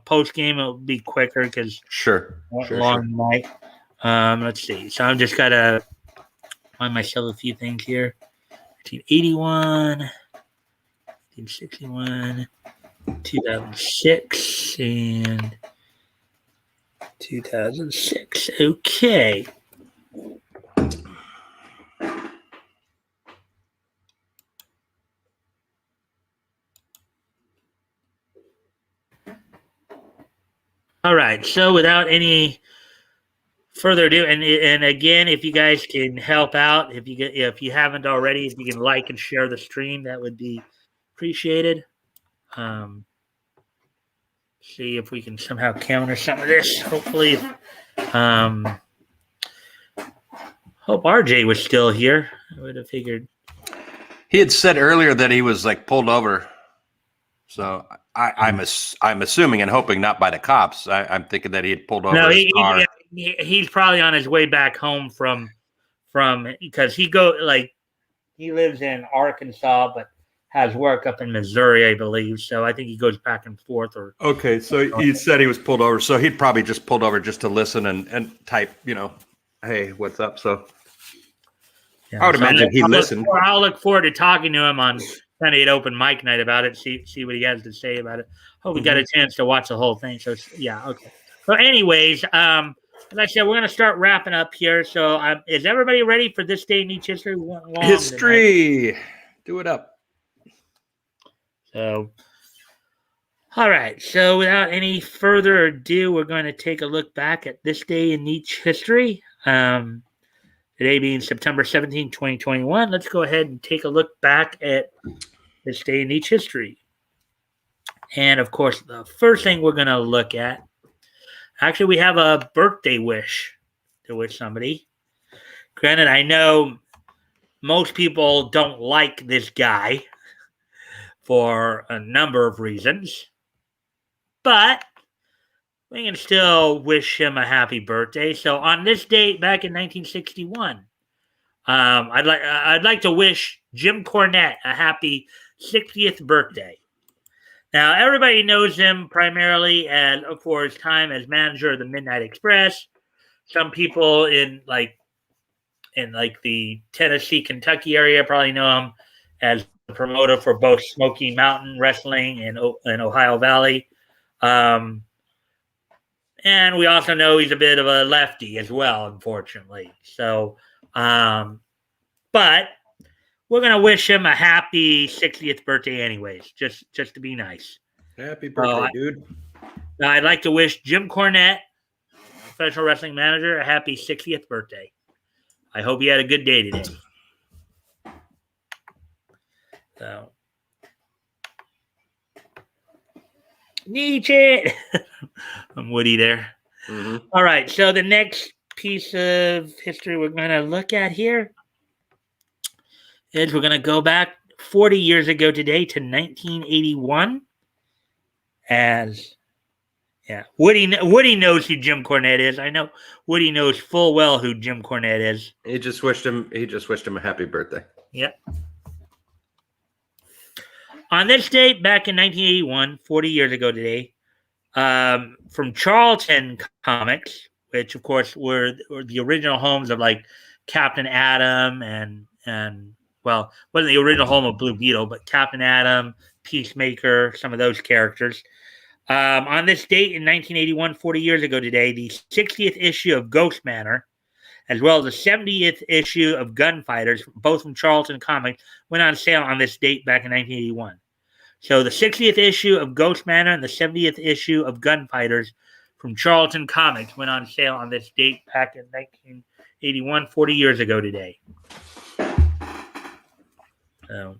post game, it'll be quicker because Sure. long night. Let's see. So I've just got to find myself a few things here. 1981, 1961, 2006, and 2006. Okay. All right. So without further ado, and again, if you guys can help out, if you haven't already, if you can like and share the stream, that would be appreciated. See if we can somehow counter some of this. Hopefully, hope RJ was still here. I would have figured. He had said earlier that he was like pulled over. So I'm assuming and hoping not by the cops. I'm thinking that he had pulled over his car. He's probably on his way back home from because he lives in Arkansas but has work up in Missouri, I believe. So I think he goes back and forth. Okay, so he said he was pulled over, so he'd probably just pulled over just to listen and type, hey, what's up? So I would imagine he listened. I'll look forward to talking to him on Sunday at open mic night about it. See what he has to say about it. Hope we got a chance to watch the whole thing. So yeah, okay. So anyways, as I said, we're going to start wrapping up here. So is everybody ready for this day in each history? History. Do it up. So, all right. So without any further ado, we're going to take a look back at this day in each history. Today being September 17, 2021. Let's go ahead and take a look back at this day in each history. And of course, the first thing we're going to look at, actually, we have a birthday wish to wish somebody. Granted, I know most people don't like this guy for a number of reasons, but we can still wish him a happy birthday. So on this date back in 1961, I'd like to wish Jim Cornette a happy 60th birthday. Now, everybody knows him primarily for his time as manager of the Midnight Express. Some people in the Tennessee, Kentucky area probably know him as the promoter for both Smoky Mountain Wrestling and Ohio Valley. And we also know he's a bit of a lefty as well, unfortunately. So, but we're going to wish him a happy 60th birthday anyways, just to be nice. Happy birthday, dude. I'd like to wish Jim Cornette, professional wrestling manager, a happy 60th birthday. I hope he had a good day today. So, Nietzsche. I'm Woody there. Mm-hmm. All right. So the next piece of history we're going to look at here is we're going to go back 40 years ago today to 1981 as Woody knows who Jim Cornette is. I know Woody knows full well who Jim Cornette is. He just wished him a happy birthday. Yep. On this date, back in 1981, 40 years ago today, from Charlton Comics, which of course were the original homes of like Captain Atom and well, wasn't the original home of Blue Beetle, but Captain Atom, Peacemaker, some of those characters. On this date in 1981, 40 years ago today, the 60th issue of Ghost Manor, as well as the 70th issue of Gunfighters, both from Charlton Comics, went on sale on this date back in 1981. So the 60th issue of Ghost Manor and the 70th issue of Gunfighters from Charlton Comics went on sale on this date back in 1981, 40 years ago today. So,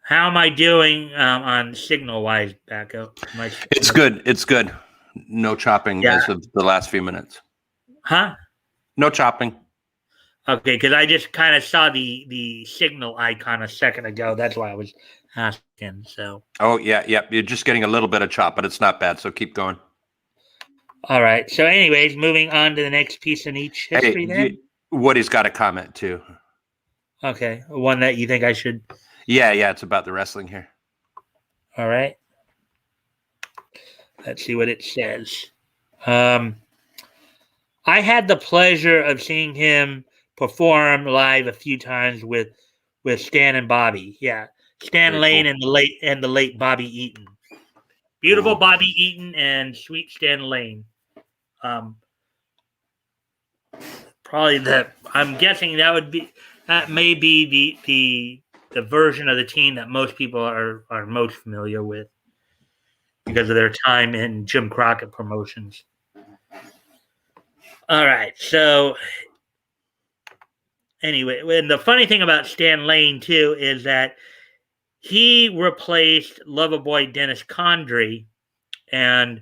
how am I doing on signal-wise, Batgoat? It's good. It's good. No chopping as of the last few minutes. Huh? No chopping. Okay, because I just kind of saw the signal icon a second ago. That's why I was asking. So. Oh yeah. You're just getting a little bit of chop, but it's not bad. So keep going. All right. So, anyways, moving on to the next piece in each history. Then Woody's got a comment too. Okay, one that you think I should. Yeah. It's about the wrestling here. All right. Let's see what it says. I had the pleasure of seeing him perform live a few times with Stan and Bobby. Yeah, Stan Very Lane cool. and the late Bobby Eaton. Beautiful Bobby Eaton and sweet Stan Lane. Probably I'm guessing that may be the version of the team that most people are most familiar with because of their time in Jim Crockett Promotions. All right, so anyway, and the funny thing about Stan Lane too is that he replaced Loverboy Dennis Condrey, and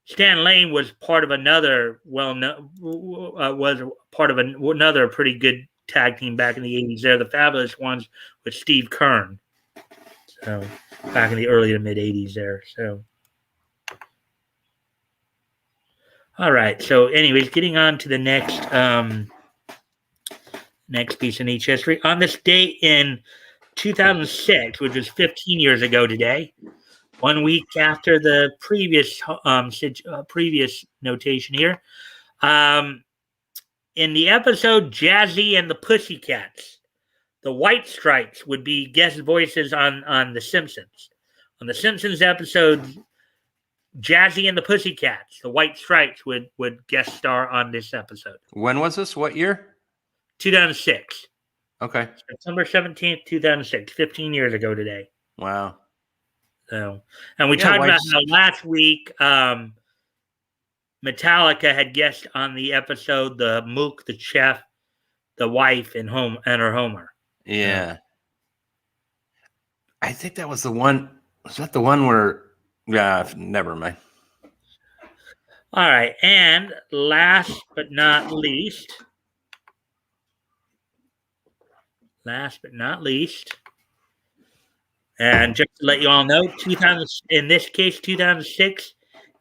Stan Lane was part of another another pretty good tag team back in the 80s. They're the Fabulous Ones with Steve Kern. So back in the early to mid 80s there. So all right. So anyways, getting on to the next piece in each history. On this date in 2006, which was 15 years ago today, 1 week after the previous notation here, in the episode Jazzy and the Pussycats, the White Stripes would be guest voices on The Simpsons. On the Simpsons episode Jazzy and the Pussycats, the White Stripes would guest star on this episode. When was this? What year? 2006. Okay. September 17th, 2006, 15 years ago today. Wow. So, and we talked about how last week Metallica had guest on the episode the Mook, the chef, the wife, and her Homer. Yeah. I think that was the one. Was that the one where? Yeah, never mind. All right, and last but not least, and just to let you all know, 2006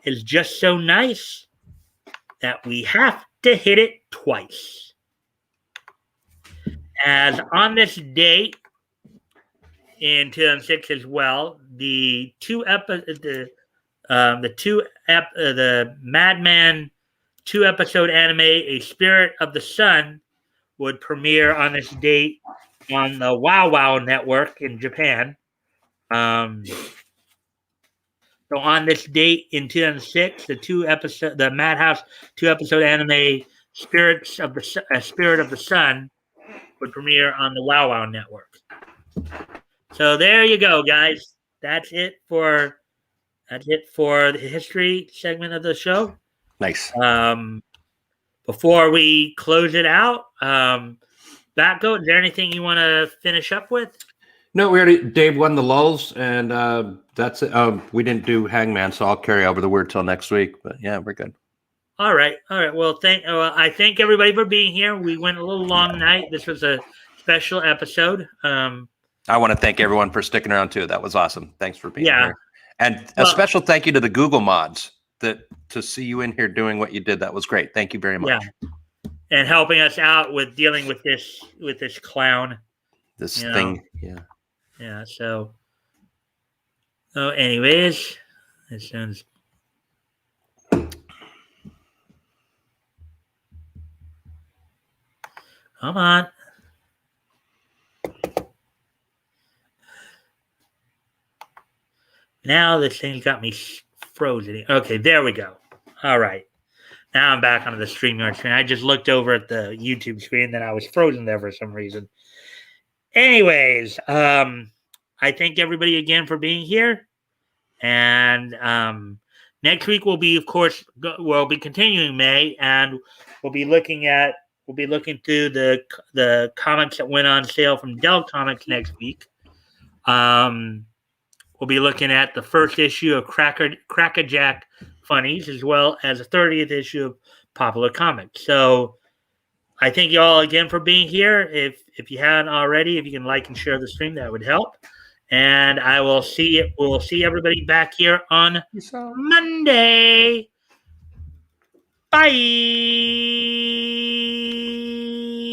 is just so nice that we have to hit it twice. As on this date in 2006 as well, the Madman 2-episode anime, A Spirit of the Sun, would premiere on this date on the Wow Wow network in Japan. So on this date in 2006, the Madhouse 2-episode anime Spirit of the Sun would premiere on the Wow Wow network. So there you go, guys. That's it for the history segment of the show. Nice. Before we close it out, Batgoat, is there anything you want to finish up with? No, we already. Dave won the lulls, and that's it. We didn't do Hangman, so I'll carry over the word till next week. But yeah, we're good. All right. Well, I thank everybody for being here. We went a little long night. This was a special episode. I want to thank everyone for sticking around too. That was awesome. Thanks for being here. And a Well, special thank you to the Google mods to see you in here doing what you did. That was great. Thank you very much. Yeah. And helping us out with dealing with this clown. This thing. Yeah. Yeah. So anyways, it sounds. Come on. Now this thing's got me frozen. Okay, there we go. All right. Now I'm back onto the StreamYard screen. I just looked over at the YouTube screen, then I was frozen there for some reason. Anyways, I thank everybody again for being here. And next week we'll be continuing May, and we'll be looking through the comics that went on sale from Dell Comics next week. We'll be looking at the first issue of Crackerjack Funnies, as well as the 30th issue of Popular Comics. So I thank you all again for being here. If you haven't already, if you can like and share the stream, that would help. And we'll see everybody back here on Monday. Bye.